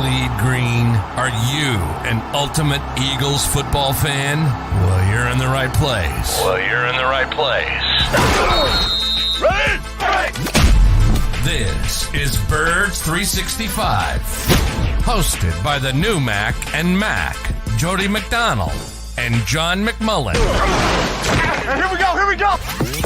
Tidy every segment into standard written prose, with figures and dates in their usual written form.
bleed green? Are you an ultimate Eagles football fan? Well, you're in the right place. Ready? Right. This is Birds 365, hosted by the new Mac and Mac, Jody McDonald and John McMullen. Here we go.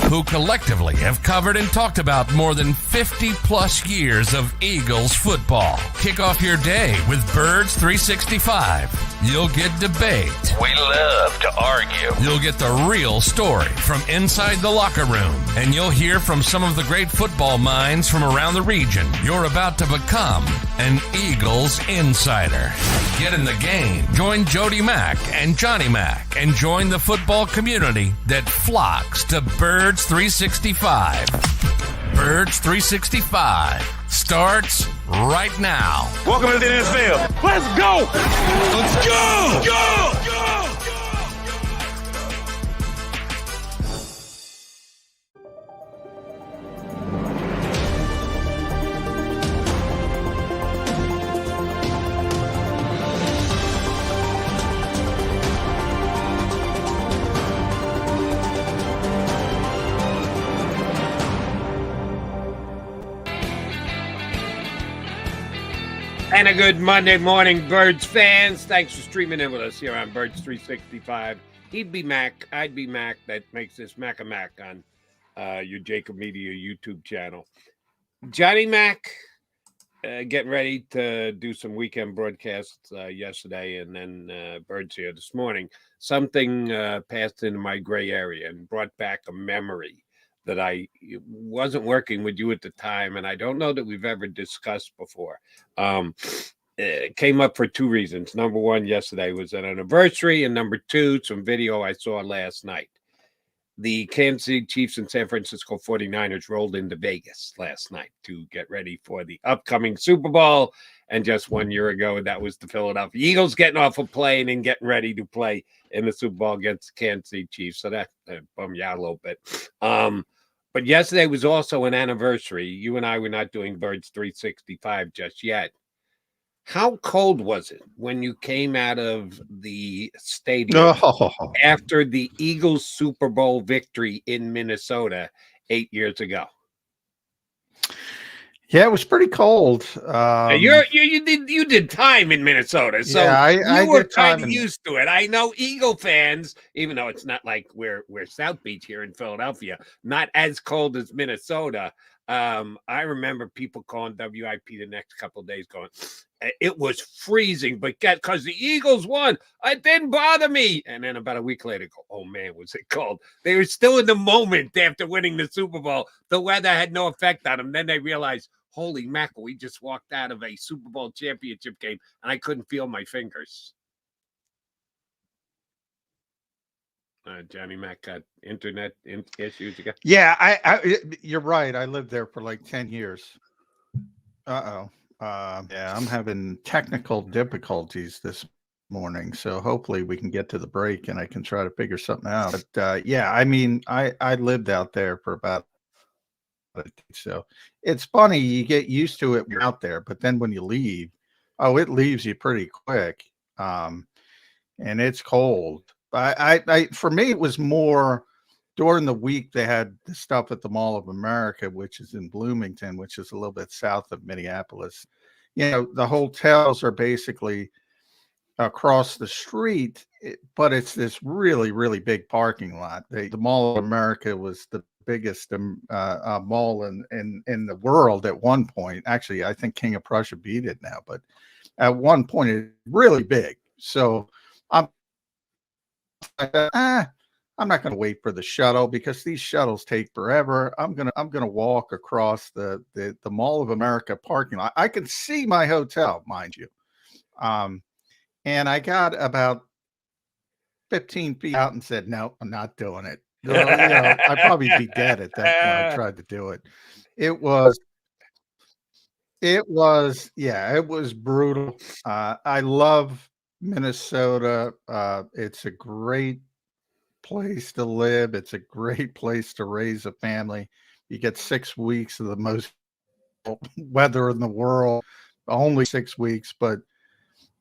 Who collectively have covered and talked about more than 50 plus years of Eagles football. Kick off your day with Birds 365. You'll get debate. We love to argue. You'll get the real story from inside the locker room. And you'll hear from some of the great football minds from around the region. You're about to become an Eagles insider. Get in the game. Join Jody Mack and Johnny Mack and join the football community that flocks to Birds 365. Birds 365 starts right now. Welcome to the NFL. Let's go. Let's go. Go. And a good Monday morning, Birds fans. Thanks for streaming in with us here on Birds 365. He'd be Mac, I'd be Mac. That makes this Mac a Mac on your JAKIB Media YouTube channel. Johnny Mac getting ready to do some weekend broadcasts yesterday, and then Birds here this morning. Something passed into my gray area and brought back a memory that I wasn't working with you at the time, and I don't know that we've ever discussed before. It came up for two reasons. Number one, yesterday was an anniversary, and number two, some video I saw last night. The Kansas City Chiefs and San Francisco 49ers rolled into Vegas last night to get ready for the upcoming Super Bowl, and just 1 year ago, that was the Philadelphia Eagles getting off a plane and getting ready to play in the Super Bowl against the Kansas City Chiefs, so that bummed you out a little bit. But yesterday was also an anniversary. You and I were not doing Birds 365 just yet. How cold was it when you came out of the stadium after the Eagles Super Bowl victory in Minnesota 8 years ago? Yeah, it was pretty cold. You did time in Minnesota, so yeah, you were kind of used to it. I know Eagle fans, even though it's not like we're South Beach here in Philadelphia, not as cold as Minnesota. I remember people calling WIP the next couple of days going, it was freezing, but because the Eagles won, it didn't bother me. And then about a week later, go, oh man, was it cold? They were still in the moment after winning the Super Bowl. The weather had no effect on them. Then they realized, holy mackerel, we just walked out of a Super Bowl championship game and I couldn't feel my fingers. Johnny Mac got internet issues again. Yeah, you're right. I lived there for like 10 years. Yeah, I'm having technical difficulties this morning, so hopefully we can get to the break and I can try to figure something out. But yeah, I mean, I lived out there for about, so it's funny, you get used to it when you're out there, but then when you leave, it leaves you pretty quick. And it's cold. I for me, it was more during the week. They had the stuff at the Mall of America, which is in Bloomington, which is a little bit south of Minneapolis. You know, the hotels are basically across the street, but it's this really, really big parking lot. The Mall of America was the biggest mall in the world at one point. Actually, I think King of Prussia beat it now, but at one point it's really big. So I'm not going to wait for the shuttle because these shuttles take forever. I'm gonna walk across the Mall of America parking lot. I can see my hotel, mind you, and I got about 15 feet out and said, "No, I'm not doing it." I'd probably be dead at that point. I tried to do it. It was brutal. I love Minnesota. It's a great place to live. It's a great place to raise a family. You get 6 weeks of the most weather in the world. only 6 weeks, but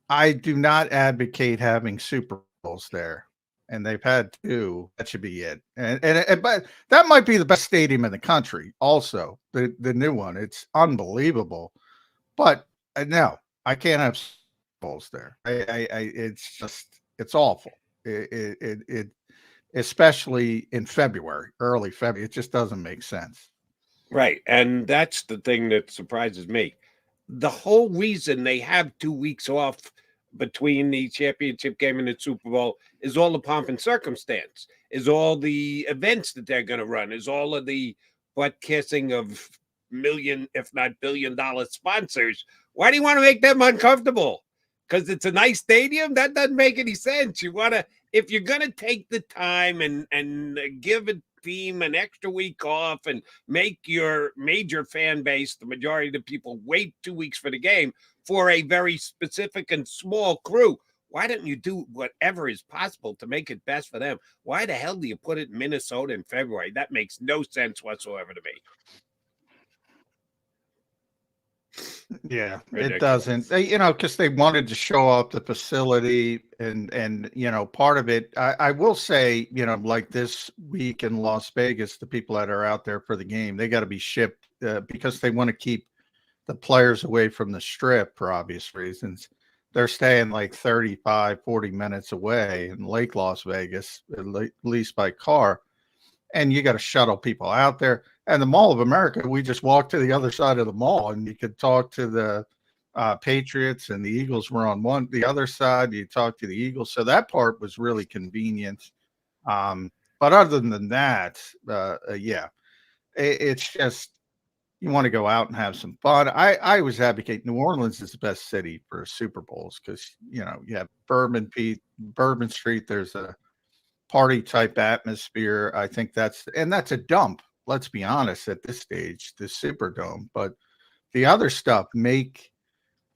I do not advocate having Super Bowls there. And they've had two. That should be it. And but that might be the best stadium in the country. Also, the new one. It's unbelievable. But no, I can't have Super Bowls there. It's just it's awful. It especially in February, early February. It just doesn't make sense. Right. And that's the thing that surprises me. The whole reason they have 2 weeks off between the championship game and the Super Bowl is all the pomp and circumstance, is all the events that they're going to run, is all of the butt kissing of million, if not $1 billion sponsors. Why do you want to make them uncomfortable? Because it's a nice stadium? That doesn't make any sense. You want to, if you're going to take the time and give a team an extra week off and make your major fan base, the majority of the people, wait 2 weeks for the game for a very specific and small crew, why don't you do whatever is possible to make it best for them? Why the hell do you put it in Minnesota in February? That makes no sense whatsoever to me. Yeah, Ridiculous. it doesn't. Because they wanted to show off the facility and part of it. I will say, like this week in Las Vegas, the people that are out there for the game, they got to be shipped because they want to keep the players away from the strip for obvious reasons. They're staying like 35, 40 minutes away in Lake Las Vegas, at least by car. And you got to shuttle people out there. And the Mall of America, we just walked to the other side of the mall, and you could talk to the Patriots, and the Eagles were on the other side. You talk to the Eagles, so that part was really convenient. But other than that, it's just you want to go out and have some fun. I always advocate New Orleans is the best city for Super Bowls because you have Bourbon Street. There's a party type atmosphere. I think that's a dump. Let's be honest at this stage, the Superdome, but the other stuff make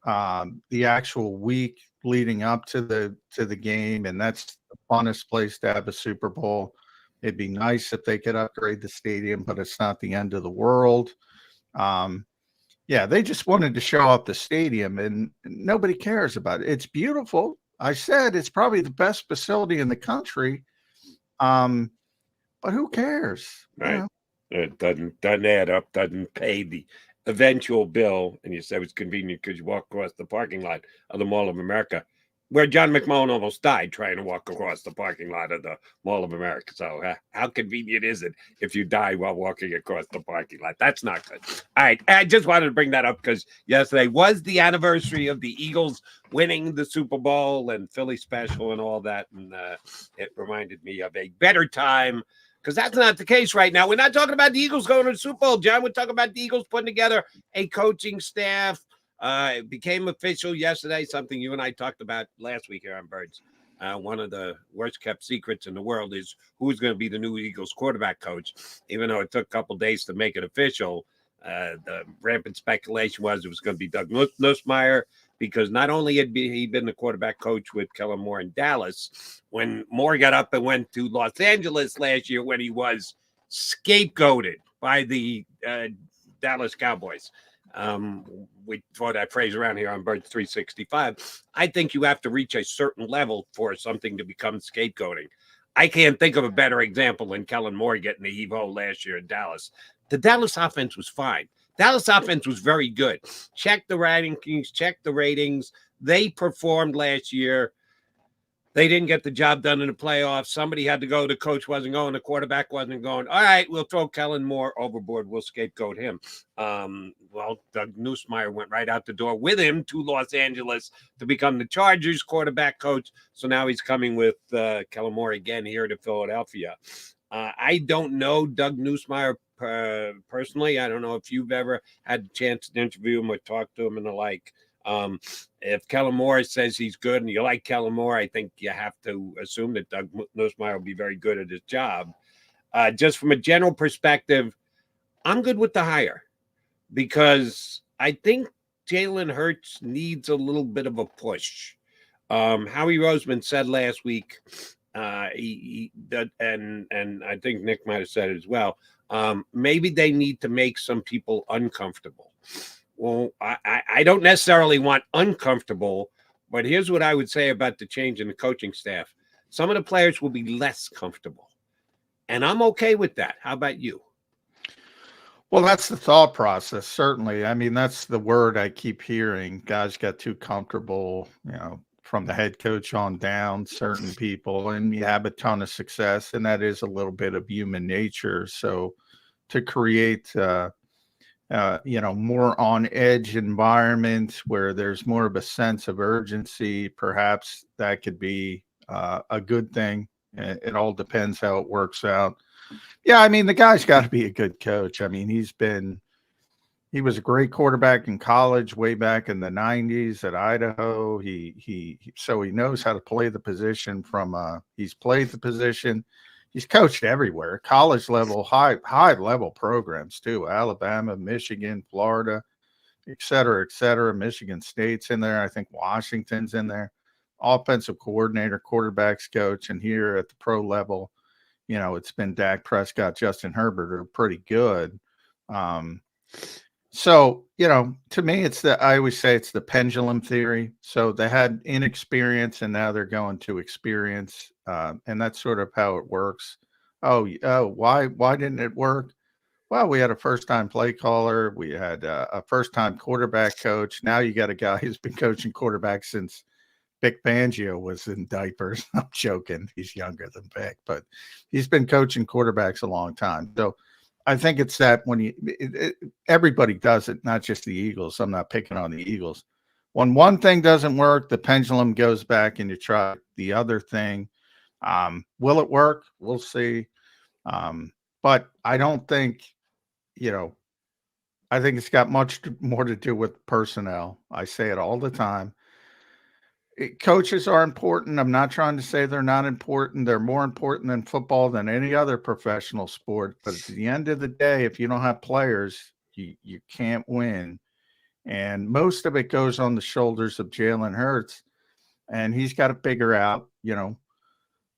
the actual week leading up to the game. And that's the funnest place to have a Super Bowl. It'd be nice if they could upgrade the stadium, but it's not the end of the world. They just wanted to show off the stadium and nobody cares about it. It's beautiful. I said it's probably the best facility in the country. But who cares? Right. It doesn't add up, doesn't pay the eventual bill. And you said it's convenient because you walk across the parking lot of the Mall of America, where John McMullen almost died trying to walk across the parking lot of the Mall of America. So how convenient is it if you die while walking across the parking lot? That's not good. All right. I just wanted to bring that up because yesterday was the anniversary of the Eagles winning the Super Bowl and Philly special and all that. And it reminded me of a better time. Because that's not the case right now. We're not talking about the Eagles going to the Super Bowl, John. We're talking about the Eagles putting together a coaching staff. It became official yesterday, something you and I talked about last week here on Birds. One of the worst kept secrets in the world is who's going to be the new Eagles quarterback coach. Even though it took a couple days to make it official, the rampant speculation was it was going to be Doug Nussmeier, because not only had he been the quarterback coach with Kellen Moore in Dallas, when Moore got up and went to Los Angeles last year when he was scapegoated by the Dallas Cowboys. We throw that phrase around here on Birds 365. I think you have to reach a certain level for something to become scapegoating. I can't think of a better example than Kellen Moore getting the heave-ho last year in Dallas. The Dallas offense was fine. Dallas offense was very good. Check the rankings, check the ratings. They performed last year. They didn't get the job done in the playoffs. Somebody had to go. The coach wasn't going. The quarterback wasn't going. All right, we'll throw Kellen Moore overboard. We'll scapegoat him. Doug Nussmeier went right out the door with him to Los Angeles to become the Chargers quarterback coach. So now he's coming with Kellen Moore again here to Philadelphia. I don't know Doug Nussmeier personally. I don't know if you've ever had a chance to interview him or talk to him and the like. If Kellen Moore says he's good and you like Kellen Moore, I think you have to assume that Doug Nussmeier will be very good at his job. Just from a general perspective, I'm good with the hire because I think Jalen Hurts needs a little bit of a push. Howie Roseman said last week, and I think Nick might have said it as well, maybe they need to make some people uncomfortable. Well, I I don't necessarily want uncomfortable, but here's what I would say about the change in the coaching staff. Some of the players will be less comfortable, and I'm okay with that. How about you? Well, that's the thought process, certainly. I mean, that's the word I keep hearing. Guys got too comfortable, from the head coach on down, certain people, and you have a ton of success, and that is a little bit of human nature. So to create, more on edge environment where there's more of a sense of urgency, perhaps that could be a good thing. It all depends how it works out. Yeah, I mean, the guy's got to be a good coach. I mean, he was a great quarterback in college way back in the 90s at Idaho. So he knows how to play the position he's played the position. He's coached everywhere, college level, high level programs too. Alabama, Michigan, Florida, et cetera, et cetera. Michigan State's in there. I think Washington's in there. Offensive coordinator, quarterbacks coach, and here at the pro level, it's been Dak Prescott, Justin Herbert are pretty good. So, to me, I always say it's the pendulum theory. So they had inexperience and now they're going to experience. And that's sort of how it works. Why didn't it work? Well, we had a first-time play caller. We had a first-time quarterback coach. Now you got a guy who's been coaching quarterback since Vic Fangio was in diapers. I'm joking. He's younger than Vic, but he's been coaching quarterbacks a long time. So I think it's that when everybody does it, not just the Eagles. I'm not picking on the Eagles. When one thing doesn't work, the pendulum goes back and you try the other thing. Will it work? We'll see. But I don't think, I think it's got much more to do with personnel. I say it all the time. Coaches are important. I'm not trying to say they're not important. They're more important than football, than any other professional sport. But at the end of the day, if you don't have players, you can't win. And most of it goes on the shoulders of Jalen Hurts. And he's got to figure out,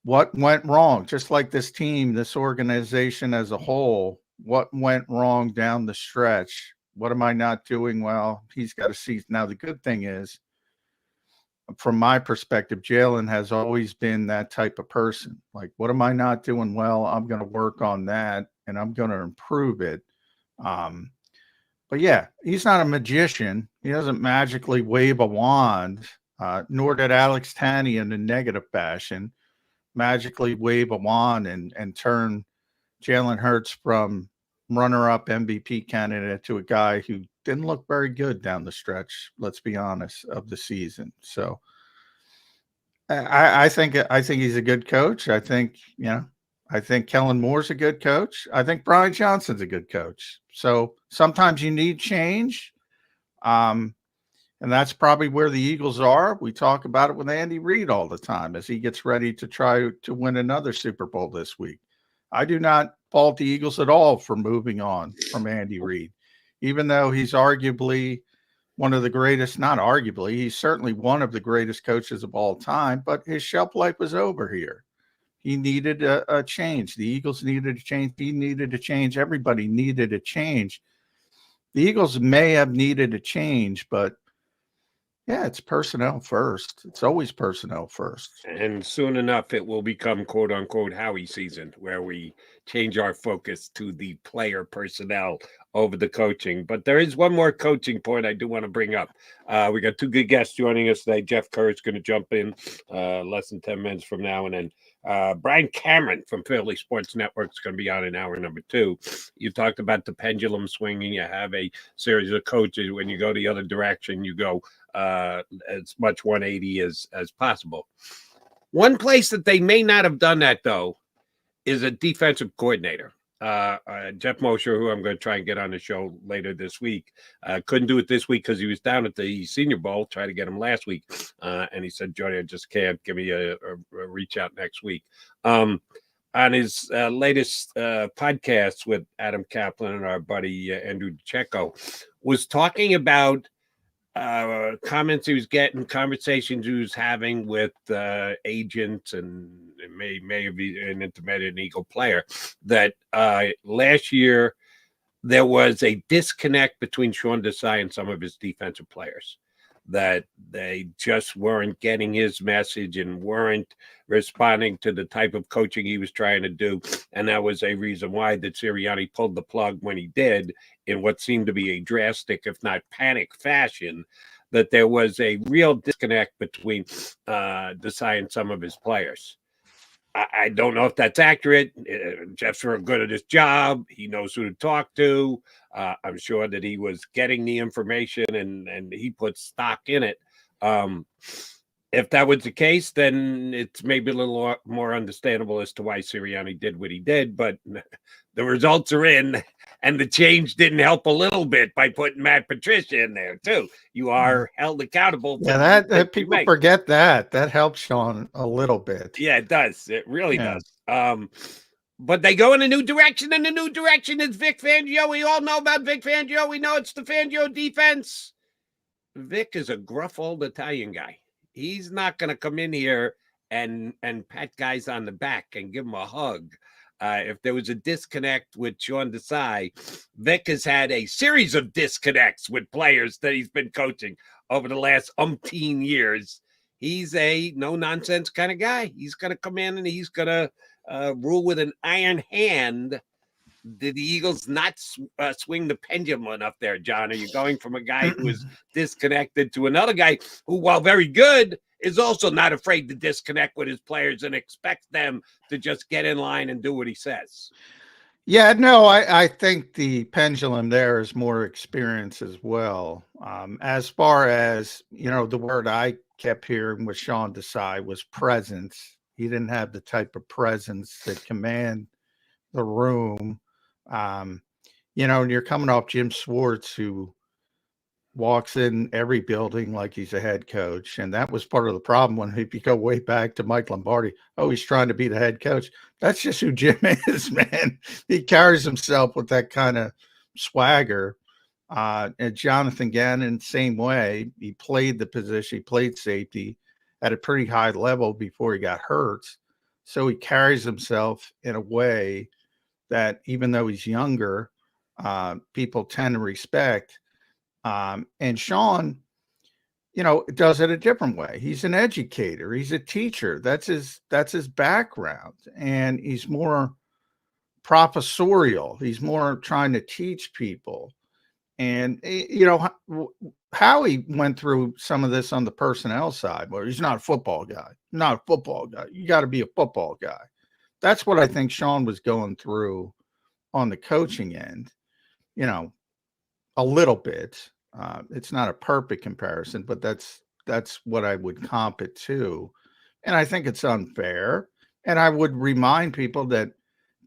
what went wrong. Just like this team, this organization as a whole, what went wrong down the stretch? What am I not doing well? He's got to see. Now, the good thing is, from my perspective, Jalen has always been that type of person. Like, what am I not doing well? I'm going to work on that and I'm going to improve it. But yeah, he's not a magician. He doesn't magically wave a wand, nor did Alex Tanney in a negative fashion magically wave a wand and turn Jalen Hurts from runner-up MVP candidate to a guy who didn't look very good down the stretch, let's be honest, of the season. So I think he's a good coach. I think Kellen Moore's a good coach. I think Brian Johnson's a good coach. So sometimes you need change. And that's probably where the Eagles are. We talk about it with Andy Reid all the time as he gets ready to try to win another Super Bowl this week. I do not fault the Eagles at all for moving on from Andy Reid, even though he's arguably one of the greatest, not arguably, he's certainly one of the greatest coaches of all time, but his shelf life was over here. He needed a change. The Eagles needed a change. He needed a change. Everybody needed a change. The Eagles may have needed a change, but yeah, it's personnel first. It's always personnel first. And soon enough, it will become quote unquote Howie season, where we change our focus to the player personnel over the coaching. But there is one more coaching point I do want to bring up. We got two good guests joining us today. Jeff Kerr is going to jump in less than 10 minutes from now. And then Brian Cameron from Philly Sports Network is going to be on in hour number 2. You talked about the pendulum swinging. You have a series of coaches. When you go the other direction, you go as much 180 as possible. One place that they may not have done that, though, is a defensive coordinator. Jeff Mosher, who I'm going to try and get on the show later this week, couldn't do it this week because he was down at the Senior Bowl. Tried to get him last week, and he said, "Jody, I just can't. Give me a reach out next week." On his latest podcast with Adam Kaplan and our buddy Andrew DeCecco, was talking about comments he was getting, conversations he was having with agents, and may have been an intermediate Eagle player, that last year there was a disconnect between Sean Desai and some of his defensive players, that they just weren't getting his message and weren't responding to the type of coaching he was trying to do. And that was a reason why that Sirianni pulled the plug when he did, in what seemed to be a drastic, if not panic fashion, that there was a real disconnect between Desai and some of his players. I don't know if that's accurate. Jeff's real good at his job. He knows who to talk to. I'm sure that he was getting the information and he put stock in it. If that was the case, then it's maybe a little more understandable as to why Sirianni did what he did. But the results are in, and the change didn't help a little bit by putting Matt Patricia in there too. You are held accountable. For that people forget that helps Sean a little bit. Yeah, it does. It really does. But they go in a new direction, and the new direction is Vic Fangio. We all know about Vic Fangio. We know it's the Fangio defense. Vic is a gruff old Italian guy. He's not going to come in here and pat guys on the back and give them a hug. If there was a disconnect with Sean Desai, Vic has had a series of disconnects with players that he's been coaching over the last umpteen years. He's a no-nonsense kind of guy. He's going to come in and he's going to rule with an iron hand. Did the Eagles not swing the pendulum enough there, John? Are you going from a guy who is disconnected to another guy who, while very good, is also not afraid to disconnect with his players and expects them to just get in line and do what he says? Yeah, no, I think the pendulum there is more experience as well. As far as, the word I kept hearing with Sean Desai was presence. He didn't have the type of presence that command the room. And you're coming off Jim Schwartz, who walks in every building like he's a head coach. And that was part of the problem when if you go way back to Mike Lombardi, he's trying to be the head coach. That's just who Jim is, man. He carries himself with that kind of swagger. And Jonathan Gannon, same way. He played the position, he played safety at a pretty high level before he got hurt. So he carries himself in a way that even though he's younger, people tend to respect. And Sean, does it a different way. He's an educator. He's a teacher. That's his background. And he's more professorial. He's more trying to teach people. And, Howie went through some of this on the personnel side, where he's not a football guy. Not a football guy. You got to be a football guy. That's what I think Sean was going through on the coaching end, a little bit. It's not a perfect comparison, but that's what I would comp it to. And I think it's unfair. And I would remind people that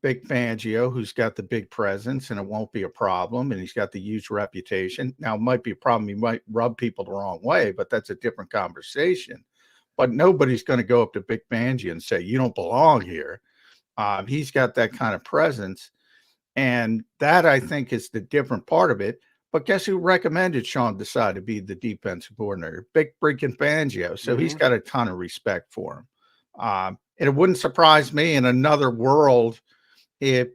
Vic Fangio, who's got the big presence, and it won't be a problem, and he's got the huge reputation. Now, it might be a problem. He might rub people the wrong way, but that's a different conversation. But nobody's going to go up to Vic Fangio and say, you don't belong here. He's got that kind of presence. And that, I think, is the different part of it. But guess who recommended Sean Desai to be the defensive coordinator? Big freaking Fangio. So he's got a ton of respect for him. And it wouldn't surprise me in another world if,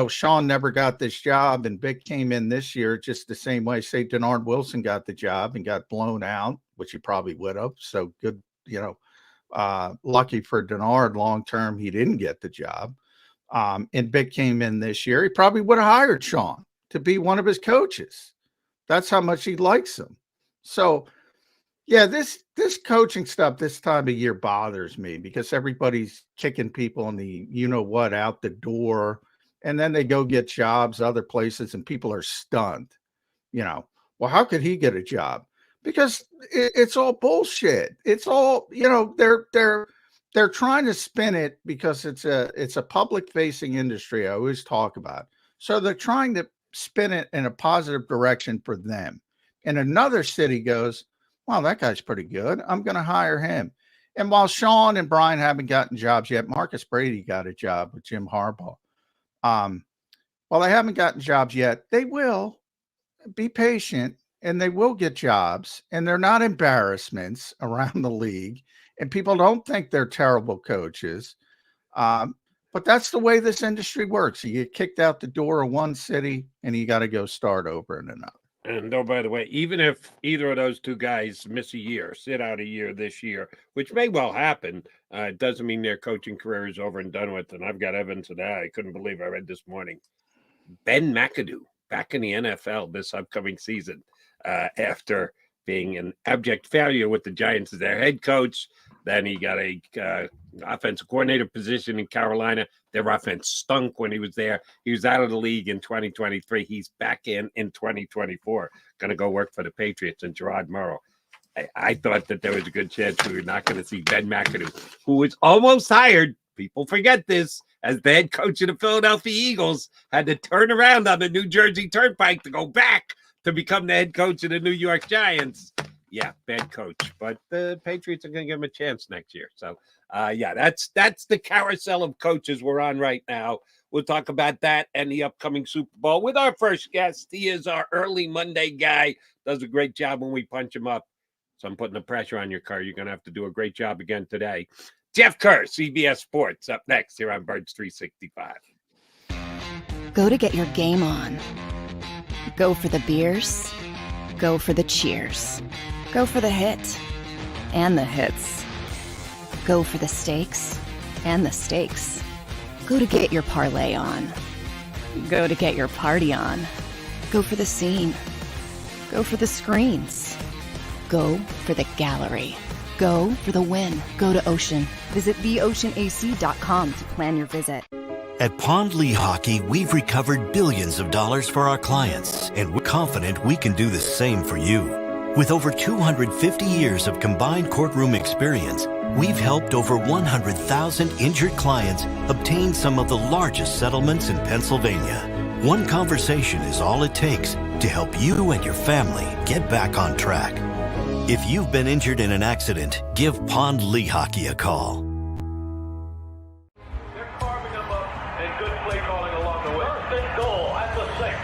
Sean never got this job and Vic came in this year just the same way. Say Denard Wilson got the job and got blown out, which he probably would have. So good, lucky for Denard long term, he didn't get the job. And Vic came in this year. He probably would have hired Sean to be one of his coaches. That's how much he likes him. So, yeah, this coaching stuff this time of year bothers me because everybody's kicking people in the you-know-what out the door, and then they go get jobs other places, and people are stunned. Well, how could he get a job? Because it's all bullshit. It's all, they're trying to spin it because it's a public-facing industry. I always talk about. So they're trying to spin it in a positive direction for them. And another city goes, wow, that guy's pretty good. I'm going to hire him. And while Sean and Brian haven't gotten jobs yet, Marcus Brady got a job with Jim Harbaugh. While they haven't gotten jobs yet, they will. Be patient, and they will get jobs. And they're not embarrassments around the league. And people don't think they're terrible coaches. But But that's the way this industry works. You get kicked out the door of one city and you got to go start over in another. And oh, by the way, even if either of those two guys miss a year, sit out a year this year, which may well happen, it doesn't mean their coaching career is over and done with. And I've got evidence of that. I couldn't believe I read this morning. Ben McAdoo back in the NFL this upcoming season after being an abject failure with the Giants as their head coach. Then he got a offensive coordinator position in Carolina. Their offense stunk when he was there. He was out of the league in 2023. He's back in 2024. Going to go work for the Patriots and Gerard Morrow. I thought that there was a good chance we were not going to see Ben McAdoo, who was almost hired. People forget this, as the head coach of the Philadelphia Eagles, had to turn around on the New Jersey Turnpike to go back to become the head coach of the New York Giants. Yeah, bad coach, but the Patriots are going to give him a chance next year. So, yeah, that's the carousel of coaches we're on right now. We'll talk about that and the upcoming Super Bowl with our first guest. He is our early Monday guy. Does a great job when we punch him up. So I'm putting the pressure on your car. You're going to have to do a great job again today. Jeff Kerr, CBS Sports, up next here on Birds 365. Go to get your game on. Go for the beers. Go for the cheers. Go for the hit and the hits. Go for the stakes and the stakes. Go to get your parlay on. Go to get your party on. Go for the scene. Go for the screens. Go for the gallery. Go for the win. Go to Ocean. Visit theoceanac.com to plan your visit. At Pond Lehocky, we've recovered billions of dollars for our clients, and we're confident we can do the same for you. With over 250 years of combined courtroom experience, we've helped over 100,000 injured clients obtain some of the largest settlements in Pennsylvania. One conversation is all it takes to help you and your family get back on track. If you've been injured in an accident, give Pond Lehocky a call. They're carving them up and good play calling along the way. First and goal at the 6.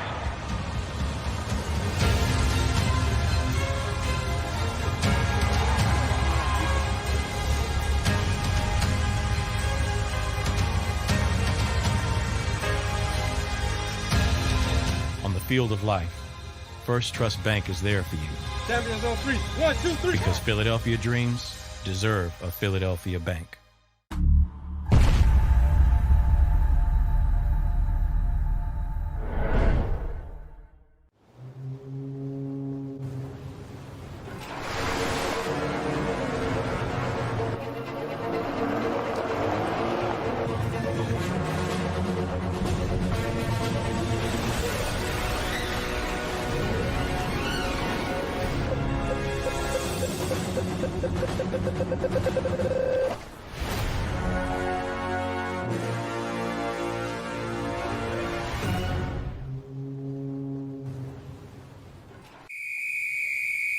On the field of life, First Trust Bank is there for you. Champions on 3. 1, 2, 3. Because Philadelphia dreams deserve a Philadelphia bank.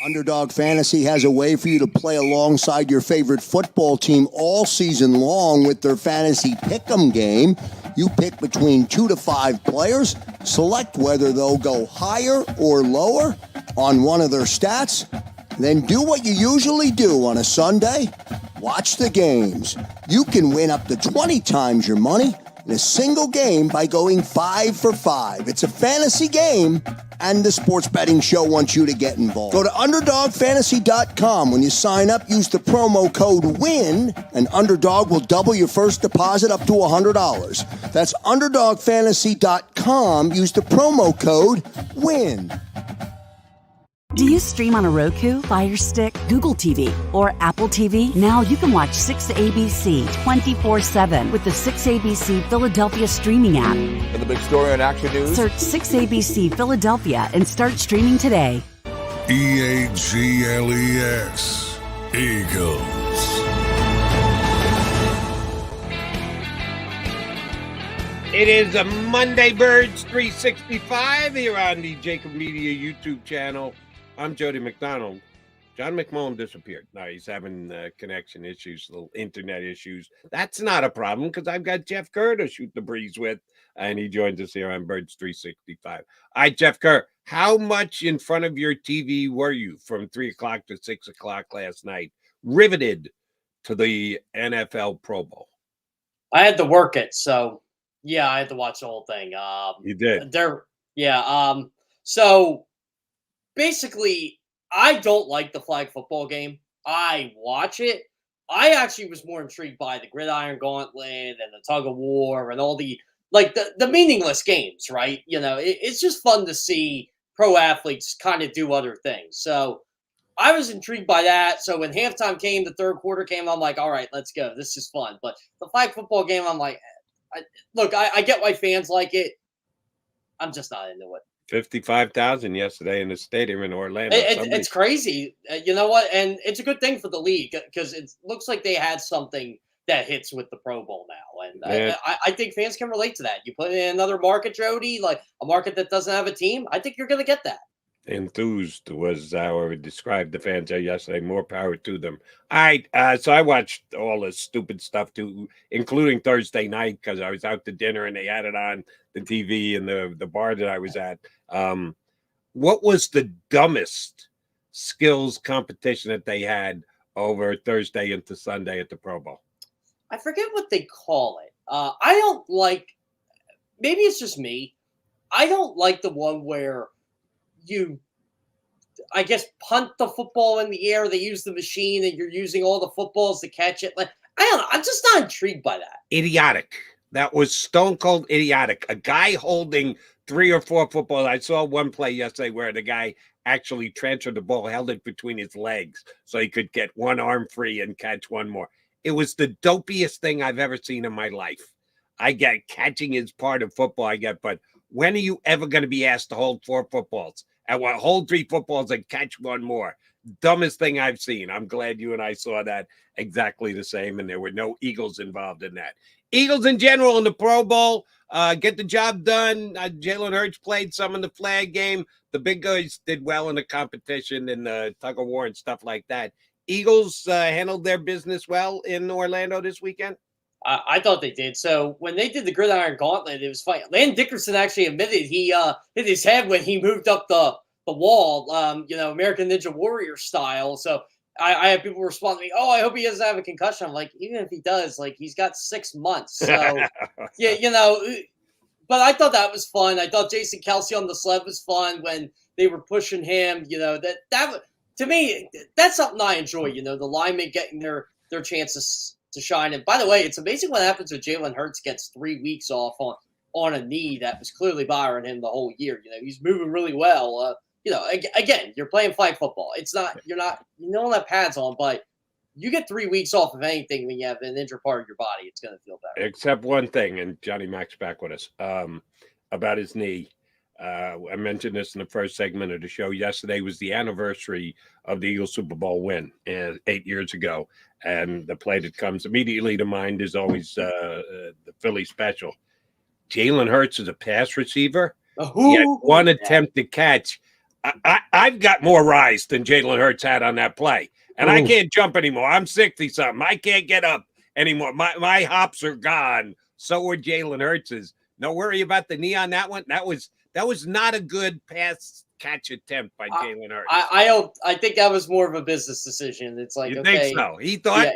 Underdog Fantasy has a way for you to play alongside your favorite football team all season long with their fantasy pick'em game. You pick between 2 to 5 players, select whether they'll go higher or lower on one of their stats, then do what you usually do on a Sunday, watch the games. You can win up to 20 times your money in a single game by going 5 for 5. It's a fantasy game, and the Sports Betting Show wants you to get involved. Go to UnderdogFantasy.com. When you sign up, use the promo code WIN, and Underdog will double your first deposit up to $100. That's UnderdogFantasy.com. Use the promo code WIN. Do you stream on a Roku, Fire Stick, Google TV, or Apple TV? Now you can watch 6ABC 24/7 with the 6ABC Philadelphia streaming app. And the big story on Action News? Search 6ABC Philadelphia and start streaming today. EAGLES, Eagles. It is a Monday Birds 365 here on the JAKIB Media YouTube channel. I'm Jody McDonald. John McMullen disappeared. No, he's having connection issues, little internet issues. That's not a problem because I've got Jeff Kerr to shoot the breeze with, and he joins us here on Birds 365. All right, Jeff Kerr, how much in front of your TV were you from 3 o'clock to 6 o'clock last night, riveted to the NFL Pro Bowl? I had to work it, so yeah, I had to watch the whole thing. You did. So basically, I don't like the flag football game. I watch it. I actually was more intrigued by the gridiron gauntlet and the tug of war and all the the meaningless games, right? It's just fun to see pro athletes kind of do other things. So I was intrigued by that. So when halftime came, the third quarter came, I'm like, all right, let's go. This is fun. But the flag football game, I'm like, I get why fans like it. I'm just not into it. 55,000 yesterday in the stadium in Orlando. It's crazy. You know what? And it's a good thing for the league because it looks like they had something that hits with the Pro Bowl now. And I think fans can relate to that. You put in another market, Jody, like a market that doesn't have a team, I think you're going to get that. Enthused was how I would describe the fans there yesterday. More power to them. All right. So I watched all this stupid stuff too, including Thursday night because I was out to dinner and they had it on the TV in the bar that I was at. What was the dumbest skills competition that they had over Thursday into Sunday at the Pro Bowl? I forget what they call it. I don't like, maybe it's just me. I don't like the one where you, I guess, punt the football in the air. They use the machine and you're using all the footballs to catch it. Like, I don't know. I'm just not intrigued by that. Idiotic. That was stone cold idiotic. A guy holding 3 or 4 footballs. I saw one play yesterday where the guy actually transferred the ball, held it between his legs so he could get one arm free and catch one more. It was the dopiest thing I've ever seen in my life. I get catching is part of football, I get, but when are you ever going to be asked to hold 4 footballs? And hold 3 footballs and catch one more? Dumbest thing I've seen. I'm glad you and I saw that exactly the same, and there were no Eagles involved in that. Eagles in general in the Pro Bowl, get the job done. Jalen Hurts played some in the flag game. The big guys did well in the competition and the tug of war and stuff like that. Eagles handled their business well in Orlando this weekend. I thought they did. So when they did the gridiron gauntlet, it was funny. Landon Dickerson actually admitted he hit his head when he moved up the wall, American Ninja Warrior style. So I had people respond to me, "Oh, I hope he doesn't have a concussion." I'm like, even if he does, like he's got 6 months. So yeah, but I thought that was fun. I thought Jason Kelsey on the sled was fun when they were pushing him. That to me, that's something I enjoy. The linemen getting their chances to shine. And by the way, it's amazing what happens when Jalen Hurts gets 3 weeks off on a knee that was clearly bothering him the whole year. He's moving really well. Again, you're playing flag football. It's not you don't have pads on, but you get 3 weeks off of anything when you have an injured part of your body. It's going to feel better. Except one thing, and Johnny Mac's back with us about his knee. I mentioned this in the first segment of the show. Yesterday was the anniversary of the Eagles Super Bowl win 8 years ago. And the play that comes immediately to mind is always the Philly special. Jalen Hurts is a pass receiver. He had one attempt to catch. I've got more rise than Jalen Hurts had on that play. And I can't jump anymore. I'm 60-something. I can't get up anymore. My hops are gone. So are Jalen Hurts's. No worry about the knee on that one. That was not a good pass catch attempt by Jalen Hurts. I think that was more of a business decision. It's like, you okay, think so? He thought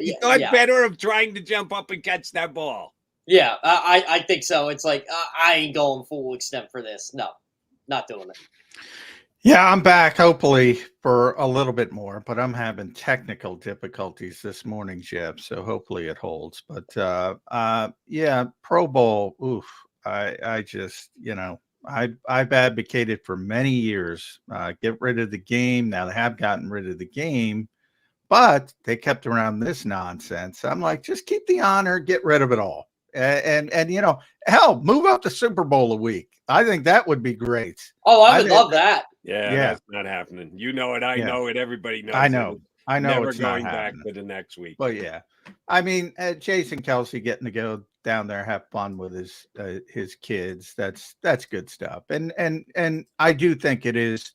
better of trying to jump up and catch that ball. Yeah, I think so. It's like I ain't going full extent for this. No, not doing it. Yeah, I'm back, hopefully, for a little bit more, but I'm having technical difficulties this morning, Jeb, so hopefully it holds. But, yeah, Pro Bowl, oof, I just, I've advocated for many years, get rid of the game. Now they have gotten rid of the game, but they kept around this nonsense. I'm like, just keep the honor, get rid of it all. And hell, move up the Super Bowl a week. I think that would be great. Oh, I would love that. Yeah, that's not happening. You know it. I know it. Everybody knows I know. it. I know Never it's going not back happening. to the next week. Well, yeah. I mean, Jason Kelsey getting to go down there, have fun with his kids. That's good stuff. And I do think it is.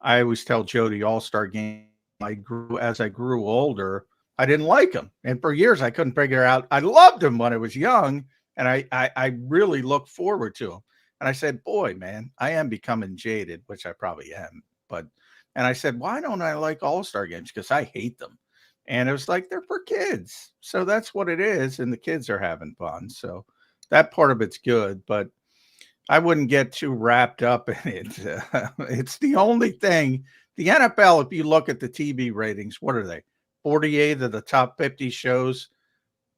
I always tell Jody All-Star game. As I grew older, I didn't like him, and for years I couldn't figure out. I loved him when I was young, and I really looked forward to him. And I said, boy, man, I am becoming jaded, which I probably am. And I said, why don't I like All-Star games? Because I hate them. And it was like, they're for kids. So that's what it is. And the kids are having fun. So that part of it's good, but I wouldn't get too wrapped up in it. It's the only thing. The NFL, if you look at the TV ratings, what are they? 48 of the top 50 shows.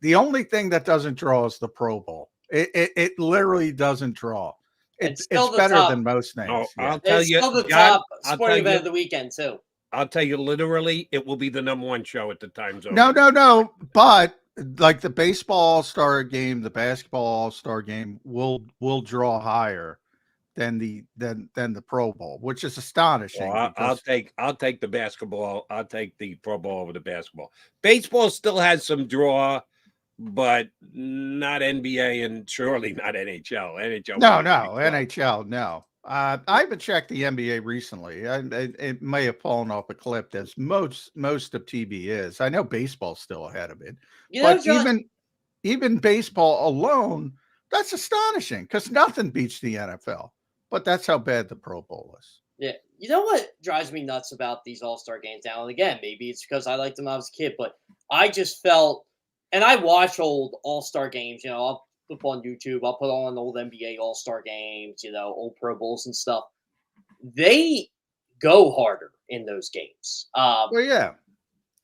The only thing that doesn't draw is the Pro Bowl. It literally doesn't draw. It's better than most things. Oh, Yeah. I'll tell It's you, still the John, top I'll sporting tell event you- of the weekend, too. I'll tell you, literally, it will be the #1 show at the time zone. No. But like the baseball all-star game, the basketball all-star game will draw higher than the Pro Bowl, which is astonishing. Well, I'll take the basketball. I'll take the Pro Bowl over the basketball. Baseball still has some draw, but not NBA and surely not NHL. NHL. No, NHL, no. I haven't checked the NBA recently. It may have fallen off a cliff, as most of TV is. I know baseball's still ahead of it, but John, even baseball alone, that's astonishing because nothing beats the NFL. But that's how bad the Pro Bowl is. Yeah. You know what drives me nuts about these All-Star games now and again? Maybe it's because I liked them when I was a kid, but I just felt, and I watch old All-Star games, I'll flip on YouTube, I'll put on old NBA All-Star games, old Pro Bowls and stuff. They go harder in those games. Well, yeah.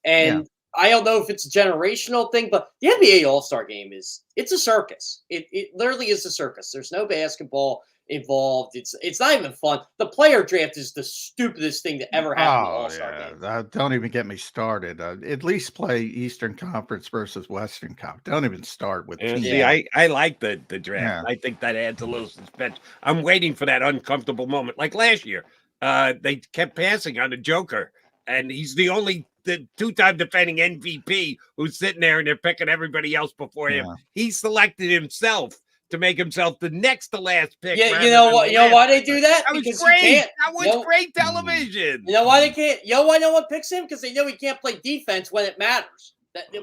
And I don't know if it's a generational thing, but the NBA All-Star game it's a circus. It literally is a circus. There's no basketball involved. It's not even fun. The player draft is the stupidest thing that ever happened in All-Star game. Don't even get me started. At least play Eastern Conference versus Western Conference. Don't even start with teams. See, I like the draft. I think that adds a little suspense. I'm waiting for that uncomfortable moment. Like last year, they kept passing on the Joker, and he's the two-time defending MVP who's sitting there and they're picking everybody else before him. He selected himself to make himself the next to last pick. Yeah, you know what? You know why they do that? That was Because great. That was great television. You know why they can't? You know why no one picks him? Because they know he can't play defense when it matters.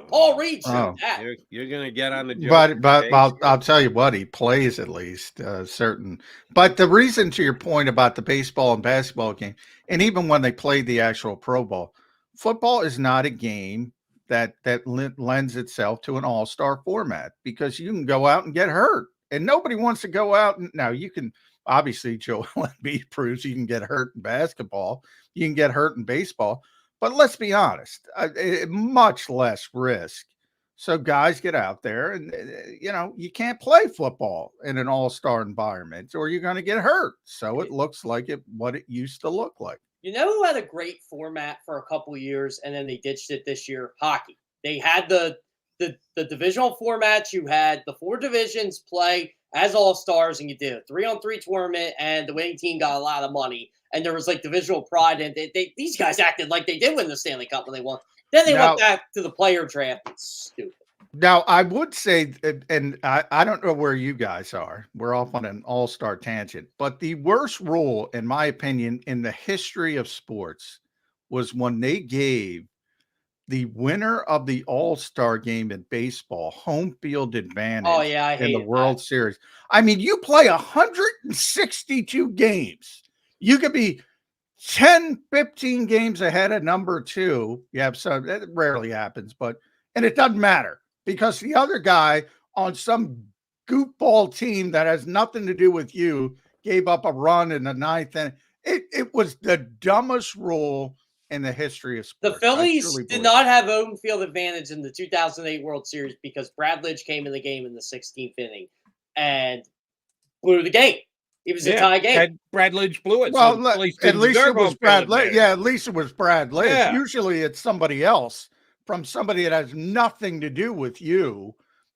Paul Reed showed that. You're gonna get on the joke. But I'll tell you what, he plays at least certain. But the reason to your point about the baseball and basketball game, and even when they played the actual Pro Bowl, football is not a game that lends itself to an all-star format because you can go out and get hurt. And nobody wants to go out. Now, you can, obviously, Joel Embiid proves you can get hurt in basketball. You can get hurt in baseball. But let's be honest, much less risk. So guys get out there and, you can't play football in an all-star environment or you're going to get hurt. So it looks like what it used to look like. You know who had a great format for a couple of years and then they ditched it this year? Hockey. They had the divisional formats. You had the 4 divisions play as all-stars, and you did a 3-on-3 tournament, and the winning team got a lot of money. And there was like divisional pride, and these guys acted like they did win the Stanley Cup when they won. Then they went back to the player draft. It's stupid. Now, I would say, and I don't know where you guys are. We're off on an all-star tangent. But the worst rule, in my opinion, in the history of sports was when they gave the winner of the all-star game in baseball home field advantage in the World Series. I mean, you play 162 games. You could be 10, 15 games ahead of number 2. You have some, that rarely happens, and it doesn't matter because the other guy on some goofball team that has nothing to do with you gave up a run in the 9th inning. It was the dumbest rule in the history of sports. The Phillies did not have home field advantage in the 2008 World Series because Brad Lidge came in the game in the 16th inning and blew the game. It was a tie game. Brad Lidge blew it. Well, so at least it was Brad Lidge. Yeah, at least it was Brad Lidge. Yeah. Usually it's somebody else from somebody that has nothing to do with you.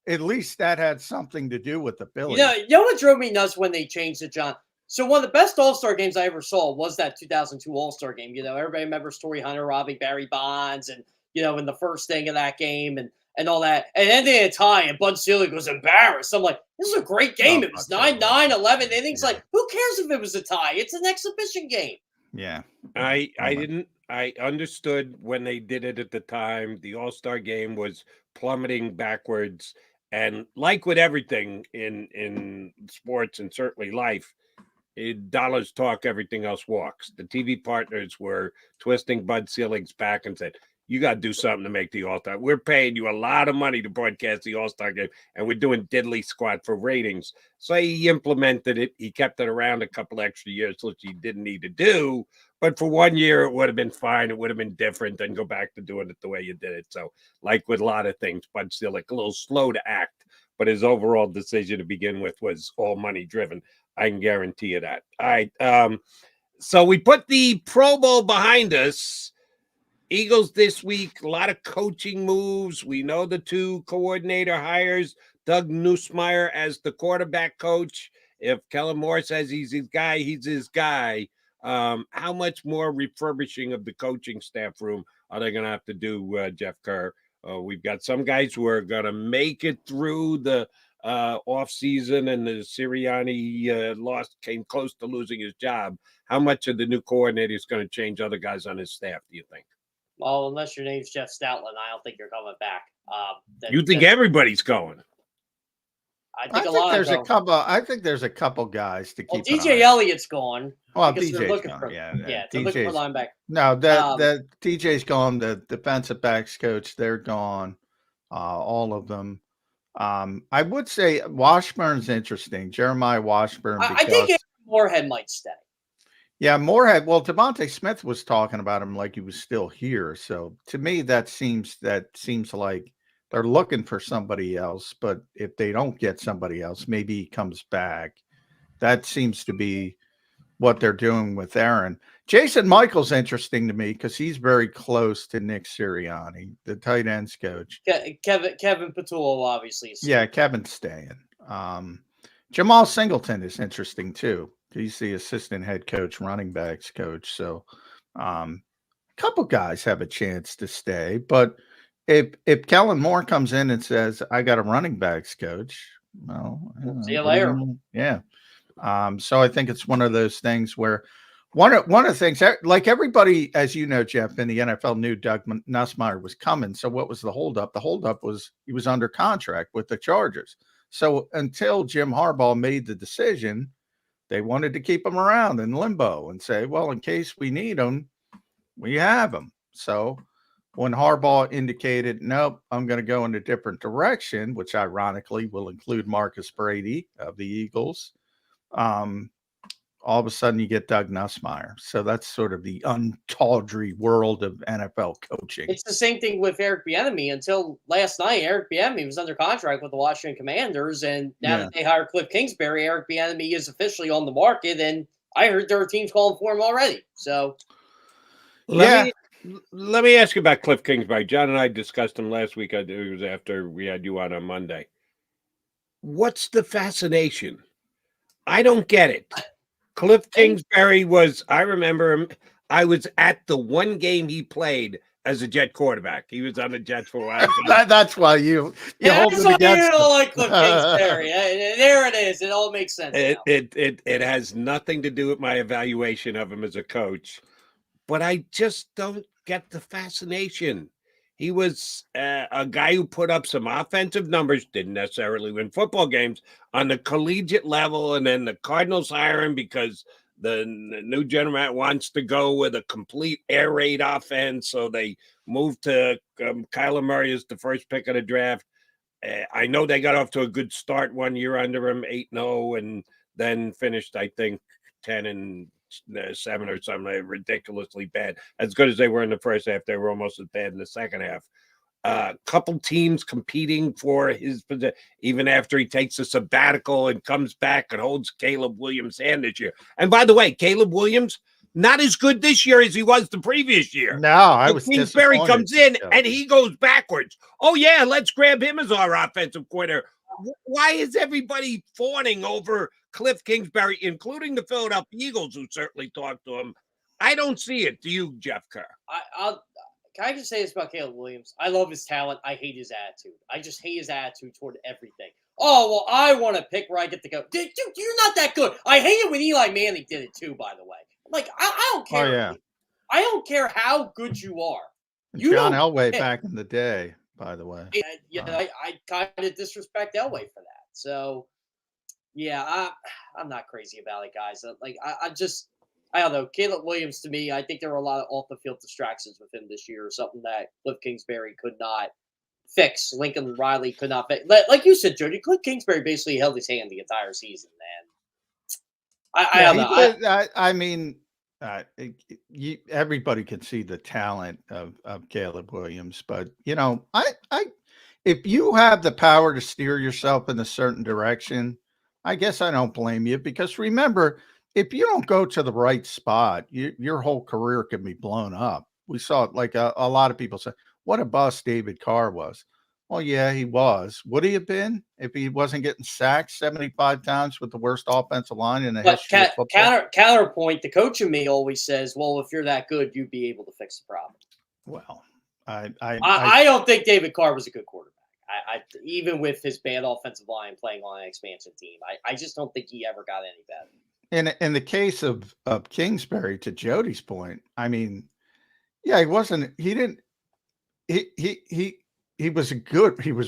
At least that had something to do with the Phillies. You know what drove me nuts when they changed it, John? So one of the best All-Star games I ever saw was that 2002 All-Star game. Everybody remembers Torrey Hunter robbing Barry Bonds and, in the first thing of that game and all that. And then they had a tie and Bud Selig was embarrassed. I'm like, this is a great game. It was 9-9, 11 innings. Yeah. Like, who cares if it was a tie? It's an exhibition game. Yeah. I understood when they did it at the time. The All-Star game was plummeting backwards. And like with everything in sports and certainly life, dollars talk, everything else walks. The TV partners were twisting Bud Selig's back and said, you got to do something to make the All-Star. We're paying you a lot of money to broadcast the All-Star game, and we're doing diddly squat for ratings. So he implemented it. He kept it around a couple extra years, which he didn't need to do. But for 1 year, it would have been fine. It would have been different than go back to doing it the way you did it. So like with a lot of things, Bud's still like a little slow to act. But his overall decision to begin with was all money driven. I can guarantee you that. All right. So we put the Pro Bowl behind us. Eagles this week, a lot of coaching moves. We know the 2 coordinator hires, Doug Nussmeier as the quarterback coach. If Kellen Moore says he's his guy, he's his guy. How much more refurbishing of the coaching staff room are they going to have to do, Jeff Kerr? We've got some guys who are going to make it through the offseason, and the Sirianni lost, came close to losing his job. How much of the new coordinator is going to change other guys on his staff, do you think? Well, unless your name's Jeff Stoutland, I don't think you're coming back. You think everybody's going? I think a lot there's a couple. I think there's a couple guys to keep. Well, DJ Elliott's gone. Well, DJ's gone. They're looking for linebacker. No, that DJ's gone. The defensive backs coach, they're gone. All of them. I would say Washburn's interesting. Jeremiah Washburn. I think Moorhead might stay. Yeah, Moorhead. Well, Devontae Smith was talking about him like he was still here. So to me, that seems like they're looking for somebody else. But if they don't get somebody else, maybe he comes back. That seems to be what they're doing with Aaron. Jason Michael's interesting to me because he's very close to Nick Sirianni, the tight ends coach. Kevin Patullo, obviously. Yeah, Kevin's staying. Jamal Singleton is interesting too. He's the assistant head coach, running backs coach. So a couple guys have a chance to stay. But if Kellen Moore comes in and says, I got a running backs coach, well, see you later. Yeah. So I think it's one of those things where one of the things, like everybody, as you know, Jeff, in the NFL knew Doug Nussmeier was coming. So what was the holdup? The holdup was he was under contract with the Chargers. So until Jim Harbaugh made the decision, they wanted to keep him around in limbo and say, well, in case we need him, we have him. So when Harbaugh indicated, nope, I'm going to go in a different direction, which ironically will include Marcus Brady of the Eagles, all of a sudden you get Doug Nussmeier. So that's sort of the untawdry world of NFL coaching. It's the same thing with Eric Bieniemy. Until last night, Eric Bieniemy was under contract with the Washington Commanders, and now that they hired Cliff Kingsbury, Eric Bieniemy is officially on the market, and I heard there are teams calling for him already. So, let me ask you about Cliff Kingsbury. John and I discussed him last week. It was after we had you on Monday. What's the fascination? I don't get it. Cliff Kingsbury was, I remember him, I was at the one game he played as a Jet quarterback. He was on the Jets for a while. That's why you hold it against you don't like Cliff Kingsbury. There it is. It all makes sense. It has nothing to do with my evaluation of him as a coach, but I just don't get the fascination. He was a guy who put up some offensive numbers, didn't necessarily win football games on the collegiate level, and then the Cardinals hire him because the new general manager wants to go with a complete air raid offense, so they moved to Kyler Murray as the first pick of the draft. I know they got off to a good start one year under him, 8-0, and then finished, I think, 10-7 or something ridiculously bad. As good as they were in the first half, they were almost as bad in the second half. Couple teams competing for his position, even after he takes a sabbatical and comes back and holds Caleb Williams' hand this year. And by the way, Caleb Williams, not as good this year as he was the previous year. No, I was Kingsbury comes in and he goes backwards. Oh, yeah, let's grab him as our offensive coordinator. Why is everybody fawning over Cliff Kingsbury, including the Philadelphia Eagles, who certainly talked to him? I don't see it. Do you, Jeff Kerr? Can I just say this about Caleb Williams? I love his talent. I hate his attitude. I just hate his attitude toward everything. Oh, well, I want to pick where I get to go. Dude, you're not that good. I hate it when Eli Manning did it too, by the way. Like, I don't care. Oh, yeah. I don't care how good you are. John Elway back in the day, by the way. I kind of disrespect Elway for that. So, yeah, I'm not crazy about it, guys. Like, I don't know. Caleb Williams, to me, I think there were a lot of off the field distractions with him this year, something that Cliff Kingsbury could not fix. Lincoln Riley could not fix. Like you said, Jody, Cliff Kingsbury basically held his hand the entire season, man. I don't know. I mean, everybody can see the talent of Caleb Williams, but if you have the power to steer yourself in a certain direction, I guess I don't blame you, because remember, if you don't go to the right spot, your whole career can be blown up. We saw it, like a lot of people say, what a bust David Carr was. Well, yeah, he was. Would he have been if he wasn't getting sacked 75 times with the worst offensive line in the history of football? Counterpoint, the coach in me always says, well, if you're that good, you'd be able to fix the problem. Well, I don't think David Carr was a good quarterback. Even with his bad offensive line playing on an expansion team, I just don't think he ever got any better. In the case of Kingsbury, to Jody's point, I mean, yeah, he was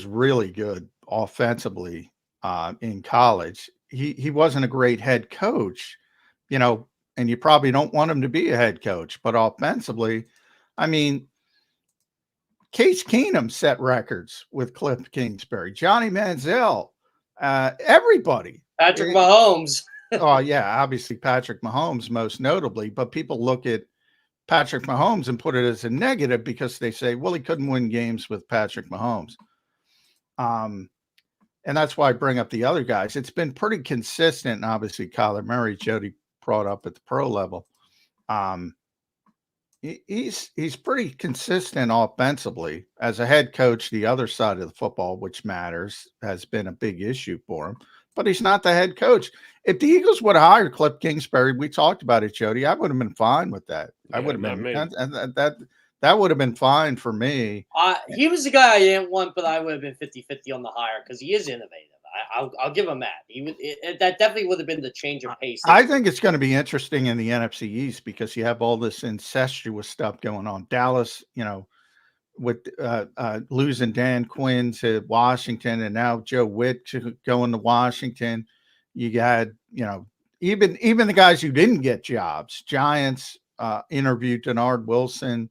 really good offensively in college. He wasn't a great head coach, and you probably don't want him to be a head coach, but offensively, I mean, Case Keenum set records with Cliff Kingsbury, Johnny Manziel, everybody. Patrick Mahomes. Oh, yeah, obviously Patrick Mahomes most notably, but people look at Patrick Mahomes and put it as a negative because they say, well, he couldn't win games with Patrick Mahomes. And that's why I bring up the other guys. It's been pretty consistent. And obviously, Kyler Murray, Jody brought up at the pro level. He's pretty consistent offensively. As a head coach, the other side of the football, which matters, has been a big issue for him. But he's not the head coach. If the Eagles would have hired Cliff Kingsbury, we talked about it, Jody, I would have been fine with that. Yeah, I would have been that would have been fine for me. He was the guy I didn't want, but I would have been 50-50 on the hire because he is innovative. I'll give him that. That definitely would have been the change of pace. I think it's going to be interesting in the NFC East because you have all this incestuous stuff going on. Dallas, with losing Dan Quinn to Washington, and now Joe Witt going to Washington. You had, even the guys who didn't get jobs. Giants interviewed Denard Wilson.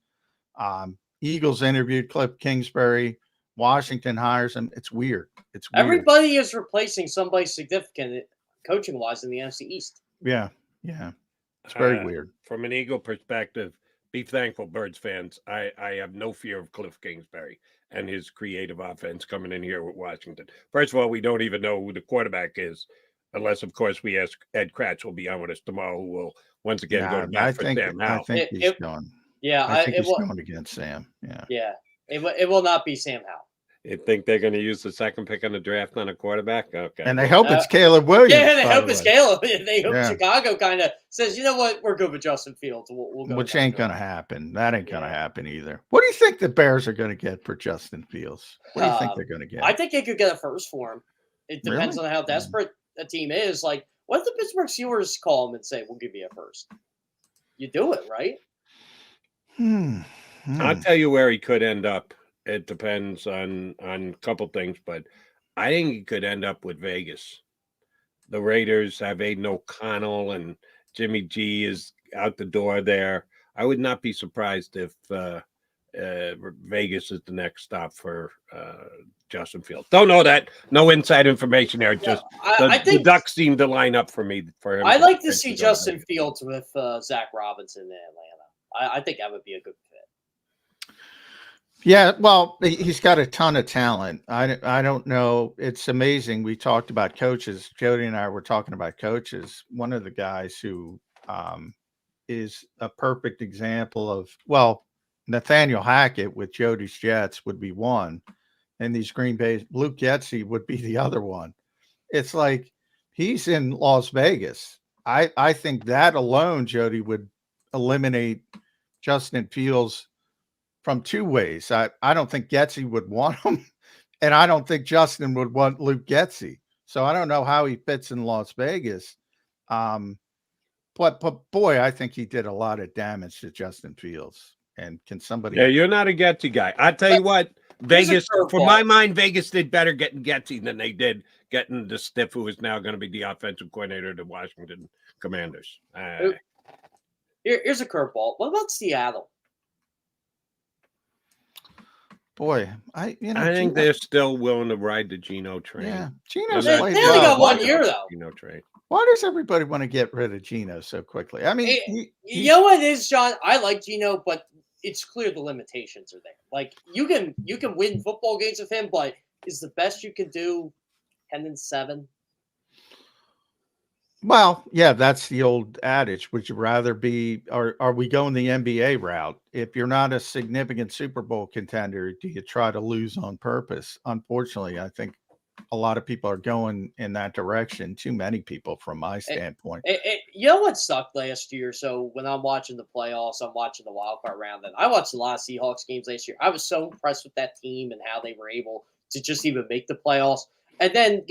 Eagles interviewed Cliff Kingsbury. Washington hires him. It's weird. It's weird. Everybody is replacing somebody significant coaching-wise in the NFC East. Yeah. It's very weird. From an Eagle perspective, be thankful, Birds fans. I have no fear of Cliff Kingsbury and his creative offense coming in here with Washington. First of all, we don't even know who the quarterback is, unless, of course, we ask Ed Kratz will be on with us tomorrow, who will once again go to bat for Sam Howell. I think he's going. Yeah, I think he's going against Sam. Yeah. It will not be Sam Howell. You think they're going to use the second pick on the draft on a quarterback? Okay. And they hope it's Caleb Williams. Yeah, they hope it's Caleb. They hope Chicago kind of says, you know what, we're good with Justin Fields. We'll go. Which ain't going to happen. That ain't going to happen either. What do you think the Bears are going to get for Justin Fields? What do you think they're going to get? I think they could get a first for him. It depends on how desperate a team is. Like, what if the Pittsburgh Steelers call him and say, we'll give you a first? You do it, right? I'll tell you where he could end up. It depends on a couple things, but I think he could end up with Vegas. The Raiders have Aiden O'Connell and Jimmy G is out the door there. I would not be surprised if Vegas is the next stop for Justin Fields. Don't know that. No inside information there. Just I think the Ducks seem to line up for me. For him, I like to see Justin Fields with Zach Robinson in Atlanta. I think that would be a good fit. Yeah, well, he's got a ton of talent. I don't know. It's amazing. We talked about coaches. Jody and I were talking about coaches. One of the guys who is a perfect example of, Nathaniel Hackett with Jody's Jets would be one, and these Green Bay, Luke Getsy would be the other one. It's like he's in Las Vegas. I think that alone, Jody, would eliminate Justin Fields from two ways. I don't think Getsy would want him, and I don't think Justin would want Luke Getsy. So I don't know how he fits in Las Vegas. But boy, I think he did a lot of damage to Justin Fields. And can somebody? Yeah, you're not a Getsy guy. I tell you what, Vegas, for my mind, Vegas did better getting Getsy than they did getting the stiff who is now going to be the offensive coordinator of the Washington Commanders. Here's a curveball. What about Seattle? Boy, I think they're still willing to ride the Geno train. Yeah, Geno's They played only well. got 1 year though. Geno train. Why does everybody want to get rid of Geno so quickly? I mean, You know what it is, John? I like Geno, but it's clear the limitations are there. Like you can win football games with him, but is the best you can do 10-7? well, yeah, that's the old adage. Would you rather be, or are we going the NBA route? If you're not a significant Super Bowl contender, do you try to lose on purpose? Unfortunately, I think a lot of people are going in that direction. Too many people, from my standpoint. You know what sucked last year? So when I'm watching the playoffs, I'm watching the wild card round, and I watched a lot of Seahawks games last year. I was so impressed with that team and how they were able to just even make the playoffs. And then,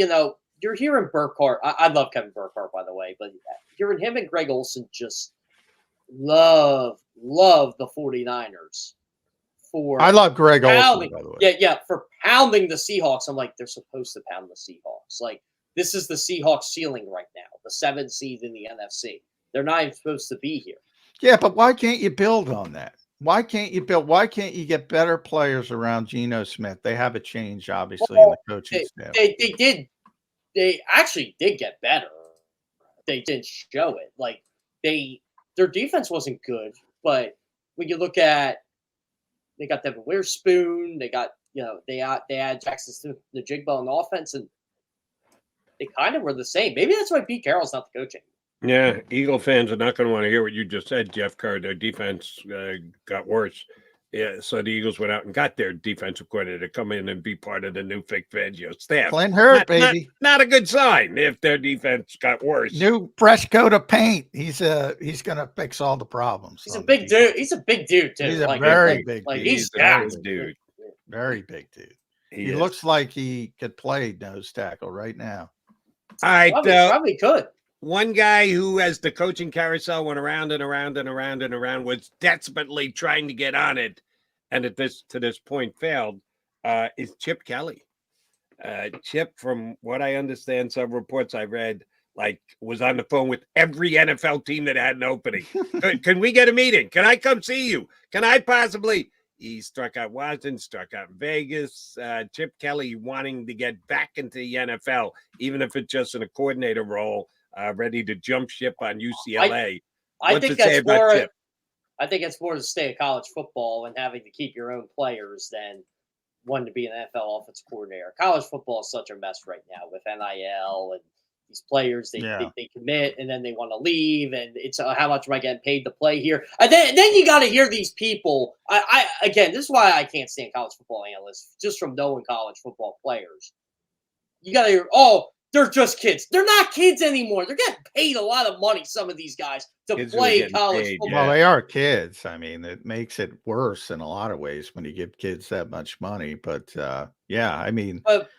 you're hearing Burkhardt. I love Kevin Burkhardt, by the way, but hearing him and Greg Olsen just love the 49ers. I love Greg Olsen, by the way. Yeah, for pounding the Seahawks. I'm like, they're supposed to pound the Seahawks. Like, this is the Seahawks ceiling right now, the 7th seed in the NFC. They're not even supposed to be here. Yeah, but why can't you build on that? Why can't you get better players around Geno Smith? They have a change, obviously, in the coaching staff. They actually did get better. They didn't show it. Like, their defense wasn't good, but when you look at, they got Devin Witherspoon, they got, they had Jackson Smith, the Jigba on the offense, and they kind of were the same. Maybe that's why Pete Carroll's not the coaching. Yeah, Eagle fans are not going to want to hear what you just said, Jeff Kerr. Their defense got worse. Yeah, so the Eagles went out and got their defensive coordinator to come in and be part of the new Vic Fangio staff. Clint Hurt, baby. Not a good sign if their defense got worse. New fresh coat of paint. He's going to fix all the problems. He's a big dude. He's a big dude, too. He's a very big dude. He's a big dude. Very big dude. He looks like he could play nose tackle right now. All right. Probably could. One guy who, as the coaching carousel went around and around and around and around, was desperately trying to get on it, and to this point failed, is Chip Kelly. Chip, from what I understand, some reports I read, was on the phone with every NFL team that had an opening. Can we get a meeting? Can I come see you? Can I possibly? He struck out Washington, struck out in Vegas. Chip Kelly wanting to get back into the NFL, even if it's just in a coordinator role. Ready to jump ship on UCLA. I think that's more. I think it's more to stay at college football and having to keep your own players than wanting to be an NFL offensive coordinator. College football is such a mess right now with NIL and these players. They commit and then they want to leave, and it's how much am I getting paid to play here? And then you got to hear these people. Again, this is why I can't stand college football analysts, just from knowing college football players. You got to hear, they're just kids. They're not kids anymore. They're getting paid a lot of money, some of these guys, to play college football. Well, they are kids. I mean, it makes it worse in a lot of ways when you give kids that much money. But yeah, I mean, but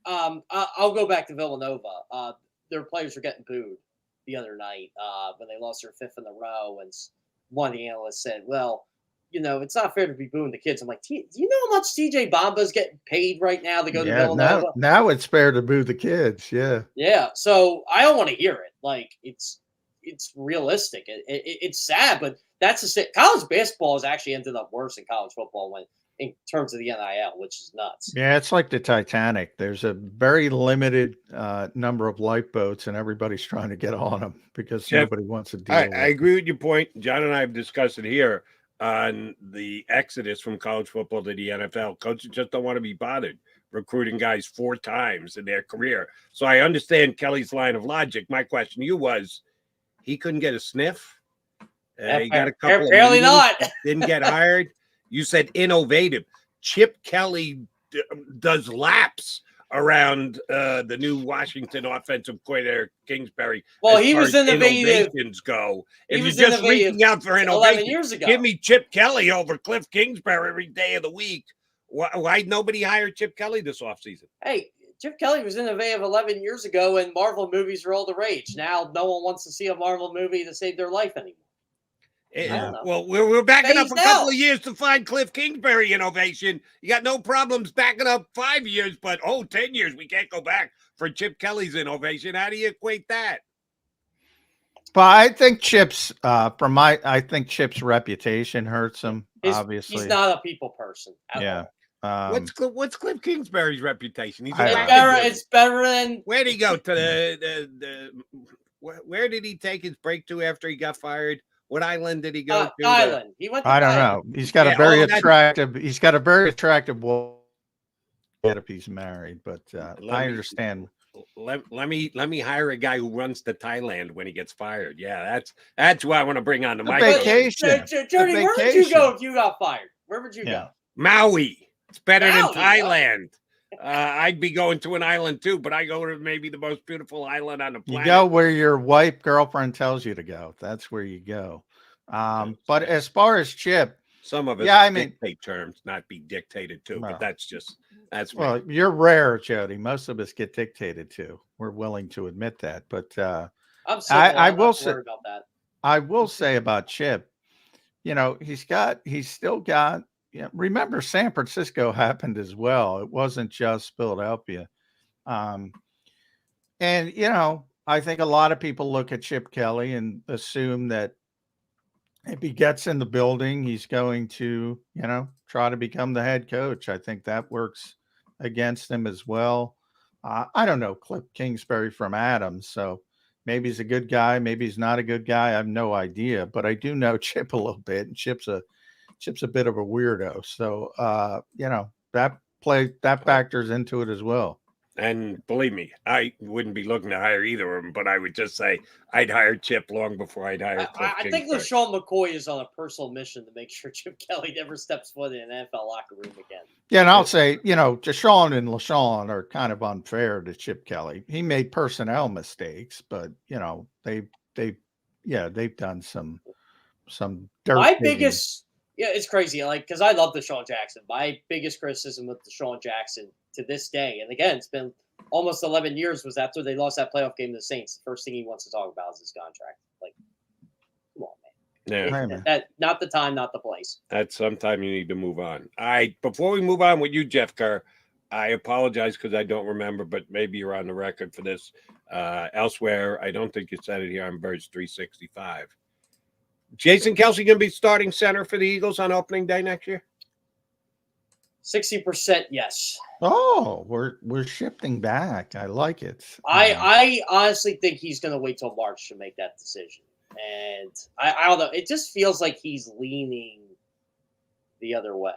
I'll go back to Villanova. Their players were getting booed the other night when they lost their 5th in a row, and one of the analysts said, "Well, it's not fair to be booing the kids." I'm like, do you know how much TJ Bomba's getting paid right now to go to Villanova? Now it's fair to boo the kids. Yeah. Yeah. So I don't want to hear it. Like, it's realistic. It's sad, but that's college basketball has actually ended up worse than college football in terms of the NIL, which is nuts. Yeah, it's like the Titanic. There's a very limited number of lifeboats, and everybody's trying to get on them because nobody wants to deal with it. I agree with your point. John and I have discussed it here on the exodus from college football to the NFL. Coaches just don't want to be bothered recruiting guys 4 times in their career. So I understand Kelly's line of logic. My question to you was, he couldn't get a sniff. He got a couple. Apparently not. Didn't get hired. You said innovative. Chip Kelly does laps around the new Washington offensive coordinator, Kingsbury. Well, he was innovative. Go. If you're just reaching out for innovation, 11 years ago. Give me Chip Kelly over Cliff Kingsbury every day of the week. Why nobody hired Chip Kelly this offseason? Hey, Chip Kelly was innovative 11 years ago, and Marvel movies are all the rage. Now no one wants to see a Marvel movie to save their life anymore. Well, we're backing up a couple of years to find Cliff Kingsbury innovation. You got no problems backing up 5 years, but 10 years, we can't go back for Chip Kelly's innovation. How do you equate that? But I think I think Chip's reputation hurts him. Obviously, he's not a people person. Yeah. What's Cliff Kingsbury's reputation? He's it's better than. Where'd he go to the where did he take his break to after he got fired? What island did he go to? Island. He went to I don't know. He's got a very attractive. He's got a very attractive woman. If he's married, but I understand. Let me hire a guy who runs to Thailand when he gets fired. Yeah, that's who I want to bring on the mic. Vacation. Jody, where would you go if you got fired? Where would you go? Maui. It's better than Thailand. I'd be going to an island too, but I go to maybe the most beautiful island on the planet. You go where your wife girlfriend tells you to go. That's where you go. But as far as Chip, some of it, dictate terms, not be dictated to. But that's well, you're rare, Jody. Most of us get dictated to. We're willing to admit that. But I will say about that. I will say about Chip, he's still got. Remember, San Francisco happened as well. It wasn't just Philadelphia. And, I think a lot of people look at Chip Kelly and assume that if he gets in the building, he's going to, try to become the head coach. I think that works against him as well. I don't know Cliff Kingsbury from Adams, so maybe he's a good guy. Maybe he's not a good guy. I have no idea, but I do know Chip a little bit, and Chip's a bit of a weirdo. So, that factors into it as well. And believe me, I wouldn't be looking to hire either of them, but I would just say I'd hire Chip long before I'd hire Cliff I think LaShawn McCoy is on a personal mission to make sure Chip Kelly never steps foot in an NFL locker room again. Yeah, and I'll say, Deshaun and LaShawn are kind of unfair to Chip Kelly. He made personnel mistakes, but, they've done some dirt. It's crazy. Because I love Deshaun Jackson. My biggest criticism with Deshaun Jackson to this day, and again, it's been almost 11 years, was after they lost that playoff game to the Saints. The first thing he wants to talk about is his contract. Come on, man. Yeah. Not the time, not the place. At some time you need to move on. Before we move on with you, Jeff Kerr, I apologize because I don't remember, but maybe you're on the record for this. Elsewhere, I don't think you said it here on Birds 365. Jason Kelce going to be starting center for the Eagles on opening day next year? 60%, yes. Oh, we're shifting back. I like it. I honestly think he's going to wait till March to make that decision. And I don't know. It just feels like he's leaning the other way.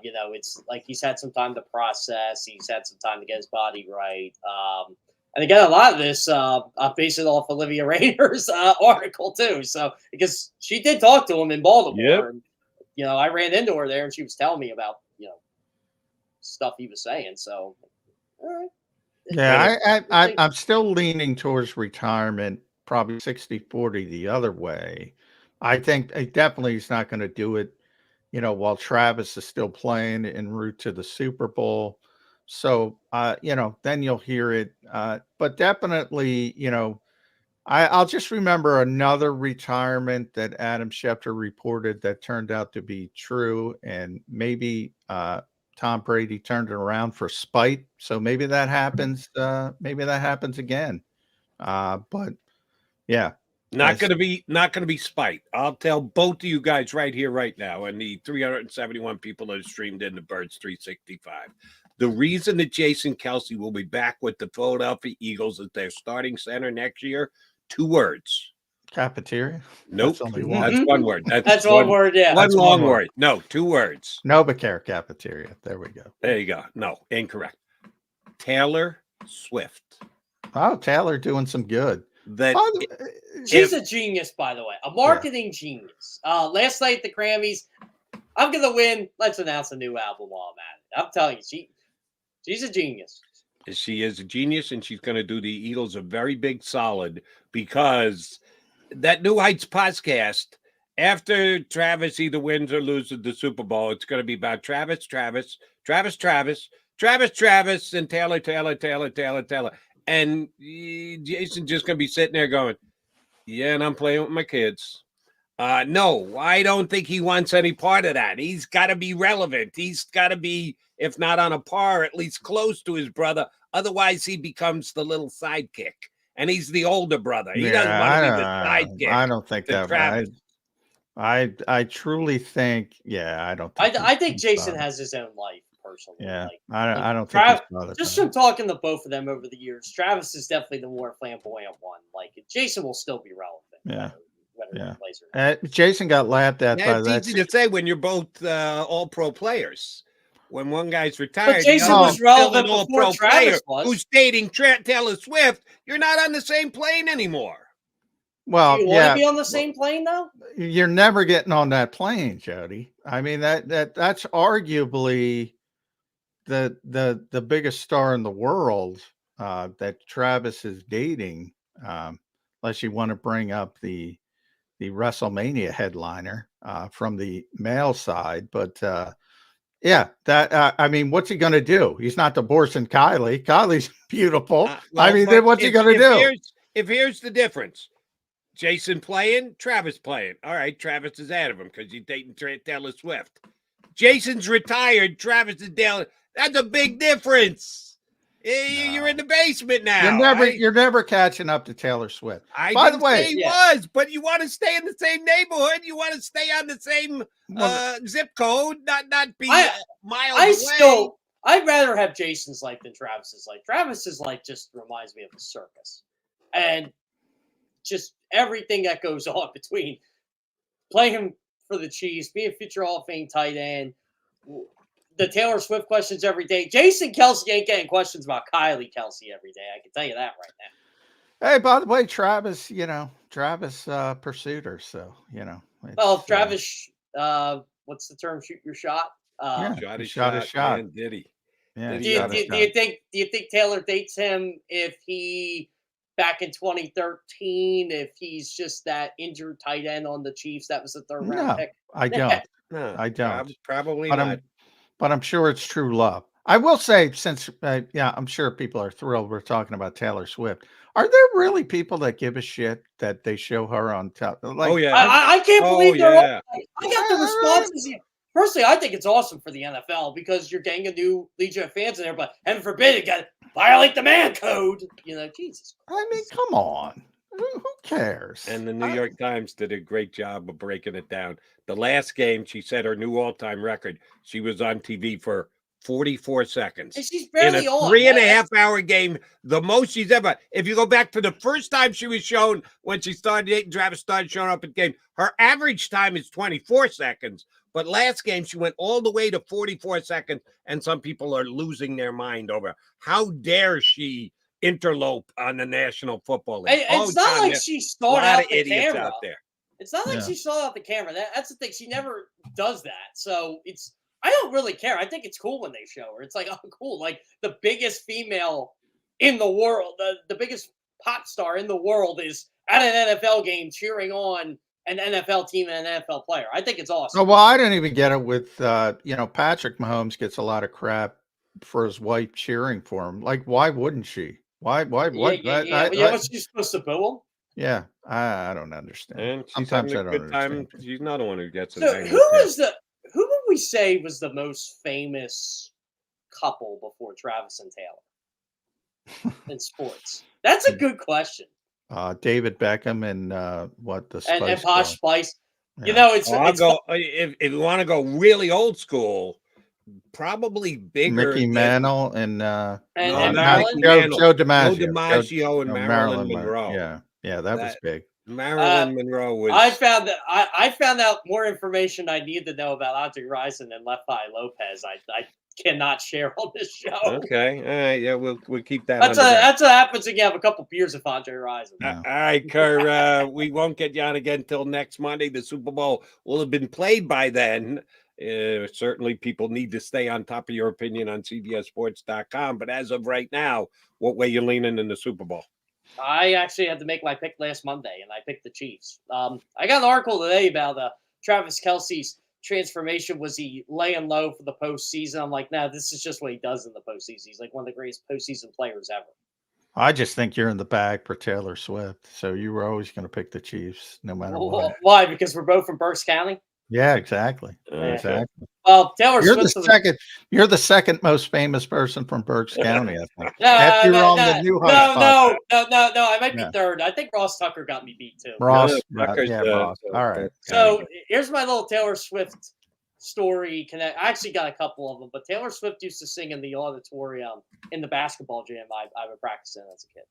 It's like he's had some time to process. He's had some time to get his body right. And again, a lot of this, I base it off Olivia Rayner's article too. So because she did talk to him in Baltimore, and I ran into her there, and she was telling me about stuff he was saying. So, all right. Yeah, I'm still leaning towards retirement, probably 60-40 the other way. I think definitely he's not going to do it, while Travis is still playing en route to the Super Bowl. So, then you'll hear it. But definitely, I'll just remember another retirement that Adam Schefter reported that turned out to be true. And maybe Tom Brady turned it around for spite. So maybe that happens. Maybe that happens again. But yeah. Not going to be spite. I'll tell both of you guys right here, right now, and the 371 people that have streamed into Birds 365. The reason that Jason Kelce will be back with the Philadelphia Eagles as their starting center next year, 2 words. Cafeteria? Nope. That's only one. That's one word. That's one word, yeah. One long word. No, 2 words. Novacare cafeteria. There we go. There you go. No, incorrect. Taylor Swift. Oh, Taylor doing some good. She's a genius, by the way. A marketing genius. Last night at the Grammys, I'm going to win. Let's announce a new album while I'm at it. I'm telling you, she's a genius. She is a genius, and she's going to do the Eagles a very big solid because that New Heights podcast, after Travis either wins or loses the Super Bowl, it's going to be about Travis, and Taylor. And Jason's just going to be sitting there going, yeah, and I'm playing with my kids. No, I don't think he wants any part of that. He's got to be relevant. He's got to be, if not on a par, at least close to his brother. Otherwise, he becomes the little sidekick. and he's the older brother. He Yeah, doesn't want to be the sidekick. I don't think to that. Travis. I truly think. Yeah, I don't. Think I think he's Jason bothered. has his own life personally. Yeah, Like, I don't think he's bothered. just by from talking to both of them over the years, Travis is definitely the more flamboyant one. Like Jason will still be relevant. Yeah. Whether Yeah. he plays or not. Jason got laughed at by That's that. easy to say when you're both all-pro players. When one guy's But retired, Jason the other was one's still relevant an before all-pro Travis player was. who's dating Taylor Swift. You're not on the same plane anymore. Well, Do you want yeah, to be on the same plane though? you're never getting on that plane, Jody. I mean that's arguably the biggest star in the world that Travis is dating. Unless you want to bring up the WrestleMania headliner from the male side, but yeah, that I mean, what's he going to do? He's not divorcing Kylie. Kylie's beautiful. Well, I mean, then what's he going to do? Here's the difference. Jason playing, Travis playing. All right, Travis is out of him because he's dating Taylor Swift. Jason's retired. Travis is down. That's a big difference. You're in the basement now. You're never catching up to Taylor Swift. By the way, he was, but you want to stay in the same neighborhood. You want to stay on the same zip code, not be miles away. I'd rather have Jason's life than Travis's life. Travis's life just reminds me of a circus, and just everything that goes on between playing for the Chiefs, being a future Hall of Fame tight end, the Taylor Swift questions every day. Jason Kelce ain't getting questions about Kylie Kelce every day. I can tell you that right now. Hey, by the way, Travis pursued her, so Well, Travis, what's the term? Shoot your shot. Shot his shot. Man, did he? Yeah. Do you think Taylor dates him if he back in 2013? If he's just that injured tight end on the Chiefs, that was the third round pick. I don't. No, I don't. Probably but not. But I'm sure it's true love. I will say, since I'm sure people are thrilled we're talking about Taylor Swift. Are there really people that give a shit that they show her on top? Like, oh yeah, I can't believe they're all, I got the responses. Personally, I think it's awesome for the NFL because you're getting a new legion of fans in there. But heaven forbid it got violate the man code. Jesus Christ. I mean, come on. Who cares? And the New York Times did a great job of breaking it down. The last game, she set her new all-time record. She was on TV for 44 seconds. And she's barely on. 3.5-hour game, the most she's ever. If you go back to the first time she was shown when she started dating Travis, started showing up at game, her average time is 24 seconds. But last game, she went all the way to 44 seconds, and some people are losing their mind over how dare she interlope on the National Football League. It's not like she stole out the camera. Out there. It's not like she stole out the camera. That's the thing. She never does that. So I don't really care. I think it's cool when they show her. It's like, oh, cool. Like the biggest female in the world, the biggest pop star in the world is at an NFL game cheering on an NFL team and an NFL player. I think it's awesome. Oh, well, I didn't even get it with, Patrick Mahomes gets a lot of crap for his wife cheering for him. Like, why wouldn't she? Why? Was she supposed to boo him? Yeah, I don't understand. And she's Sometimes having I a don't good time. understand. She's not the one who gets it. So who would we say was the most famous couple before Travis and Taylor in sports? That's a good question. David Beckham and and Posh Spice. Yeah. If you want to go really old school, probably bigger. Mickey Mantle and Marilyn? Joe DiMaggio. Joe DiMaggio and Marilyn Monroe. Yeah, that was big. Marilyn Monroe was. I found out more information I need to know about Andre Rison and Left Eye Lopez. I cannot share on this show. Okay, all right, yeah, we'll keep that. That's what happens when you have a couple beers with Andre Rison. All right, Kerr. We won't get you on again until next Monday. The Super Bowl will have been played by then. Certainly, people need to stay on top of your opinion on CBSSports.com. But as of right now, what way you leaning in the Super Bowl? I actually had to make my pick last Monday, and I picked the Chiefs. I got an article today about Travis Kelce's transformation. Was he laying low for the postseason? I'm like, no, this is just what he does in the postseason. He's like one of the greatest postseason players ever. I just think you're in the bag for Taylor Swift. So you were always going to pick the Chiefs no matter what. Why? Because we're both from Berks County? Yeah, exactly. Yeah. Exactly. Well, Taylor You're Swift the was second. You're the second most famous person from Berks County, I think. No, After you're on the new high spot. no. I might be Yeah. third. I think Ross Tucker got me beat too. Ross, Tucker's yeah, the- Ross. All right. So here's my little Taylor Swift story. I actually got a couple of them, but Taylor Swift used to sing in the auditorium in the basketball gym I would practice in as a kid.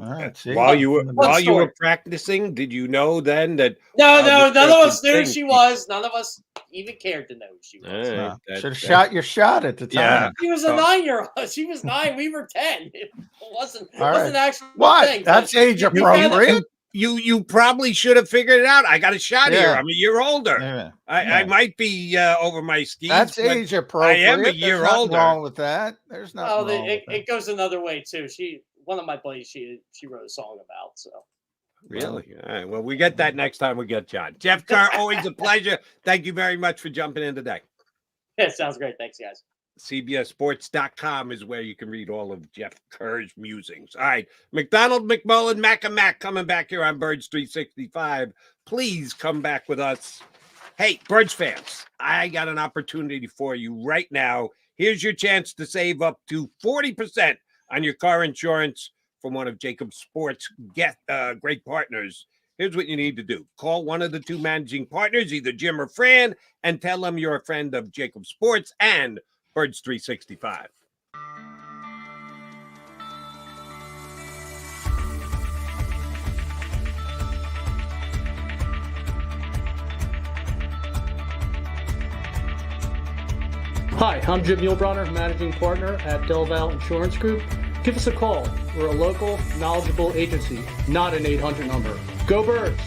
All right. See, While you were story. practicing, did you know then that? No, none of us person knew who sings? she was. None of us even cared to know who she was. Should have shot your shot at the time. Yeah. She was a 9-year-old. She was 9. We were 10. It wasn't right. actually What? thing. That's age appropriate. You probably should have figured it out. I got a shot here. I'm a year older. Yeah. I might be over my skis. That's but age appropriate. I am a There's year nothing older. wrong with that. There's nothing Oh, wrong with that. it goes another way too. One of my buddies, she wrote a song about. So Really? All right. Well, we get that next time we get John. Jeff Kerr, always a pleasure. Thank you very much for jumping in today. yeah, sounds great. Thanks, guys. CBSSports.com is where you can read all of Jeff Kerr's musings. All right. McDonald, McMullen, Mac coming back here on Birds 365. Please come back with us. Hey, Birds fans, I got an opportunity for you right now. Here's your chance to save up to 40% on your car insurance from one of JAKIB Sports' great partners. Here's what you need to do. Call one of the two managing partners, either Jim or Fran, and tell them you're a friend of JAKIB Sports and Birds 365. Hi, I'm Jim Muehlbronner, Managing Partner at Del Val Insurance Group. Give us a call. We're a local, knowledgeable agency, not an 800 number. Go Birds!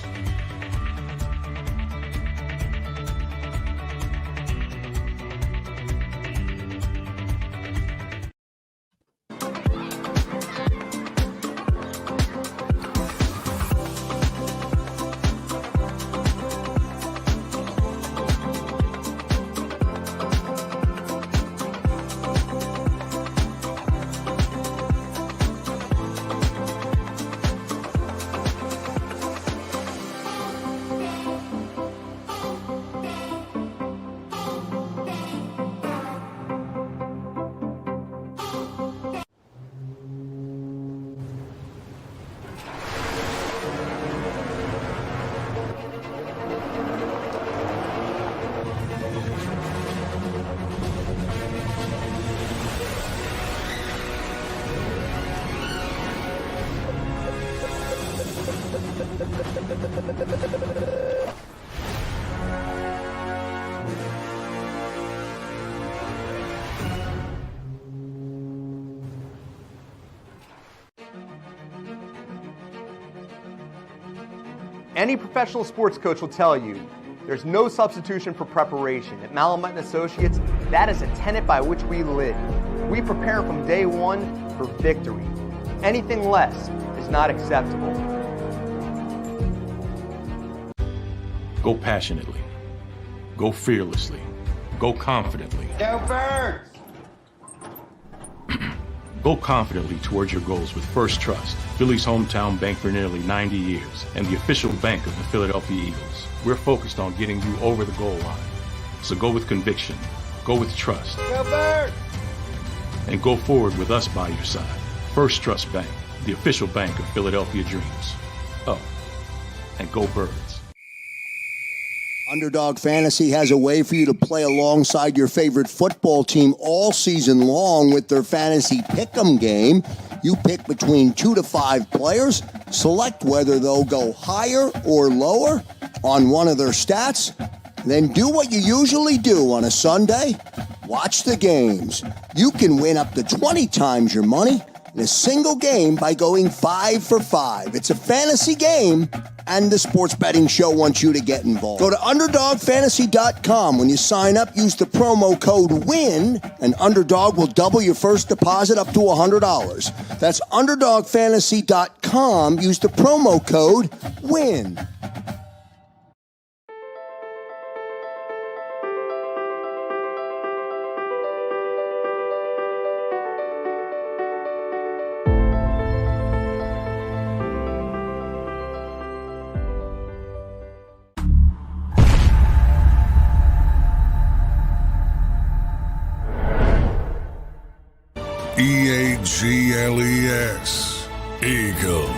Any professional sports coach will tell you there's no substitution for preparation. At Malamut & Associates, that is a tenet by which we live. We prepare from day one for victory. Anything less is not acceptable. Go passionately. Go fearlessly. Go confidently. Go Birds! Go confidently towards your goals with First Trust, Philly's hometown bank for nearly 90 years, and the official bank of the Philadelphia Eagles. We're focused on getting you over the goal line. So go with conviction, go with trust, Go Birds! and go forward with us by your side. First Trust Bank, the official bank of Philadelphia dreams. Oh, and go Birds. Underdog Fantasy has a way for you to play alongside your favorite football team all season long with their fantasy pick'em game. You pick between 2 to 5 players, select whether they'll go higher or lower on one of their stats, then do what you usually do on a Sunday. Watch the games. You can win up to 20 times your money in a single game by going 5 for 5. It's a fantasy game, and the sports betting show wants you to get involved. Go to UnderdogFantasy.com. When you sign up, use the promo code WIN, and Underdog will double your first deposit up to $100. That's UnderdogFantasy.com. Use the promo code WIN. EAGLES. Eagles.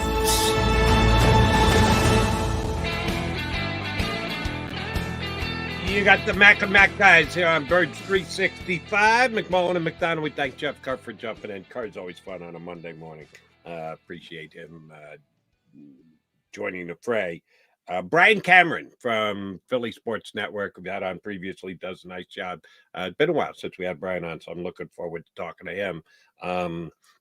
You got the Mac and Mac guys here on Birds 365. McMullen and McDonald. We thank Jeff Kerr for jumping in. Kerr's always fun on a Monday morning. Appreciate him joining the fray. Brian Cameron from Philly Sports Network, we've had on previously, does a nice job. It's been a while since we had Brian on, so I'm looking forward to talking to him.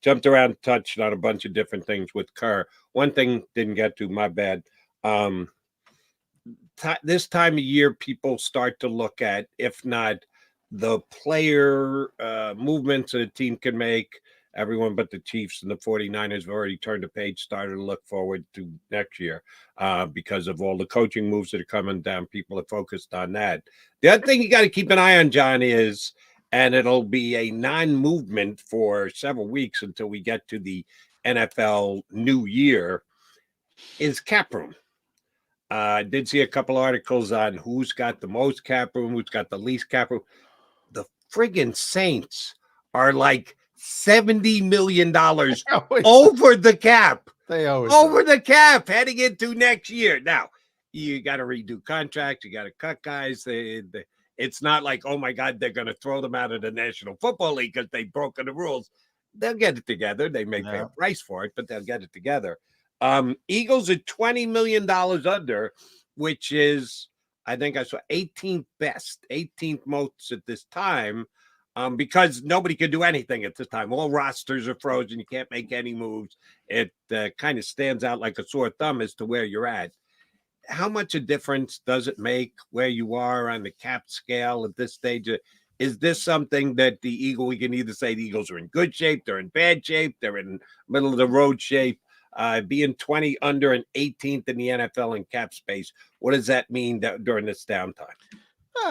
Jumped around, touched on a bunch of different things with Kerr. One thing didn't get to, my bad. This time of year, people start to look at, if not the player movements that a team can make. Everyone but the Chiefs and the 49ers have already turned the page, started to look forward to next year because of all the coaching moves that are coming down. People are focused on that. The other thing you got to keep an eye on, John, is, and it'll be a non-movement for several weeks until we get to the NFL new year, is cap room. I did see a couple articles on who's got the most cap room, who's got the least cap room. The friggin' Saints are like $70 million over the cap. They always over the cap heading into next year. Now, you got to redo contracts. You got to cut guys. It's not like, oh, my God, they're going to throw them out of the National Football League because they've broken the rules. They'll get it together. They may pay a price for it, but they'll get it together. Eagles are $20 million under, which is, I think I saw 18th best, 18th most at this time, because nobody can do anything at this time. All rosters are frozen. You can't make any moves. It kind of stands out like a sore thumb as to where you're at. How much a difference does it make where you are on the cap scale at this stage? Is this something that we can either say the Eagles are in good shape, they're in bad shape, they're in middle of the road shape? Being 20 under and 18th in the NFL in cap space, what does that mean during this downtime?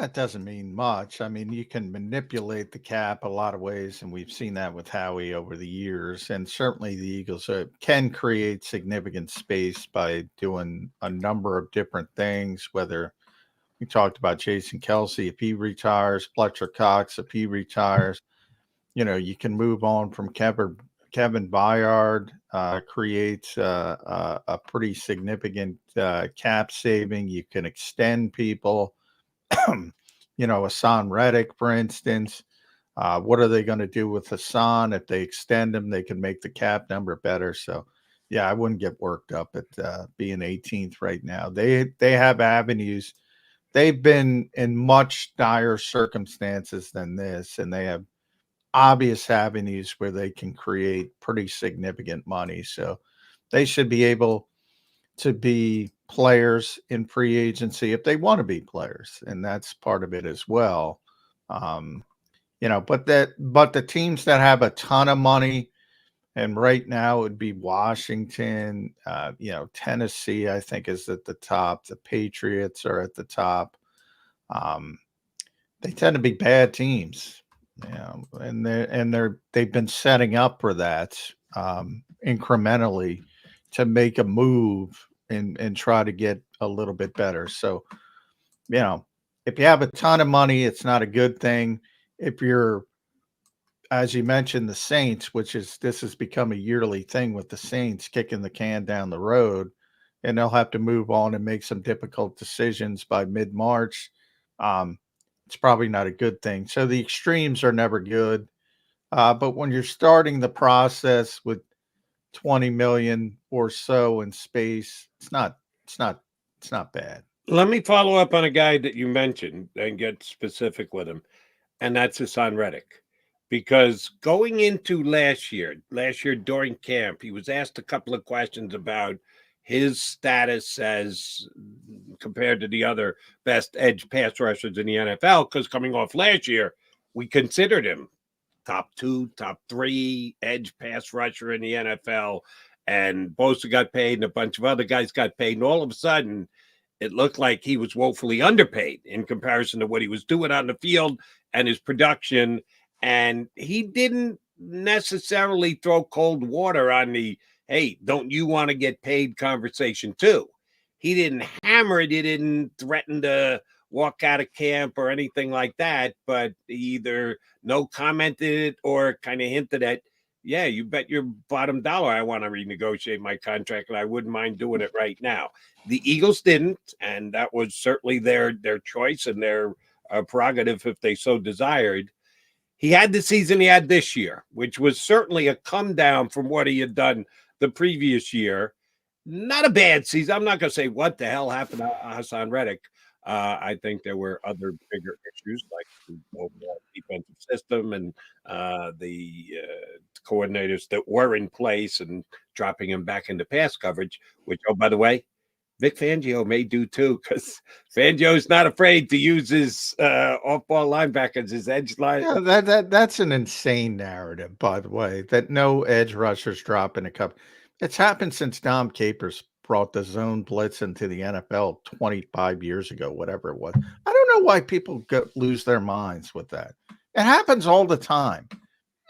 It doesn't mean much. I mean, you can manipulate the cap a lot of ways, and we've seen that with Howie over the years. And certainly the Eagles can create significant space by doing a number of different things, whether we talked about Jason Kelsey, if he retires, Fletcher Cox, if he retires, you can move on from Kevin Byard, creates a pretty significant cap saving. You can extend people. Hassan Reddick, for instance. What are they going to do with Hassan? If they extend him, they can make the cap number better. So, yeah, I wouldn't get worked up at being 18th right now. They have avenues. They've been in much dire circumstances than this, and they have obvious avenues where they can create pretty significant money. So they should be able to be players in free agency if they want to be players. And that's part of it as well. But the teams that have a ton of money, and right now it would be Washington, Tennessee, I think, is at the top. The Patriots are at the top. They tend to be bad teams. And they've been setting up for that incrementally to make a move and try to get a little bit better. So, if you have a ton of money, it's not a good thing. If you're, as you mentioned, the Saints, this has become a yearly thing with the Saints kicking the can down the road, and they'll have to move on and make some difficult decisions by mid-March. It's probably not a good thing. So the extremes are never good. But when you're starting the process with 20 million or so in space, it's not bad. Let me follow up on a guy that you mentioned and get specific with him, and that's Hassan Reddick. Because going into last year during camp, he was asked a couple of questions about his status as compared to the other best edge pass rushers in the NFL, because coming off last year, we considered him top 2, top 3 edge pass rusher in the NFL. And Bosa got paid and a bunch of other guys got paid. And all of a sudden, it looked like he was woefully underpaid in comparison to what he was doing on the field and his production. And he didn't necessarily throw cold water on the, hey, don't you want to get paid conversation too? He didn't hammer it. He didn't threaten to walk out of camp or anything like that, but he either no commented it or kind of hinted at, yeah, you bet your bottom dollar I want to renegotiate my contract, and I wouldn't mind doing it right now. The Eagles didn't, and that was certainly their choice and their prerogative if they so desired. He had the season he had this year, which was certainly a come down from what he had done the previous year. Not a bad season. I'm not going to say what the hell happened to Hassan Reddick. I think there were other bigger issues like the overall defensive system and the coordinators that were in place and dropping him back into pass coverage, which, oh, by the way, Vic Fangio may do too, because Fangio's not afraid to use his off-ball linebackers, his edge line. Yeah, that's an insane narrative, by the way, that no edge rushers drop in a cup. It's happened since Dom Capers brought the zone blitz into the NFL 25 years ago, whatever it was. I don't know why people lose their minds with that. It happens all the time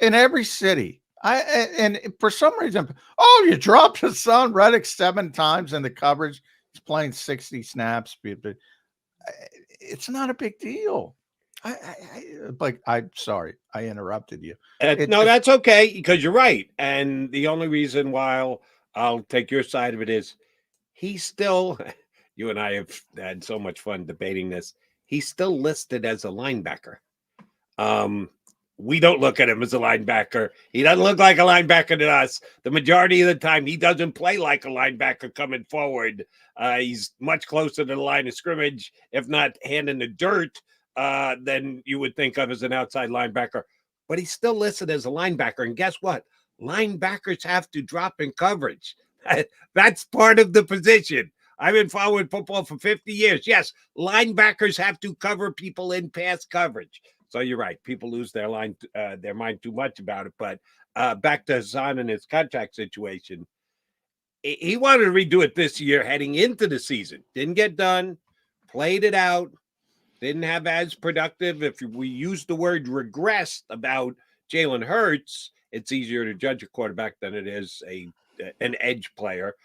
in every city. And for some reason, oh, you dropped Hassan Reddick 7 times in the coverage. He's playing 60 snaps. It's not a big deal. I'm sorry, I interrupted you. No, that's okay, because you're right. And the only reason why I'll take your side of it is he's still, you and I have had so much fun debating this. He's still listed as a linebacker. We don't look at him as a linebacker. He doesn't look like a linebacker to us. The majority of the time, he doesn't play like a linebacker coming forward. He's much closer to the line of scrimmage, if not hand in the dirt, than you would think of as an outside linebacker. But he's still listed as a linebacker. And guess what? Linebackers have to drop in coverage. That's part of the position. I've been following football for 50 years. Yes, linebackers have to cover people in pass coverage. So you're right. People lose their mind too much about it. But back to Hassan and his contract situation. He wanted to redo it this year heading into the season. Didn't get done. Played it out. Didn't have as productive. If we use the word regressed about Jalen Hurts, it's easier to judge a quarterback than it is an edge player.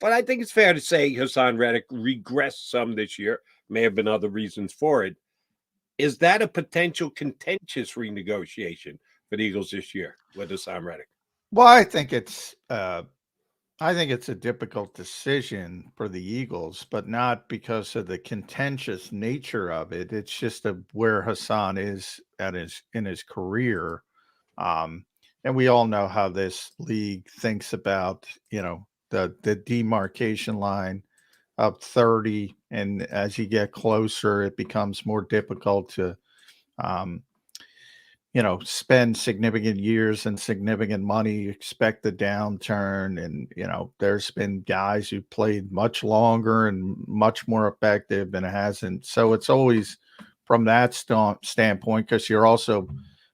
But I think it's fair to say Hassan Reddick regressed some this year. May have been other reasons for it. Is that a potential contentious renegotiation for the Eagles this year with Hassan Reddick? Well, I think it's a difficult decision for the Eagles, but not because of the contentious nature of it. It's just where Hassan is in his career. And we all know how this league thinks about, the demarcation line of 30. And as you get closer, it becomes more difficult to, spend significant years and significant money, expect the downturn. And, there's been guys who played much longer and much more effective, and it hasn't. So it's always from that standpoint, because you're also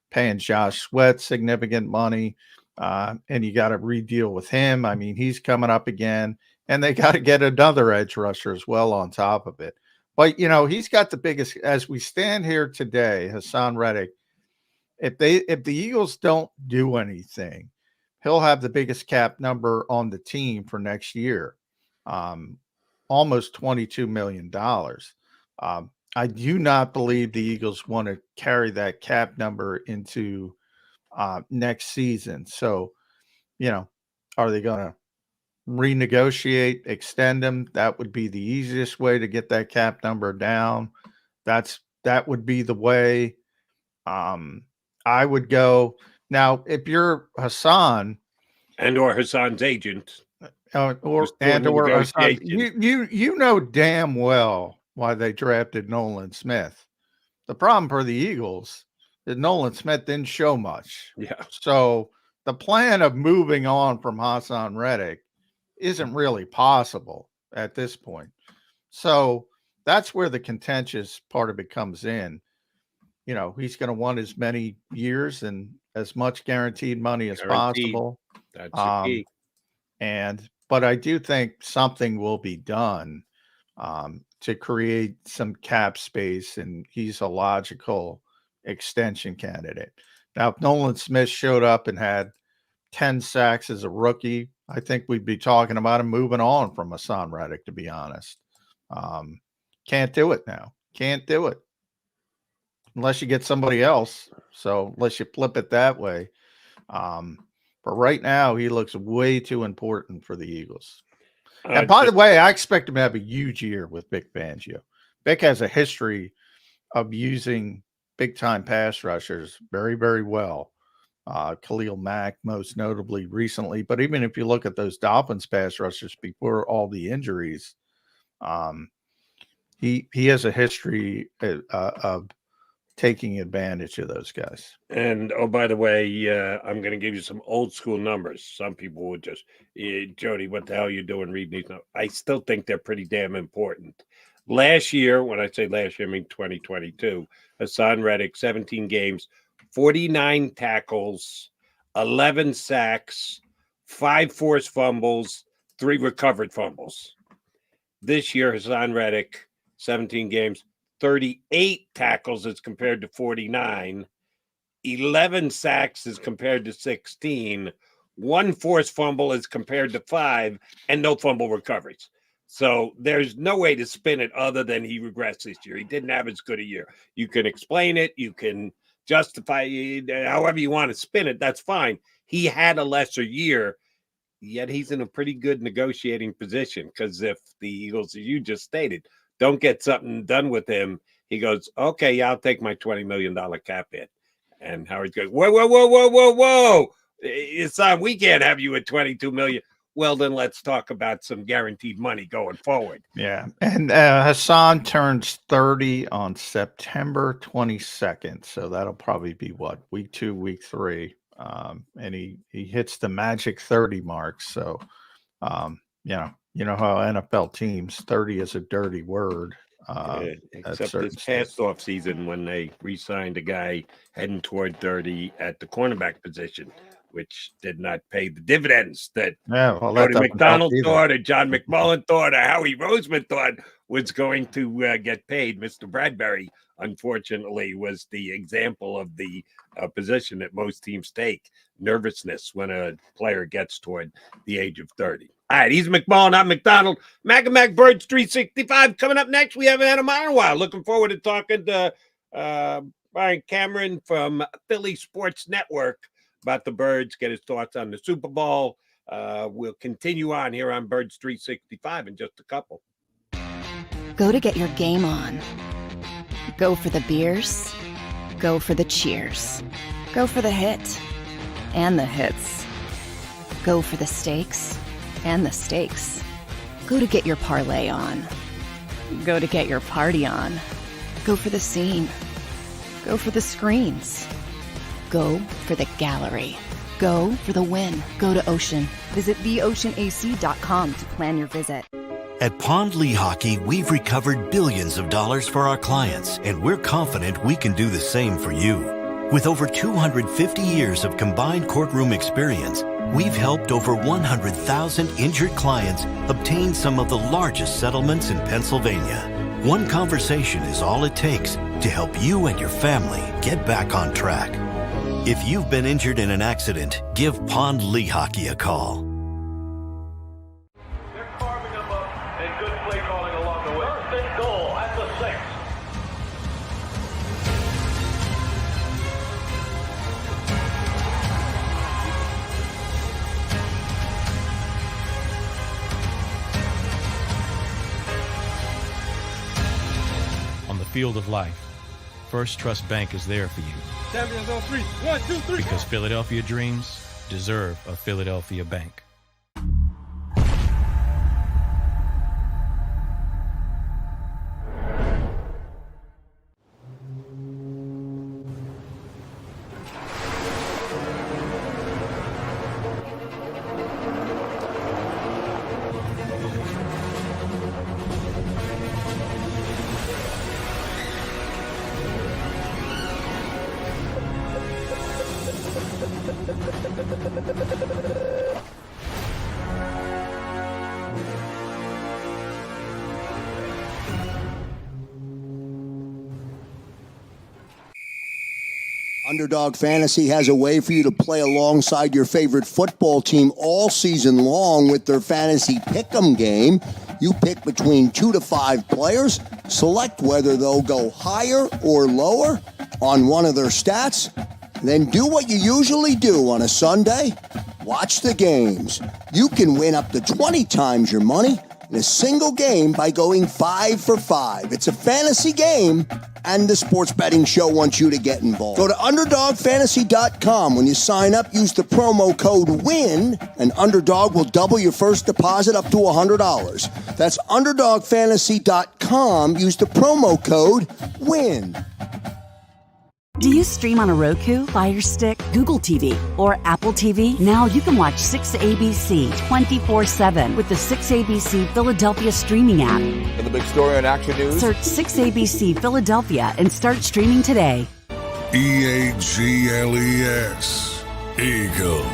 paying Josh Sweat significant money, and you got to re-deal with him. I mean, he's coming up again, and they got to get another edge rusher as well on top of it. But, he's got the biggest, as we stand here today, Hassan Reddick, if the Eagles don't do anything, he'll have the biggest cap number on the team for next year, almost $22 million. I do not believe the Eagles want to carry that cap number into next season. So, are they going to renegotiate, extend them? That would be the easiest way to get that cap number down. That would be the way. I would go. Now, if you're Hassan or Hassan's agent, or Hassan, you know damn well why they drafted Nolan Smith. The problem for the Eagles is Nolan Smith didn't show much. Yeah. So the plan of moving on from Hassan Reddick isn't really possible at this point. So that's where the contentious part of it comes in. He's going to want as many years and as much guaranteed money as possible. That's the key. But I do think something will be done to create some cap space, and he's a logical extension candidate. Now, if Nolan Smith showed up and had 10 sacks as a rookie, I think we'd be talking about him moving on from Hassan Reddick, to be honest. Can't do it now. Can't do it. Unless you get somebody else. So unless you flip it that way. But But right now, he looks way too important for the Eagles. And by the way, I expect him to have a huge year with Vic Fangio. Vic has a history of using big-time pass rushers very, very well. Khalil Mack, most notably recently. But even if you look at those Dolphins pass rushers before all the injuries, he has a history of taking advantage of those guys. And oh, by the way, I'm going to give you some old school numbers. Some people would just, Jody, what the hell are you doing reading these numbers? I still think they're pretty damn important. Last year, when I say last year, I mean 2022, Hassan Reddick, 17 games, 49 tackles, 11 sacks, 5 forced fumbles, 3 recovered fumbles. This year, Hassan Reddick, 17 games, 38 tackles as compared to 49, 11 sacks as compared to 16, 1 forced fumble as compared to 5, and no fumble recoveries. So there's no way to spin it other than he regressed this year. He didn't have as good a year. You can explain it. You can justify it however you want to spin it. That's fine. He had a lesser year, yet he's in a pretty good negotiating position because if the Eagles, as you just stated, don't get something done with him, he goes, okay, yeah, I'll take my $20 million cap hit. And Howard goes, whoa. It's on. We can't have you at $22 million. Well, then let's talk about some guaranteed money going forward. Yeah. And Hassan turns 30 on September 22nd. So that'll probably be what, week 2, week 3. And he hits the magic 30 mark. So, you know how NFL teams, 30 is a dirty word. Except this past offseason when they re-signed a guy heading toward 30 at the cornerback position, which did not pay the dividends that Cody McDonald thought or John McMullen thought or Howie Roseman thought was going to get paid. Mr. Bradbury, unfortunately, was the example of the position that most teams take, nervousness when a player gets toward the age of 30. All right, he's McMullen, not McDonald. Mac and Mac Birds 365 coming up next. We haven't had him on in a while. Looking forward to talking to Brian Cameron from Philly Sports Network about the Birds, get his thoughts on the Super Bowl. We'll continue on here on Birds 365 in just a couple. Go to get your game on. Go for the beers. Go for the cheers. Go for the hit and the hits. Go for the stakes and the stakes. Go to get your parlay on. Go to get your party on. Go for the scene. Go for the screens. Go for the gallery. Go for the win. Go to Ocean. Visit theoceanac.com to plan your visit. At Pond Lehocky, we've recovered billions of dollars for our clients, and we're confident we can do the same for you. With over 250 years of combined courtroom experience, we've helped over 100,000 injured clients obtain some of the largest settlements in Pennsylvania. One conversation is all it takes to help you and your family get back on track. If you've been injured in an accident, give Pond Lehocky a call. They're carving them up and good play calling along the way. First and goal at the 6. On the field of life, First Trust Bank is there for you. Champions on 3. 1, 2, 3. Because Philadelphia dreams deserve a Philadelphia bank. Underdog Fantasy has a way for you to play alongside your favorite football team all season long with their fantasy pick'em game. You pick between 2 to 5 players, select whether they'll go higher or lower on one of their stats, then do what you usually do on a Sunday. Watch the games. You can win up to 20 times your money in a single game by going 5 for 5. It's a fantasy game, and the Sports Betting Show wants you to get involved. Go to UnderdogFantasy.com. When you sign up, use the promo code WIN, and Underdog will double your first deposit up to $100. That's UnderdogFantasy.com. Use the promo code WIN. Do you stream on a Roku, Fire Stick, Google TV, or Apple TV? Now you can watch 6ABC 24/7 with the 6ABC Philadelphia streaming app. And the big story on Action News? Search 6ABC Philadelphia and start streaming today. EAGLES. Eagles.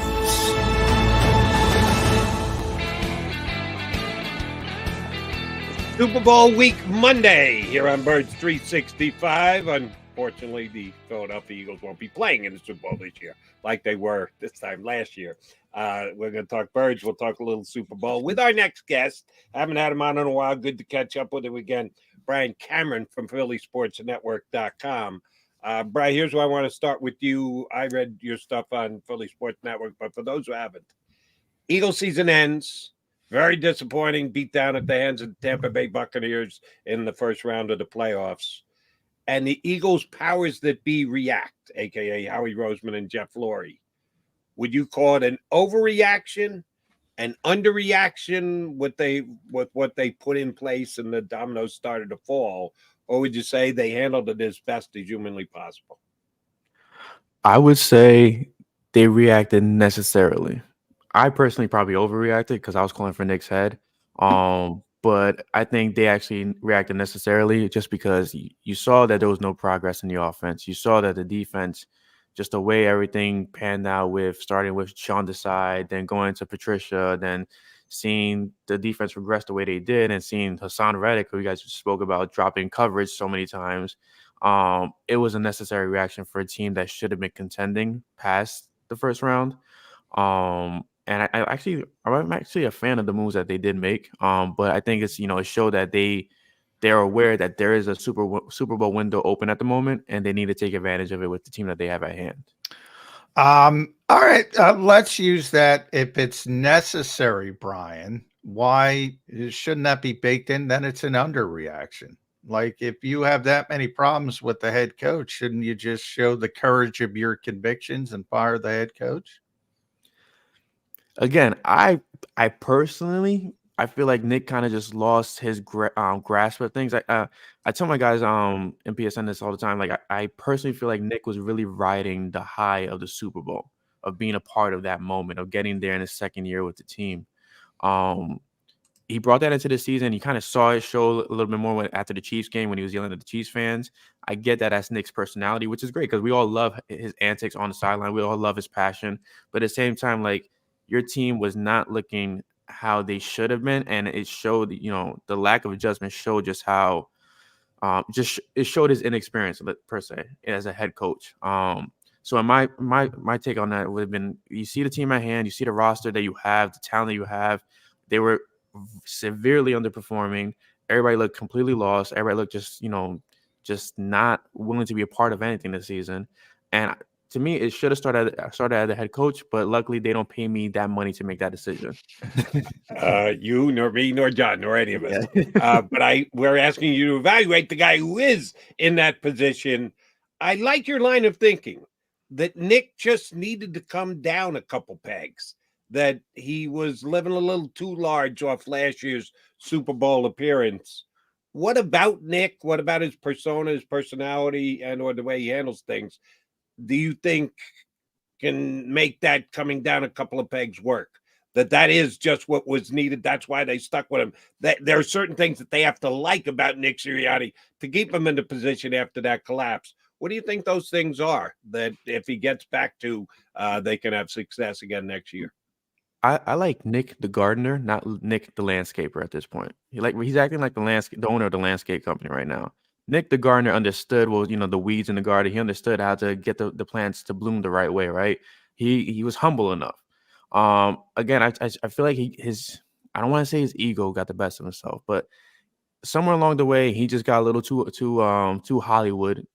Super Bowl week Monday here on Birds 365. Unfortunately, the Philadelphia Eagles won't be playing in the Super Bowl this year like they were this time last year. We're going to talk Birds. We'll talk a little Super Bowl with our next guest. Haven't had him on in a while. Good to catch up with him again. Brian Cameron from PhillySportsNetwork.com. Brian, here's where I want to start with you. I read your stuff on Philly Sports Network, but for those who haven't, Eagles season ends. Very disappointing beatdown at the hands of the Tampa Bay Buccaneers in the first round of the playoffs. And the Eagles' powers that be react, a.k.a. Howie Roseman and Jeff Lurie. Would you call it an overreaction, an underreaction with what they put in place and the dominoes started to fall? Or would you say they handled it as best as humanly possible? I would say they reacted necessarily. I personally probably overreacted because I was calling for Nick's head. But I think they actually reacted necessarily just because you saw that there was no progress in the offense. You saw that the defense, just the way everything panned out with starting with Sean Desai, then going to Patricia, then seeing the defense regress the way they did, and seeing Hassan Reddick, who you guys just spoke about, dropping coverage so many times. It was a necessary reaction for a team that should have been contending past the first round. And I'm actually a fan of the moves that they did make. But I think it's, it showed that they're aware that there is a Super Bowl window open at the moment, and they need to take advantage of it with the team that they have at hand. All right, let's use that if it's necessary, Brian. Why shouldn't that be baked in? Then it's an underreaction. Like, if you have that many problems with the head coach, shouldn't you just show the courage of your convictions and fire the head coach? Again, I personally, I feel like Nick kind of just lost his grasp of things. I tell my guys in PSN this all the time. Like, I personally feel like Nick was really riding the high of the Super Bowl, of being a part of that moment, of getting there in his second year with the team. He brought that into the season. You kind of saw it show a little bit more after the Chiefs game when he was yelling at the Chiefs fans. I get that that's Nick's personality, which is great because we all love his antics on the sideline. We all love his passion. But at the same time, like, your team was not looking how they should have been, and it showed, the lack of adjustment showed just how, it showed his inexperience per se as a head coach. So my take on that would have been: you see the team at hand, you see the roster that you have, the talent that you have. They were severely underperforming. Everybody looked completely lost. Everybody looked just not willing to be a part of anything this season. And to me, it should have started at the head coach, but luckily they don't pay me that money to make that decision. You, nor me, nor John, nor any of us. But we're asking you to evaluate the guy who is in that position. I like your line of thinking that Nick just needed to come down a couple pegs, that he was living a little too large off last year's Super Bowl appearance. What about Nick? What about his persona, his personality, and or the way he handles things do you think can make that coming down a couple of pegs work? That is just what was needed. That's why they stuck with him. That there are certain things that they have to like about Nick Sirianni to keep him in the position after that collapse. What do you think those things are that if he gets back to, they can have success again next year? I like Nick the gardener, not Nick the landscaper at this point. He's acting like the owner of the landscape company right now. Nick the gardener understood, the weeds in the garden. He understood how to get the plants to bloom the right way, right? He was humble enough. Again, I feel like I don't want to say his ego got the best of himself, but somewhere along the way, he just got a little too Hollywood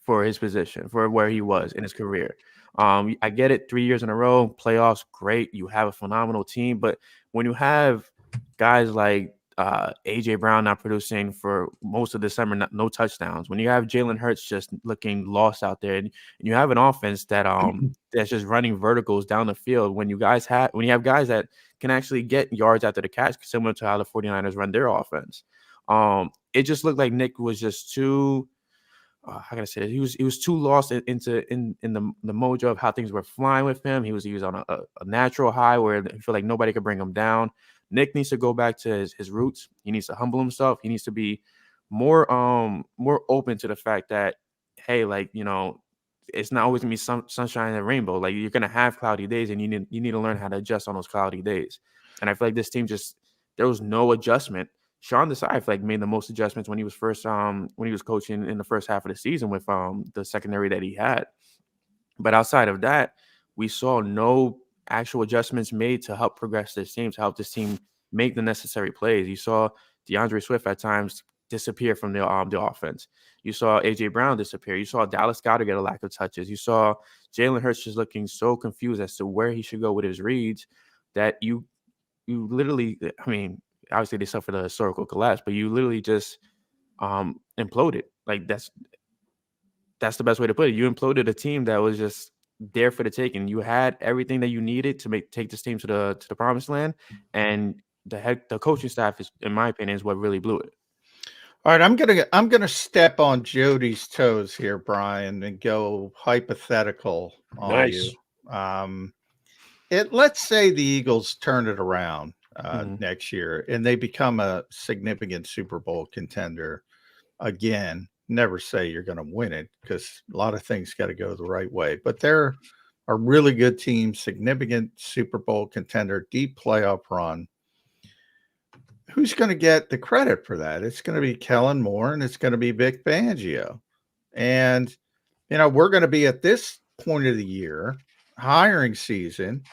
for his position, for where he was in his career. I get it, 3 years in a row, playoffs, great. You have a phenomenal team, but when you have guys like AJ Brown not producing for most of December, no touchdowns. When you have Jalen Hurts just looking lost out there, and you have an offense that that's just running verticals down the field. When you have guys that can actually get yards after the catch, similar to how the 49ers run their offense, it just looked like Nick was just too. How can I say this? He was too lost in the mojo of how things were flying with him. He was on a natural high where I feel like nobody could bring him down. Nick needs to go back to his roots. He needs to humble himself. He needs to be more open to the fact that, hey, like, you know, it's not always gonna be sunshine and rainbow. Like, you're gonna have cloudy days, and you need to learn how to adjust on those cloudy days. And I feel like this team there was no adjustment. Sean Desai, I feel like, made the most adjustments when he was coaching in the first half of the season with the secondary that he had. But outside of that, we saw no actual adjustments made to help progress this team, to help this team make the necessary plays. You saw DeAndre Swift at times disappear from the offense. You saw AJ Brown disappear. You saw Dallas Goedert get a lack of touches. You saw Jalen Hurts just looking so confused as to where he should go with his reads that you literally, I mean, obviously they suffered a historical collapse, but you literally just imploded. Like, that's the best way to put it. You imploded a team that was just there for the taking. You had everything that you needed to take this team to the promised land, and the coaching staff is, in my opinion, is what really blew it. All right, I'm gonna step on Jody's toes here, Brian, and go hypothetical on you. Let's say the Eagles turn it around next year and they become a significant Super Bowl contender again. Never say you're going to win it, because a lot of things got to go the right way. But they're a really good team, significant Super Bowl contender, deep playoff run. Who's going to get the credit for that? It's going to be Kellen Moore, and it's going to be Vic Fangio. And, you know, we're going to be at this point of the year, hiring season,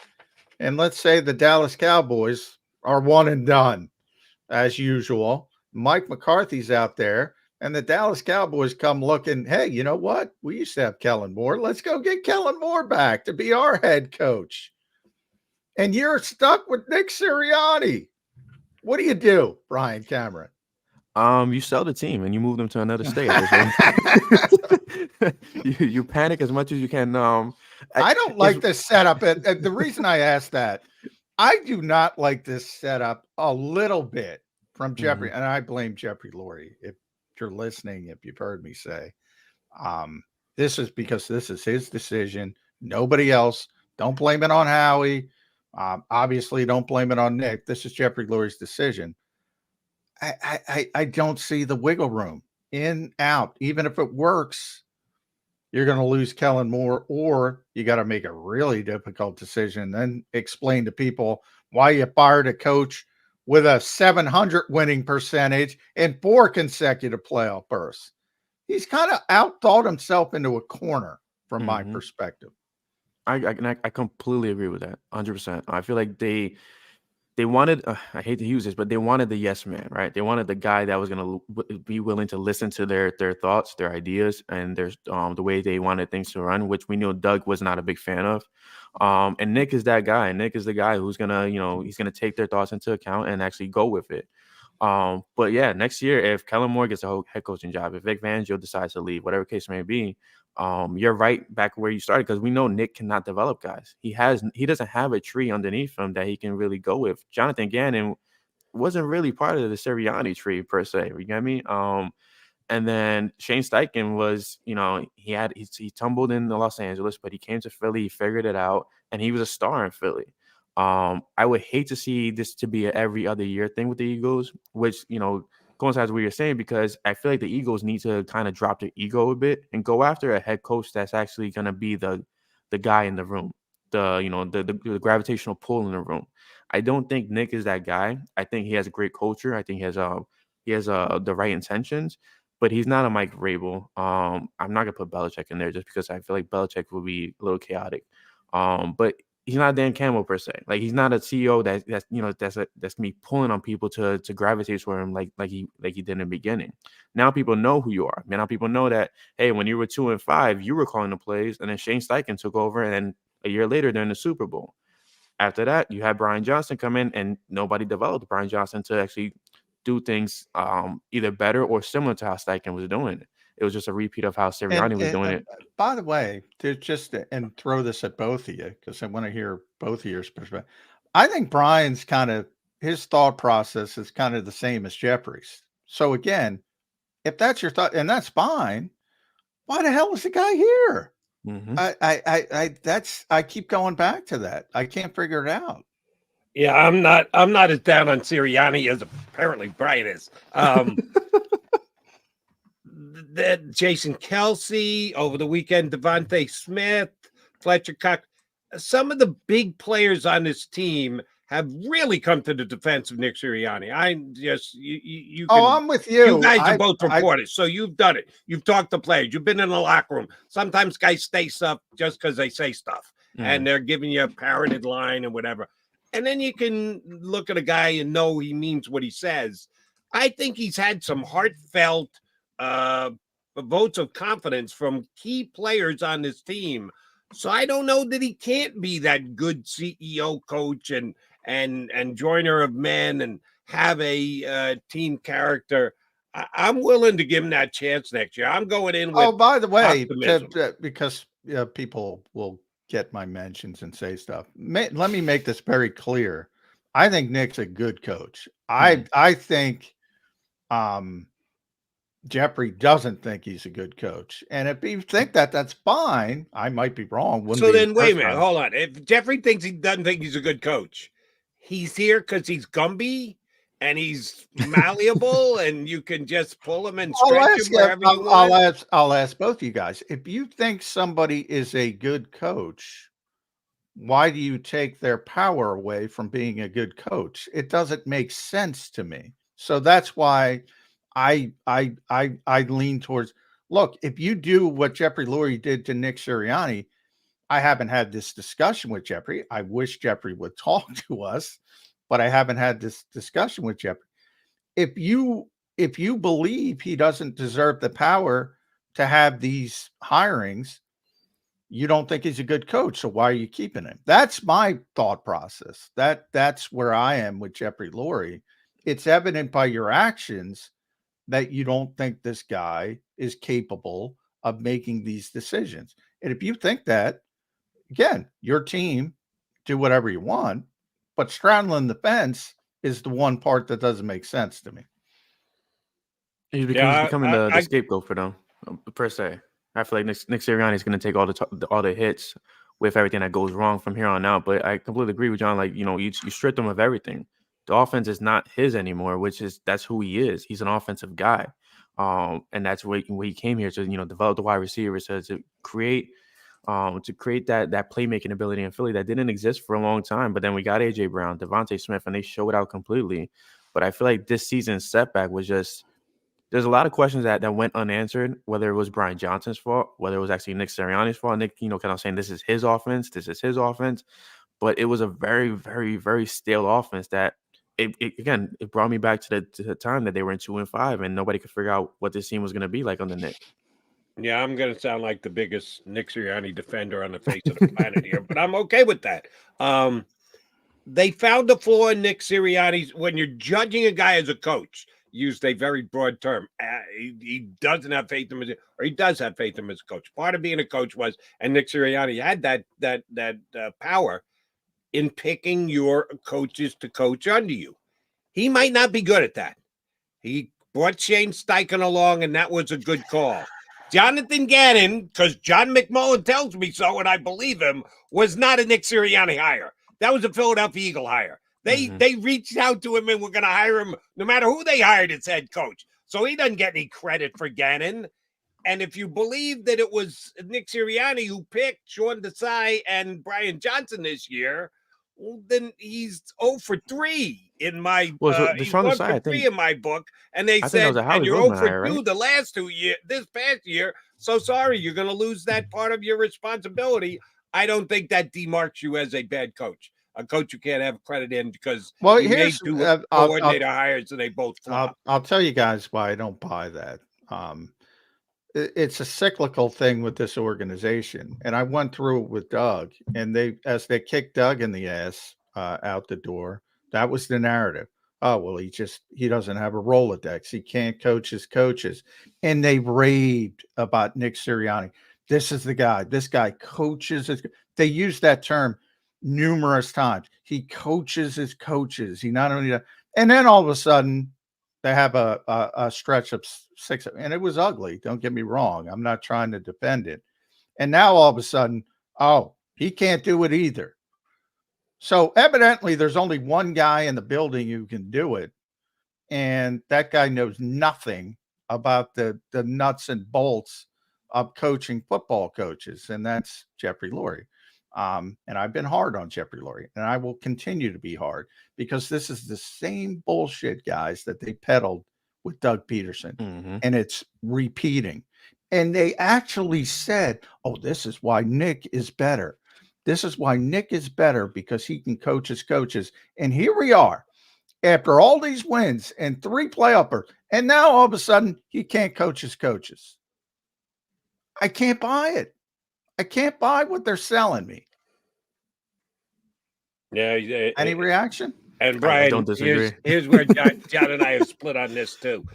and let's say the Dallas Cowboys are one and done, as usual. Mike McCarthy's out there, and the Dallas Cowboys come looking, hey, you know what? We used to have Kellen Moore. Let's go get Kellen Moore back to be our head coach. And you're stuck with Nick Sirianni. What do you do, Brian Cameron? You sell the team and you move them to another state. you panic as much as you can. I don't like this setup. And the reason I asked that, I do not like this setup a little bit from Jeffrey. And I blame Jeffrey Lurie. If you're listening, if you've heard me say, this is because this is his decision. Nobody else. Don't blame it on Howie. Obviously, don't blame it on Nick. This is Jeffrey Lurie's decision. I don't see the wiggle room in, out. Even if it works, you're going to lose Kellen Moore, or you got to make a really difficult decision. Then explain to people why you fired a coach with a 700 winning percentage and 4 consecutive playoff berths. He's kind of outthought himself into a corner from my perspective. I completely agree with that, 100%. I feel like they wanted, I hate to use this, but they wanted the yes man, right? They wanted the guy that was going to be willing to listen to their thoughts, their ideas, and their the way they wanted things to run, which we know Doug was not a big fan of. And Nick is that guy. Nick is the guy who's gonna, he's gonna take their thoughts into account and actually go with it. But yeah, next year, if Kellen Moore gets a whole head coaching job, if Vic Fangio decides to leave, whatever case may be, you're right back where you started, because we know Nick cannot develop guys. He doesn't have a tree underneath him that he can really go with. Jonathan Gannon wasn't really part of the Sirianni tree per se. You get me? And then Shane Steichen was, he tumbled in Los Angeles, but he came to Philly, he figured it out, and he was a star in Philly. I would hate to see this to be an every other year thing with the Eagles, which, coincides with what you're saying, because I feel like the Eagles need to kind of drop their ego a bit and go after a head coach that's actually going to be the guy in the room, the gravitational pull in the room. I don't think Nick is that guy. I think he has a great culture. I think he has the right intentions, but he's not a Mike Vrabel. I'm not gonna put Belichick in there just because I feel like Belichick will be a little chaotic. But he's not Dan Campbell per se. Like he's not a CEO that's me pulling on people to gravitate toward him like he did in the beginning. Now people know who you are. Now people know that, hey, when you were 2-5, you were calling the plays, and then Shane Steichen took over, and then a year later they're in the Super Bowl. After that, you had Brian Johnson come in, and nobody developed Brian Johnson to actually do things either better or similar to how Steichen was doing it. It was just a repeat of how Sirianni was doing it. By the way, and throw this at both of you because I want to hear both of your perspective. I think Brian's his thought process is kind of the same as Jeffrey's. So again, if that's your thought, and that's fine, why the hell is the guy here? Mm-hmm. I keep going back to that. I can't figure it out. Yeah, I'm not as down on Sirianni as apparently Brian is. That Jason Kelsey over the weekend, Devontae Smith, Fletcher Cox, some of the big players on this team have really come to the defense of Nick Sirianni. I'm with you. You guys are both reporters, so you've done it. You've talked to players. You've been in the locker room. Sometimes guys say stuff just because they say stuff, and they're giving you a parroted line and whatever. And then you can look at a guy and know he means what he says. I think he's had some heartfelt votes of confidence from key players on this team. So I don't know that he can't be that good CEO coach and joiner of men and have a team character. I'm willing to give him that chance next year. I'm going in with by the way, optimism. because people will get my mentions and say stuff. Let me make this very clear. I think Nick's a good coach. I think Jeffrey doesn't think he's a good coach. And if you think that, that's fine. I might be wrong. So then wait a minute. Hold on. If Jeffrey thinks he doesn't think he's a good coach, he's here because he's Gumby and he's malleable and you can just pull him and stretch him wherever you want. I'll ask both of you guys. If you think somebody is a good coach, why do you take their power away from being a good coach? It doesn't make sense to me. So that's why I lean towards, look, if you do what Jeffrey Lurie did to Nick Sirianni, I haven't had this discussion with Jeffrey. I wish Jeffrey would talk to us, but I haven't had this discussion with Jeffrey. If you believe he doesn't deserve the power to have these hirings, you don't think he's a good coach. So why are you keeping him? That's my thought process. That's where I am with Jeffrey Lurie. It's evident by your actions that you don't think this guy is capable of making these decisions. And if you think that, again, your team, do whatever you want, but straddling the fence is the one part that doesn't make sense to me. He's becoming the scapegoat for them, per se. I feel like Nick Sirianni is going to take all the hits with everything that goes wrong from here on out. But I completely agree with John. Like, you strip him of everything. The offense is not his anymore, that's who he is. He's an offensive guy. And that's where he came here to, develop the wide receivers, to create that playmaking ability in Philly that didn't exist for a long time. But then we got A.J. Brown, Devontae Smith, and they showed out completely. But I feel like this season's setback was just, there's a lot of questions that went unanswered, whether it was Brian Johnson's fault, whether it was actually Nick Sirianni's fault. Nick, kind of saying this is his offense. But it was a very, very, very stale offense that, it brought me back to the time that they were in 2-5 and nobody could figure out what this team was going to be like under Nick. Yeah, I'm going to sound like the biggest Nick Sirianni defender on the face of the planet here, but I'm okay with that. They found the flaw in Nick Sirianni's. When you're judging a guy as a coach, used a very broad term. He doesn't have faith in him, or he does have faith in him as a coach. Part of being a coach was, and Nick Sirianni had that power in picking your coaches to coach under you. He might not be good at that. He brought Shane Steichen along, and that was a good call. Jonathan Gannon, because John McMullen tells me so, and I believe him, was not a Nick Sirianni hire. That was a Philadelphia Eagle hire. They reached out to him and were going to hire him no matter who they hired as head coach. So he doesn't get any credit for Gannon. And if you believe that it was Nick Sirianni who picked Sean Desai and Brian Johnson this year, well, then he's 0 for 3 in my he's 1 for 3 in my book. And they said, and you're 0 for 2 the last 2 years, this past year. So sorry, you're going to lose that part of your responsibility. I don't think that demarks you as a bad coach. A coach you can't have credit in because Well, he made here's two I'll coordinator hires and they both flopped. I'll tell you guys why I don't buy that. It's a cyclical thing with this organization, and I went through it with Doug, and as they kicked Doug in the ass out the door, that was the narrative. Oh, well, he doesn't have a Rolodex. He can't coach his coaches. And they raved about Nick Sirianni. This is the guy. This guy coaches they use that term numerous times. He coaches his coaches. He not only does, and then all of a sudden they have a stretch of 6, and it was ugly. Don't get me wrong. I'm not trying to defend it. And now all of a sudden, oh, he can't do it either. So evidently there's only one guy in the building who can do it. And that guy knows nothing about the nuts and bolts of coaching football coaches. And that's Jeffrey Lurie. And I've been hard on Jeffrey Lurie, and I will continue to be hard because this is the same bullshit, guys, that they peddled with Doug Peterson. And it's repeating. And they actually said, oh, this is why Nick is better. This is why Nick is better because he can coach his coaches. And here we are after all these wins and 3 playoffs. And now all of a sudden he can't coach his coaches. I can't buy it. I can't buy what they're selling me. Yeah. Any reaction? And Brian, I don't disagree. Here's where John and I have split on this too.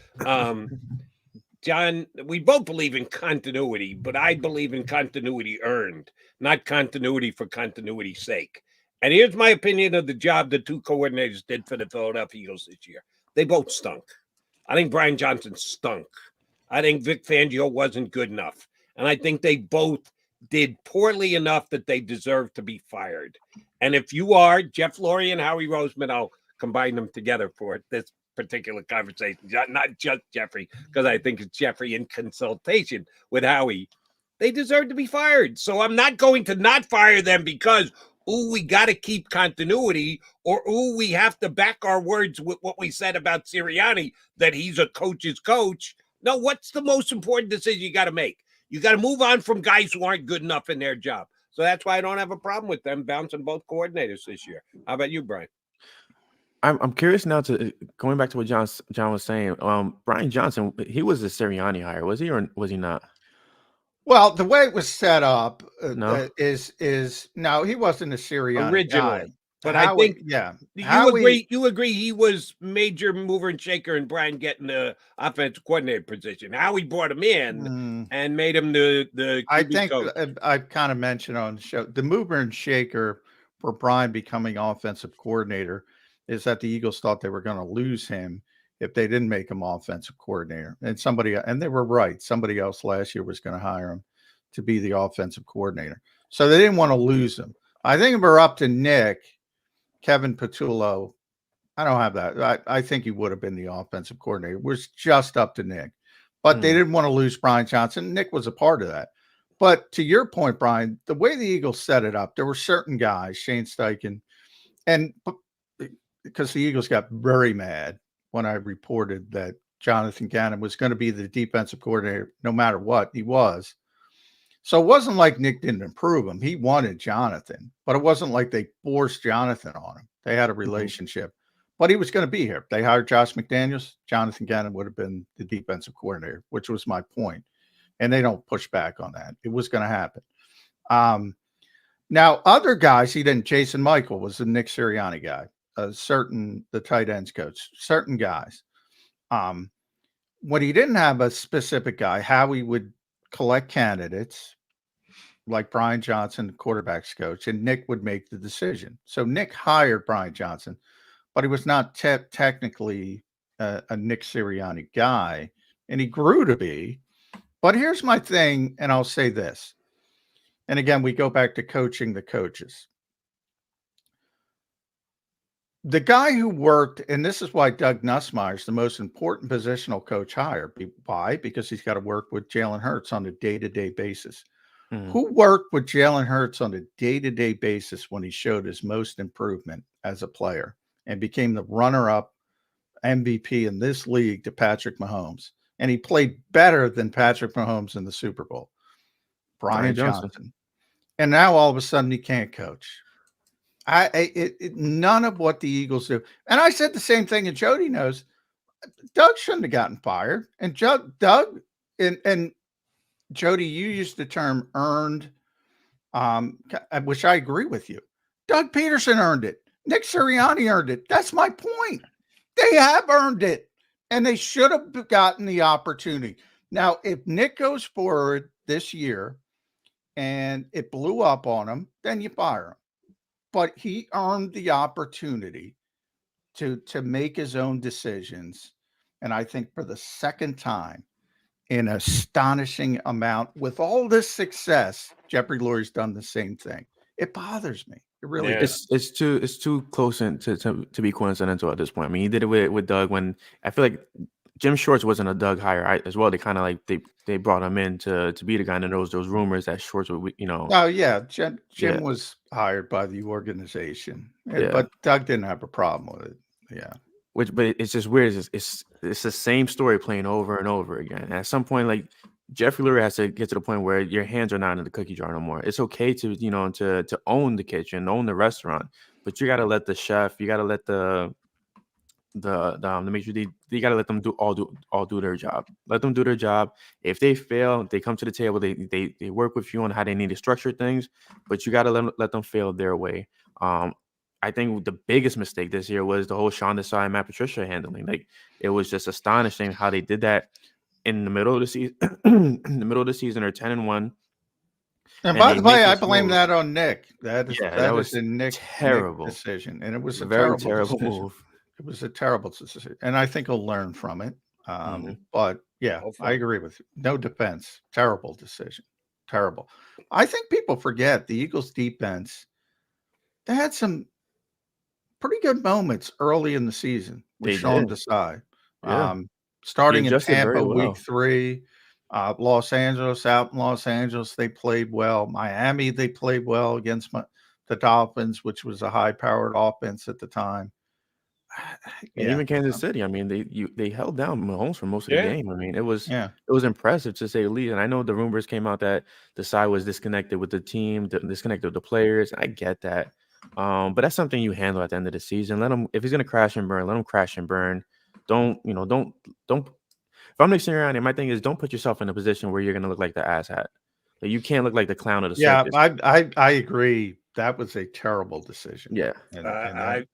John, we both believe in continuity, but I believe in continuity earned, not continuity for continuity's sake. And here's my opinion of the job the 2 coordinators did for the Philadelphia Eagles this year. They both stunk. I think Brian Johnson stunk. I think Vic Fangio wasn't good enough. And I think they both did poorly enough that they deserve to be fired. And if you are Jeff Lurie and Howie Roseman, I'll combine them together for this particular conversation, not just Jeffrey, because I think it's Jeffrey in consultation with Howie. They deserve to be fired. So I'm not going to not fire them because, we got to keep continuity, or, we have to back our words with what we said about Sirianni, that he's a coach's coach. No, what's the most important decision you got to make? You got to move on from guys who aren't good enough in their job. So that's why I don't have a problem with them bouncing both coordinators this year. How about you, Brian? I'm curious now to going back to what John was saying. Brian Johnson, he was a Sirianni hire, was he, or was he not? Well, the way it was set up No? is no, he wasn't a Sirianni Originally. guy. But Howie, I think yeah, you agree he was major mover and shaker in Brian getting the offensive coordinator position. Howie brought him in and made him the I QB think coach. I've kind of mentioned on the show the mover and shaker for Brian becoming offensive coordinator is that the Eagles thought they were going to lose him if they didn't make him offensive coordinator. And they were right. Somebody else last year was going to hire him to be the offensive coordinator. So they didn't want to lose him. I think if we're up to Nick, Kevin Patullo, I don't have that. I think he would have been the offensive coordinator. It was just up to Nick. But they didn't want to lose Brian Johnson. Nick was a part of that. But to your point, Brian, the way the Eagles set it up, there were certain guys, Shane Steichen, and because the Eagles got very mad when I reported that Jonathan Gannon was going to be the defensive coordinator no matter what he was. So it wasn't like Nick didn't improve him. He wanted Jonathan, but it wasn't like they forced Jonathan on him. They had a relationship, but he was going to be here. They hired Josh McDaniels. Jonathan Gannon would have been the defensive coordinator, which was my point. And they don't push back on that. It was going to happen. Now, other guys, he didn't. Jason Michael was the Nick Sirianni guy. The tight ends coach, certain guys. When he didn't have a specific guy, how he would collect candidates like Brian Johnson, the quarterback's coach, and Nick would make the decision. So Nick hired Brian Johnson, but he was not technically a Nick Sirianni guy, and he grew to be. But here's my thing, and I'll say this. And again, we go back to coaching the coaches. The guy who worked, and this is why Doug Nussmeier is the most important positional coach hire. Why? Because he's got to work with Jalen Hurts on a day-to-day basis. Who worked with Jalen Hurts on a day-to-day basis when he showed his most improvement as a player and became the runner-up MVP in this league to Patrick Mahomes? And he played better than Patrick Mahomes in the Super Bowl. Brian Johnson. and now all of a sudden he can't coach. None of what the Eagles do. And I said the same thing, and Jody knows. Doug shouldn't have gotten fired. And Doug and Jody, you used the term earned, which I agree with you. Doug Peterson earned it. Nick Sirianni earned it. That's my point. They have earned it, and they should have gotten the opportunity. Now, if Nick goes forward this year and it blew up on him, then you fire him. But he earned the opportunity to make his own decisions. And I think for the second time in astonishing amount, with all this success, Jeffrey Lurie's done the same thing. It bothers me. It really is. It's too close to be coincidental at this point. I mean, he did it with Doug when I feel like Jim Shorts wasn't a Doug hire as well. They kind of like they brought him in to be the guy, and there was those rumors that Shorts would, Oh yeah, Jim was hired by the organization, but Doug didn't have a problem with it. Yeah, but it's just weird. It's the same story playing over and over again. And at some point, like Jeffrey Lurie has to get to the point where your hands are not in the cookie jar no more. It's okay to to own the kitchen, own the restaurant, but you got to let the chef, you got to let the maitre d', you got to let them do their job. Let them do their job. If they fail, they come to the table. They work with you on how they need to structure things, but you got to let them fail their way. I think the biggest mistake this year was the whole Sean Desai and Matt Patricia handling. Like, it was just astonishing how they did that in the middle of the season. In the middle of the season, they're 10-1. And by the way, I blame that on Nick. That was a Nick terrible decision, and it was a very terrible move. It was a terrible decision, and I think he'll learn from it. But yeah, I agree with you. No defense, terrible decision, terrible. I think people forget the Eagles' defense. They had some pretty good moments early in the season with Sean Desai. Starting in Tampa week 3, Los Angeles, out in Los Angeles, they played well. Miami, they played well against the Dolphins, which was a high-powered offense at the time. And even Kansas City, I mean, they held down Mahomes for most of the game. I mean, it was impressive to say the least. And I know the rumors came out that Desai was disconnected with the team, disconnected with the players. I get that. But that's something you handle at the end of the season. Let him, if he's gonna crash and burn, let him crash and burn. Don't. If I'm Nick Sirianni, my thing is don't put yourself in a position where you're gonna look like the asshat. Like, you can't look like the clown of the circus. I agree. That was a terrible decision. Yeah.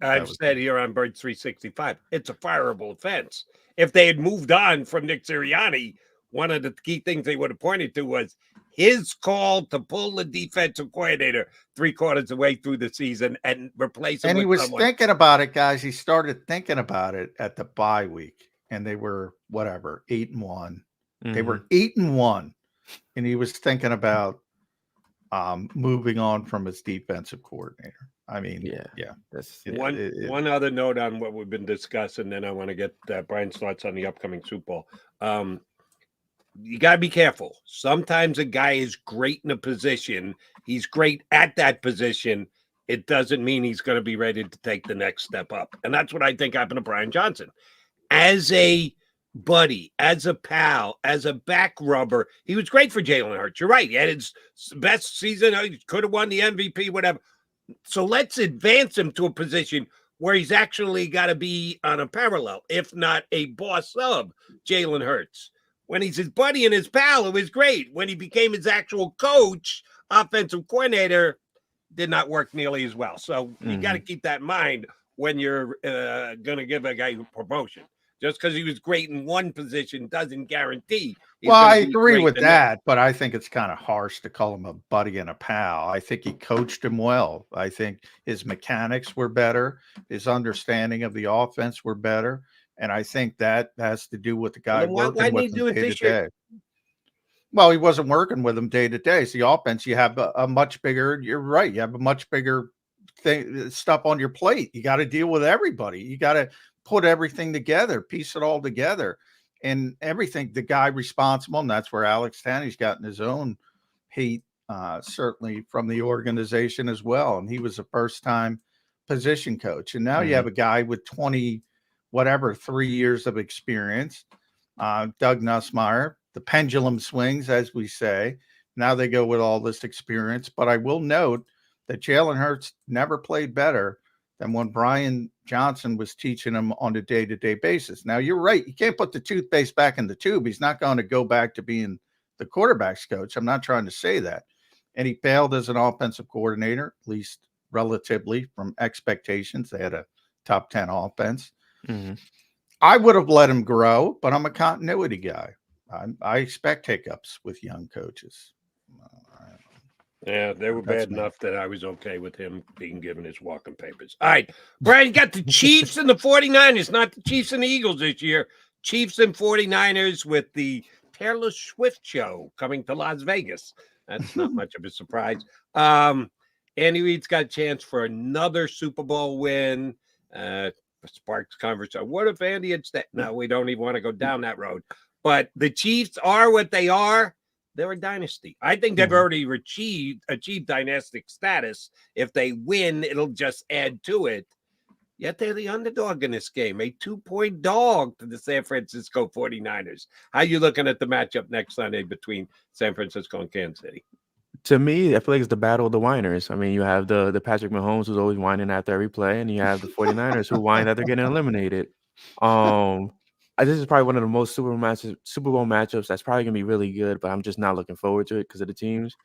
I've said here on Birds 365, it's a fireable offense. If they had moved on from Nick Sirianni, one of the key things they would have pointed to was his call to pull the defensive coordinator 3/4 of the way through the season and replace him. And he was thinking about it, guys. He started thinking about it at the bye week, and they were 8-1. They were 8-1, and he was thinking about moving on from his defensive coordinator. I mean, that's one other note on what we've been discussing. Then I want to get Brian's thoughts on the upcoming Super Bowl. You got to be careful. Sometimes a guy is great in a position. He's great at that position. It doesn't mean he's going to be ready to take the next step up. And that's what I think happened to Brian Johnson. As a buddy, as a pal, as a back rubber, he was great for Jalen Hurts. You're right. He had his best season. He could have won the MVP, whatever. So let's advance him to a position where he's actually got to be on a parallel, if not a boss of Jalen Hurts. When he's his buddy and his pal, it was great. When he became his actual coach, offensive coordinator, did not work nearly as well. So you got to keep that in mind when you're going to give a guy a promotion. Just because he was great in one position doesn't guarantee. Well, I agree with that, but I think it's kind of harsh to call him a buddy and a pal. I think he coached him well. I think his mechanics were better. His understanding of the offense were better. And I think that has to do with the guy working with him day to day. Well, he wasn't working with him day to day. So the offense, you have a much bigger, you're right, you have a much bigger stuff on your plate. You got to deal with everybody. You got to put everything together, piece it all together. And everything, the guy responsible, and that's where Alex Tanney's gotten his own hate, certainly from the organization as well. And he was a first-time position coach. And now you have a guy with 3 years of experience, Doug Nussmeier. The pendulum swings, as we say. Now they go with all this experience. But I will note that Jalen Hurts never played better than when Brian Johnson was teaching him on a day-to-day basis. Now, you're right. You can't put the toothpaste back in the tube. He's not going to go back to being the quarterback's coach. I'm not trying to say that. And he failed as an offensive coordinator, at least relatively from expectations. They had a top 10 offense. Mm-hmm. I would have let him grow, but I'm a continuity guy. I expect hiccups with young coaches. Yeah, they were That's bad me. enough that I was okay with him being given his walking papers. All right, Brian, you got the Chiefs and the 49ers, not the Chiefs and the Eagles this year. Chiefs and 49ers with the Taylor Swift show coming to Las Vegas. That's not much of a surprise. Andy Reid's got a chance for another Super Bowl win. Sparks conversation. What if Andy had said, no, we don't even want to go down that road. But the Chiefs are what they are. They're a dynasty. I think they've already achieved dynastic status. If they win, it'll just add to it. Yet they're the underdog in this game, a 2-point dog to the San Francisco 49ers. How are you looking at the matchup next Sunday between San Francisco and Kansas City? To me, I feel like it's the battle of the whiners. I mean, you have the Patrick Mahomes who's always whining after every play, and you have the 49ers who whine that they're getting eliminated. This is probably one of the most Super Bowl matchups that's probably going to be really good, but I'm just not looking forward to it because of the teams.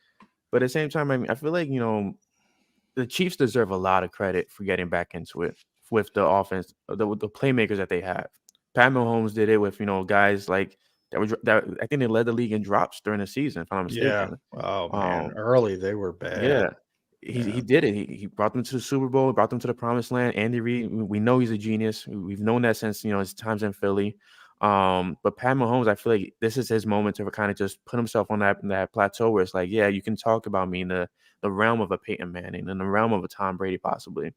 But at the same time, I mean, I feel like, the Chiefs deserve a lot of credit for getting back into it with the offense, the playmakers that they have. Pat Mahomes did it with, guys like that I think they led the league in drops during the season, if I'm not mistaken. Yeah. Oh, man. Early, they were bad. Yeah. He did it. He brought them to the Super Bowl, brought them to the promised land. Andy Reid, we know he's a genius. We've known that since, his times in Philly. But Pat Mahomes, I feel like this is his moment to kind of just put himself on that plateau where it's like, yeah, you can talk about me in the realm of a Peyton Manning, in the realm of a Tom Brady, possibly.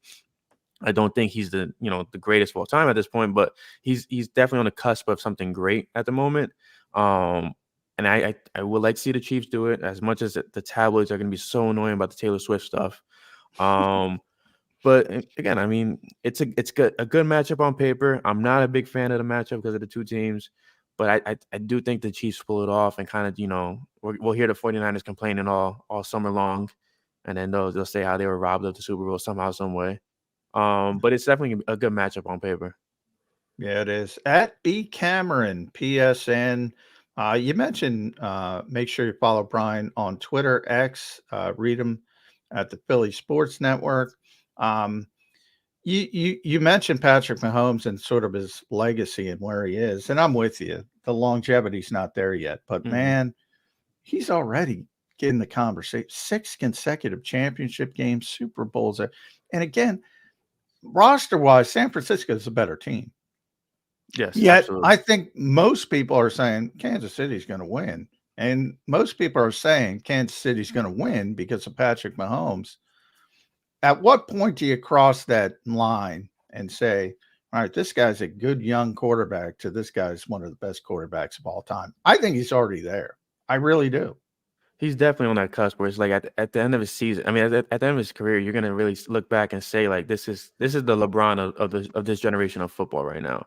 I don't think he's the greatest of all time at this point, but he's definitely on the cusp of something great at the moment. And I would like to see the Chiefs do it, as much as the tabloids are going to be so annoying about the Taylor Swift stuff. But again, I mean, it's a good matchup on paper. I'm not a big fan of the matchup because of the two teams, but I do think the Chiefs pull it off and kind of, we'll hear the 49ers complaining all summer long, and then they'll say how they were robbed of the Super Bowl somehow, some way. But it's definitely a good matchup on paper. Yeah, it is. At B Cameron, PSN. You mentioned make sure you follow Brian on Twitter, X, read him at the Philly Sports Network. You mentioned Patrick Mahomes and sort of his legacy and where he is, and I'm with you. The longevity's not there yet, but man, he's already getting the conversation. 6 consecutive championship games, Super Bowls, and again, roster-wise, San Francisco is a better team. Yes, yet absolutely. I think most people are saying Kansas City's going to win, and most people are saying Kansas City's going to win because of Patrick Mahomes. At what point do you cross that line and say, all right, this guy's a good young quarterback to this guy's one of the best quarterbacks of all time? I think he's already there. I really do. He's definitely on that cusp where it's like at the end of his season. I mean, at the end of his career, you're gonna really look back and say like, this is the LeBron of this generation of football right now.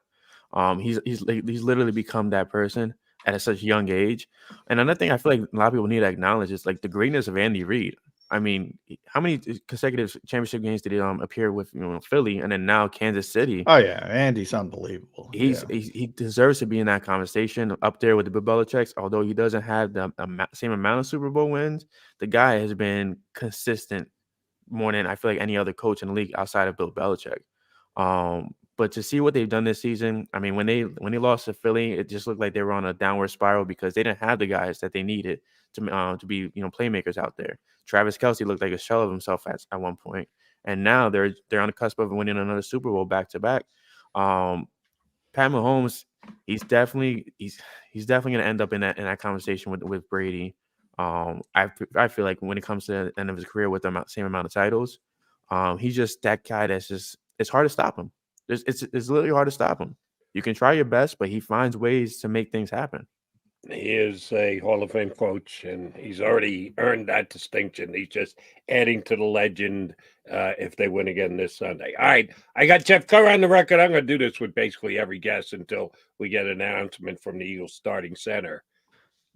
He's literally become that person at such a young age. And another thing I feel like a lot of people need to acknowledge is like the greatness of Andy Reid. I mean, how many consecutive championship games did he appear with Philly and then now Kansas City? Oh yeah, Andy's unbelievable. He deserves to be in that conversation up there with the Bill Belichick's. Although he doesn't have the same amount of Super Bowl wins, the guy has been consistent more than I feel like any other coach in the league outside of Bill Belichick. But to see what they've done this season, I mean, when they lost to Philly, it just looked like they were on a downward spiral because they didn't have the guys that they needed to be playmakers out there. Travis Kelce looked like a shell of himself at one point, and now they're on the cusp of winning another Super Bowl back to back. Pat Mahomes, he's definitely going to end up in that conversation with Brady. I feel like when it comes to the end of his career with the same amount of titles, he's just that guy that's just it's hard to stop him. It's literally hard to stop him. You can try your best, but he finds ways to make things happen. He is a Hall of Fame coach, and he's already earned that distinction. He's just adding to the legend if they win again this Sunday. All right, I got Jeff Kerr on the record. I'm going to do this with basically every guest until we get an announcement from the Eagles starting center.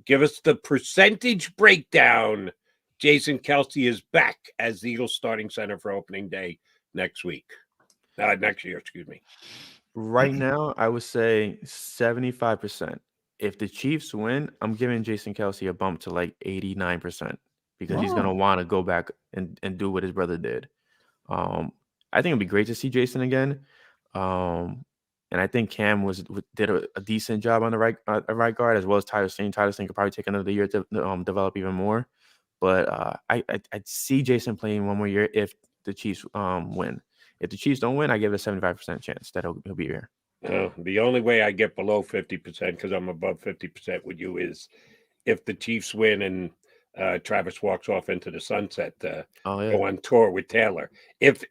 Give us the percentage breakdown. Jason Kelce is back as the Eagles starting center for opening day next year, excuse me. Right now, I would say 75%. If the Chiefs win, I'm giving Jason Kelce a bump to like 89% because he's gonna want to go back and do what his brother did. I think it'd be great to see Jason again. And I think Cam did a decent job on the right guard, as well as Tyler Steen. Tyler Steen could probably take another year to develop even more. But I'd see Jason playing one more year if the Chiefs win. If the Chiefs don't win, I give it a 75% chance that he'll be here. The only way I get below 50%, because I'm above 50% with you, is if the Chiefs win and Travis walks off into the sunset, go on tour with Taylor. If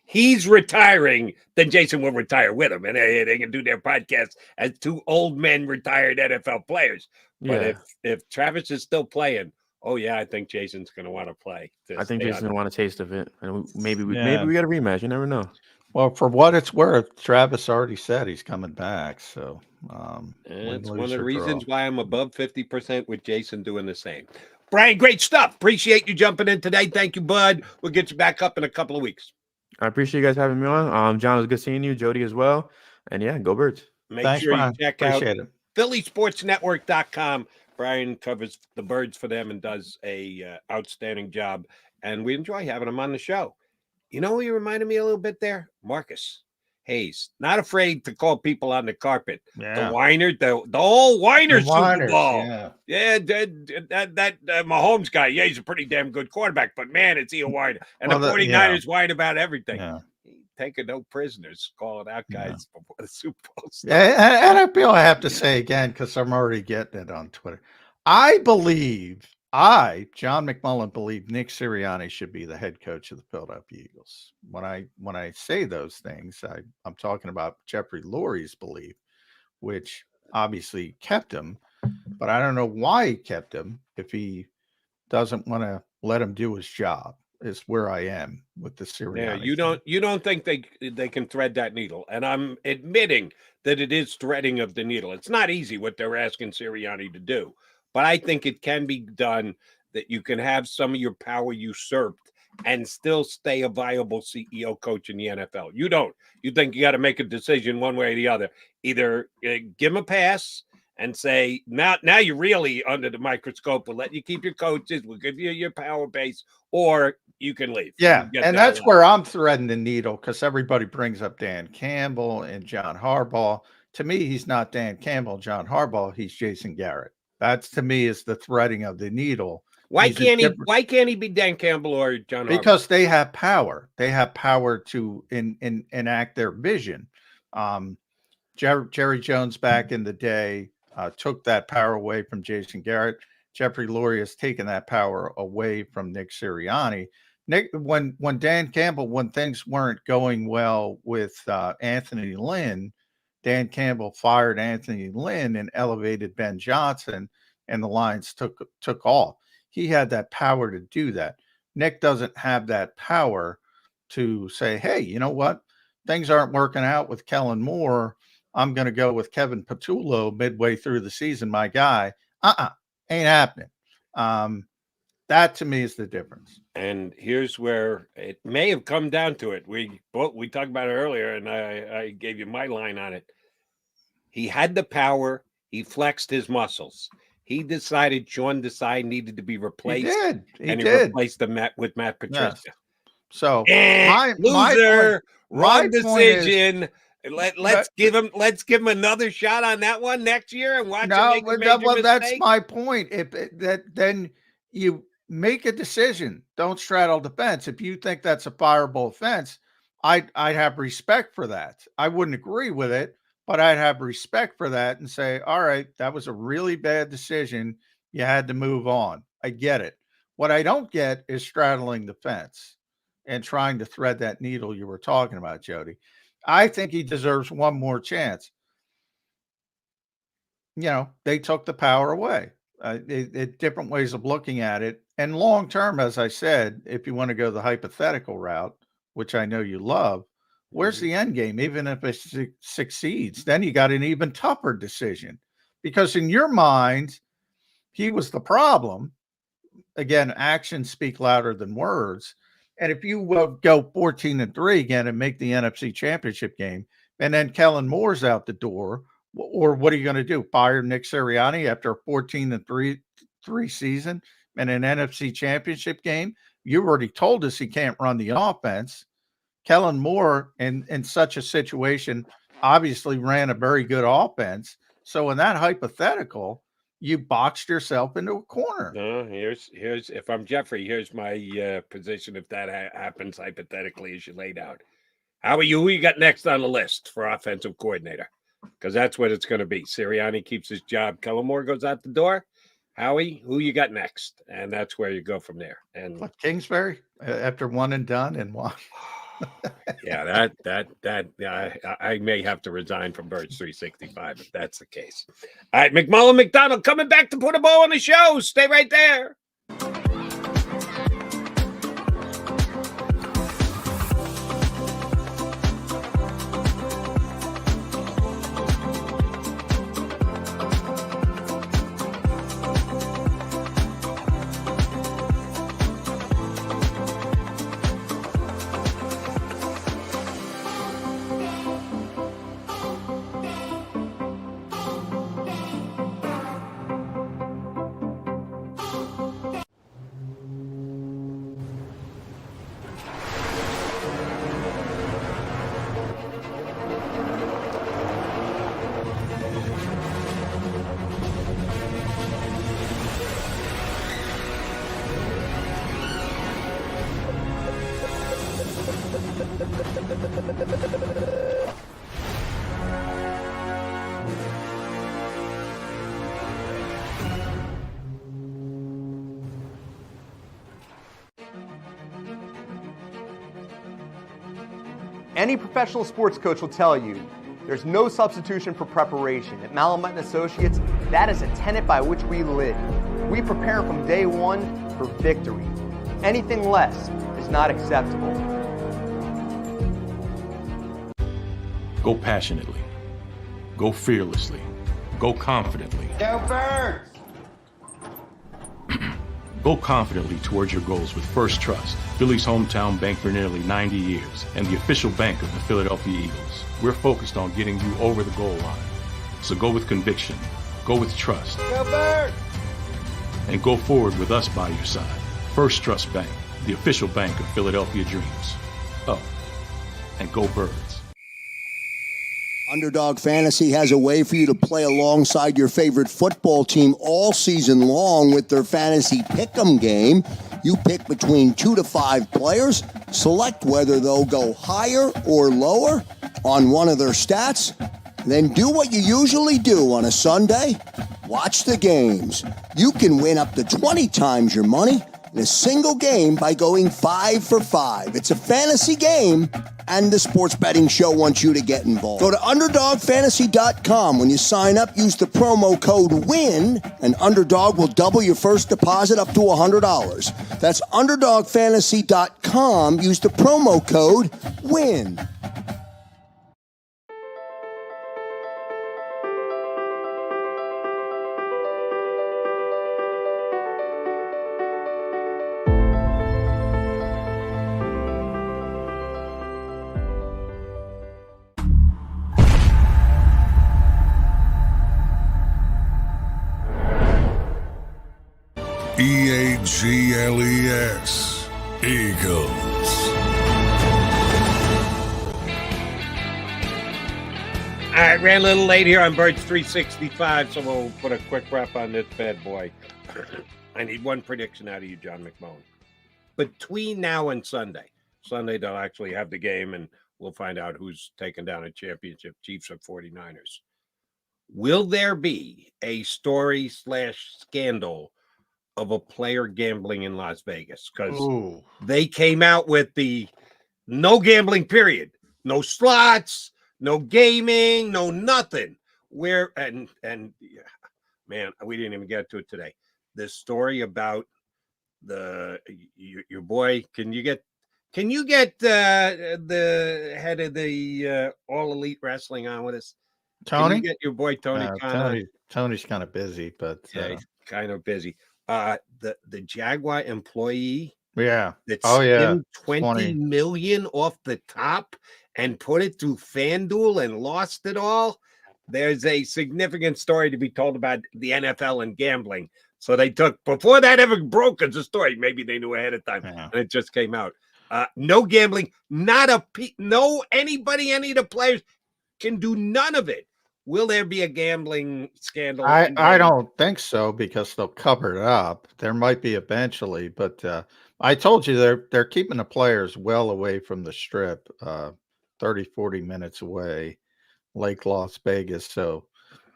he's retiring, then Jason will retire with him, and they can do their podcast as two old men retired NFL players. But if Travis is still playing, I think Jason's going to want to play. I think Jason's going to want a taste of it, and maybe we got a rematch. You never know. Well, for what it's worth, Travis already said he's coming back. So it's one of the reasons why I'm above 50% with Jason doing the same. Brian, great stuff. Appreciate you jumping in today. Thank you, bud. We'll get you back up in a couple of weeks. I appreciate you guys having me on. John, it was good seeing you. Jody as well. And go Birds. Make sure you check out PhillySportsNetwork.com. Brian covers the Birds for them and does a outstanding job. And we enjoy having him on the show. You know who you reminded me a little bit there? Marcus Hayes. Not afraid to call people on the carpet. The whiner, the old whiner Super Bowl. That Mahomes guy. Yeah, he's a pretty damn good quarterback, but man, is he a whiner. And the 49ers whine about everything. Yeah. Taking no prisoners, calling out guys before the Super Bowl. And I feel I have to say again, because I'm already getting it on Twitter. John McMullen, believe Nick Sirianni should be the head coach of the Philadelphia Eagles. When I say those things, I'm talking about Jeffrey Lurie's belief, which obviously kept him, but I don't know why he kept him if he doesn't want to let him do his job. Is where I am with the Sirianni. Yeah, you don't think they can thread that needle, and I'm admitting that it is threading of the needle. It's not easy what they're asking Sirianni to do, but I think it can be done. That you can have some of your power usurped and still stay a viable CEO coach in the NFL. You don't. You think you got to make a decision one way or the other. Either give him a pass and say, now you're really under the microscope. We'll let you keep your coaches. We'll give you your power base, or you can leave. Yeah, and that's where I'm threading the needle, because everybody brings up Dan Campbell and John Harbaugh. To me, he's not Dan Campbell, John Harbaugh. He's Jason Garrett. That's, to me, is the threading of the needle. Why can't he be Dan Campbell or John Harbaugh? Because they have power. They have power to enact their vision. Jerry Jones back in the day took that power away from Jason Garrett. Jeffrey Lurie has taken that power away from Nick Sirianni. When Dan Campbell, when things weren't going well with Anthony Lynn, Dan Campbell fired Anthony Lynn and elevated Ben Johnson, and the Lions took off. He had that power to do that. Nick doesn't have that power to say, hey, you know what? Things aren't working out with Kellen Moore. I'm going to go with Kevin Patullo midway through the season, my guy. Ain't happening. That to me is the difference. And here's where it may have come down to it. We talked about it earlier, and I gave you my line on it. He had the power. He flexed his muscles. He decided Sean Desai needed to be replaced. He did. Replaced with Matt Patricia. Yes. So loser, wrong decision. Let's give him another shot on that one next year and watch him make a major that's mistake. my point. Then you make a decision. Don't straddle the fence. If you think that's a fireable offense, I'd have respect for that. I wouldn't agree with it, but I'd have respect for that and say, all right, that was a really bad decision. You had to move on. I get it. What I don't get is straddling the fence and trying to thread that needle you were talking about, Jody. I think he deserves one more chance. They took the power away. Different ways of looking at it. And long term, as I said, if you want to go the hypothetical route, which I know you love, where's the end game? Even if it succeeds, then you got an even tougher decision. Because in your mind, He was the problem. Again, actions speak louder than words. And if you will go 14-3 again and make the NFC Championship game, and then Kellen Moore's out the door, or what are you going to do? Fire Nick Sirianni after a 14-3 season and an NFC Championship game? You already told us he can't run the offense. Kellen Moore, in such a situation, obviously ran a very good offense. So in that hypothetical, you boxed yourself into a corner. No, here's if I'm Jeffrey, here's my position if that happens hypothetically as you laid out. Who you got next on the list for offensive coordinator? Because that's what it's going to be. Sirianni keeps his job. Kellen Moore goes out the door. Howie, who you got next? And that's where you go from there. And what, Kingsbury after one and done and one. Yeah, I may have to resign from Birds 365 if that's the case. All right, McMullen McDonald coming back to put a bow on the show. Stay right there. Any professional sports coach will tell you there's no substitution for preparation. At McMullen Associates, that is a tenet by which we live. We prepare from day one for victory. Anything less is not acceptable. Go passionately. Go fearlessly. Go confidently. Go Birds! Go confidently towards your goals with First Trust, Philly's hometown bank for nearly 90 years, and the official bank of the Philadelphia Eagles. We're focused on getting you over the goal line. So go with conviction, go with trust, Go Birds! and go forward with us by your side. First Trust Bank, the official bank of Philadelphia dreams. Oh, and go Birds. Underdog Fantasy has a way for you to play alongside your favorite football team all season long with their fantasy pick'em game. You pick between 2 to 5 players, select whether they'll go higher or lower on one of their stats, then do what you usually do on a Sunday, watch the games. You can win up to 20 times your money in a single game by going 5 for 5. It's a fantasy game, and the Sports Betting Show wants you to get involved. Go to UnderdogFantasy.com. When you sign up, use the promo code WIN, and Underdog will double your first deposit up to $100. That's UnderdogFantasy.com. Use the promo code WIN. EAGLES, Eagles. All right, ran a little late here on Birds 365, so we'll put a quick wrap on this bad boy. I need one prediction out of you, John McMullen. Between now and Sunday they'll actually have the game, and we'll find out who's taking down a championship, Chiefs or 49ers. Will there be a story/scandal of a player gambling in Las Vegas? Because they came out with the no gambling period, no slots, no gaming, no nothing. Where and man, we didn't even get to it today. This story about your boy. Can you get the head of the All Elite Wrestling on with us? Tony? Can you get your boy Tony Khan? Tony's kind of busy, but yeah, kind of busy. The Jaguar employee Yeah. that Oh yeah. skimmed 20 million off the top and put it through FanDuel and lost it all. There's a significant story to be told about the NFL and gambling. So they took, before that ever broke as a story, maybe they knew ahead of time, and it just came out. No gambling, anybody, any of the players can do none of it. Will there be a gambling scandal? I don't think so, because they'll cover it up. There might be eventually, but I told you they're keeping the players well away from the strip, 30, 40 minutes away, Lake Las Vegas. So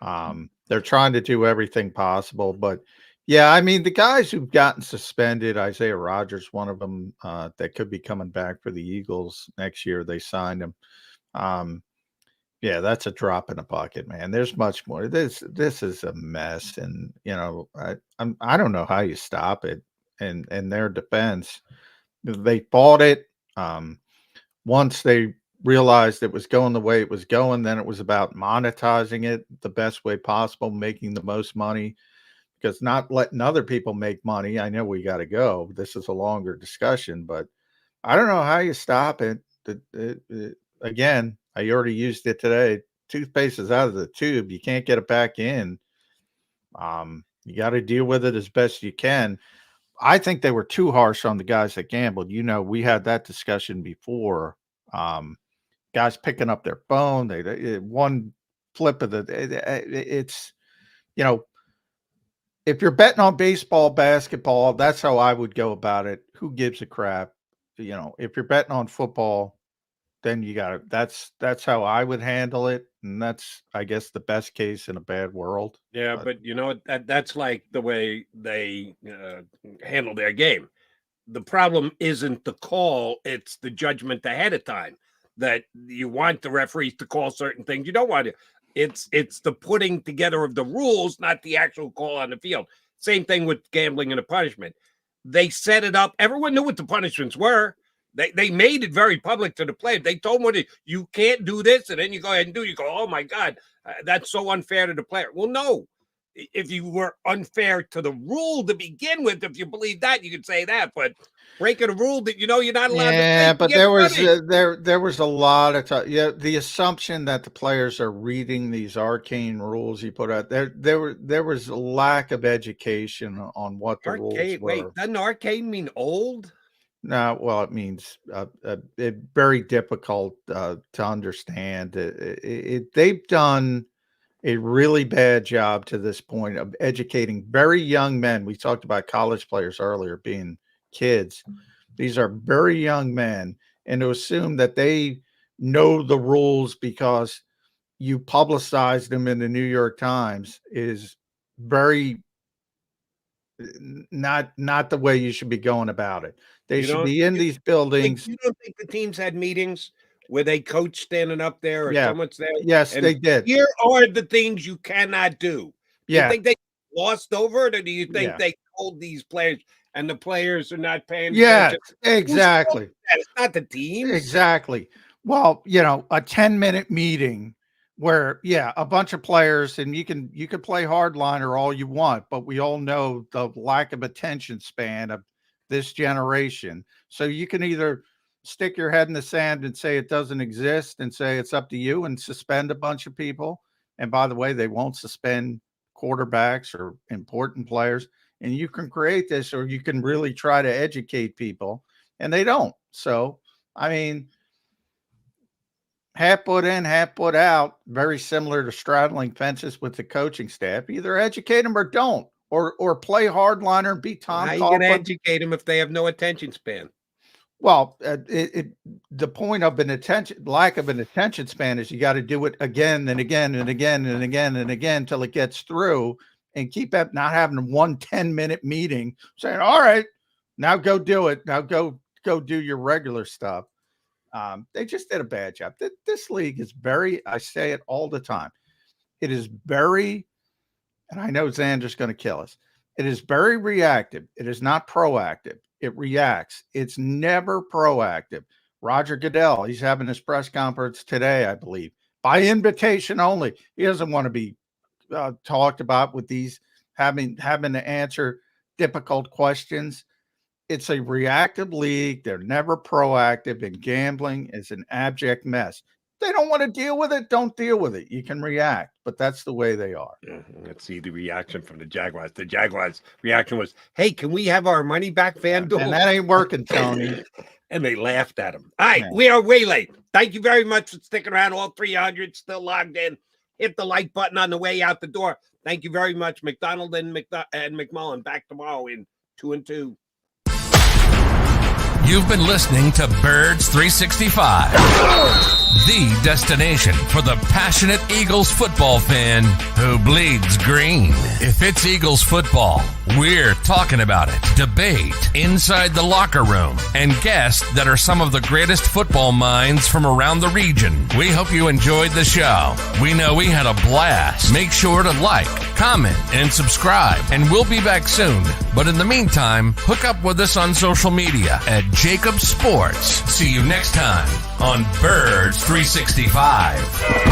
they're trying to do everything possible. But yeah, I mean, the guys who've gotten suspended, Isaiah Rodgers, one of them, that could be coming back for the Eagles next year. They signed him. Yeah, that's a drop in the bucket, man. There's much more. This is a mess, and I don't know how you stop it. And their defense, they fought it. Once they realized it was going the way it was going, then it was about monetizing it the best way possible, making the most money, because not letting other people make money. I know we got to go. This is a longer discussion, but I don't know how you stop it. Again, I already used it today. Toothpaste is out of the tube. You can't get it back in. You got to deal with it as best you can. I think they were too harsh on the guys that gambled. We had that discussion before. Guys picking up their phone. They one flip of it's, if you're betting on baseball, basketball, that's how I would go about it. Who gives a crap? If you're betting on football, then you got to, that's how I would handle it. And that's, I guess, the best case in a bad world. Yeah, but that's like the way they handle their game. The problem isn't the call, it's the judgment ahead of time, that you want the referees to call certain things. You don't want to. It's the putting together of the rules, not the actual call on the field. Same thing with gambling and the punishment. They set it up. Everyone knew what the punishments were. They made it very public to the players. They told them, you can't do this, and then you go ahead and do it. You go, oh, my God, that's so unfair to the player. Well, no. If you were unfair to the rule to begin with, if you believe that, you could say that. But breaking a rule that you're not allowed to break. Yeah, but there was a lot of time. Yeah, the assumption that the players are reading these arcane rules you put out there was a lack of education on what the rules were. Wait, doesn't arcane mean old? No, well, it means very difficult to understand. They've done a really bad job to this point of educating very young men. We talked about college players earlier being kids. These are very young men, and to assume that they know the rules because you publicized them in the New York Times is very not the way you should be going about it. They should be in these buildings. You don't think the teams had meetings where they coach standing up there or someone's there? Yes, they did. Here are the things you cannot do. Do you think they glossed over it, or do you think they told these players and the players are not paying attention? Exactly. It's not the teams. Exactly. Well, a 10-minute meeting where, a bunch of players, and you can play hardliner all you want, but we all know the lack of attention span of this generation. So you can either stick your head in the sand and say it doesn't exist and say it's up to you and suspend a bunch of people. And by the way, they won't suspend quarterbacks or important players. And you can create this, or you can really try to educate people, and they don't. So, I mean, half foot in, half foot out, very similar to straddling fences with the coaching staff. Either educate them or don't, or play hardliner and be Tom. How are you going to educate them if they have no attention span? Well, the point of lack of an attention span is you got to do it again and again and again and again and again till it gets through, and keep not having one 10-minute meeting saying, all right, now go do it. Now go do your regular stuff. They just did a bad job. This league is I say it all the time. It is very, and I know Zander's going to kill us. It is very reactive. It is not proactive. It reacts. It's never proactive. Roger Goodell, he's having his press conference today, I believe, by invitation only. He doesn't want to be talked about with these having to answer difficult questions. It's a reactive league. They're never proactive, and gambling is an abject mess. They don't want to deal with it. Don't deal with it. You can react, but that's the way they are. Yeah, let's see the reaction from the Jaguars. The Jaguars' reaction was, "Hey, can we have our money back, FanDuel?" And that ain't working, Tony. And they laughed at him. All right, we are way late. Thank you very much for sticking around. All 300 still logged in. Hit the like button on the way out the door. Thank you very much, McDonald and McMullen. Back tomorrow in 2 and 2. You've been listening to Birds 365, the destination for the passionate Eagles football fan who bleeds green. If it's Eagles football, we're talking about it. Debate, inside the locker room, and guests that are some of the greatest football minds from around the region. We hope you enjoyed the show. We know we had a blast. Make sure to like, comment, and subscribe, and we'll be back soon. But in the meantime, hook up with us on social media at JAKIB Sports. See you next time on Birds 365.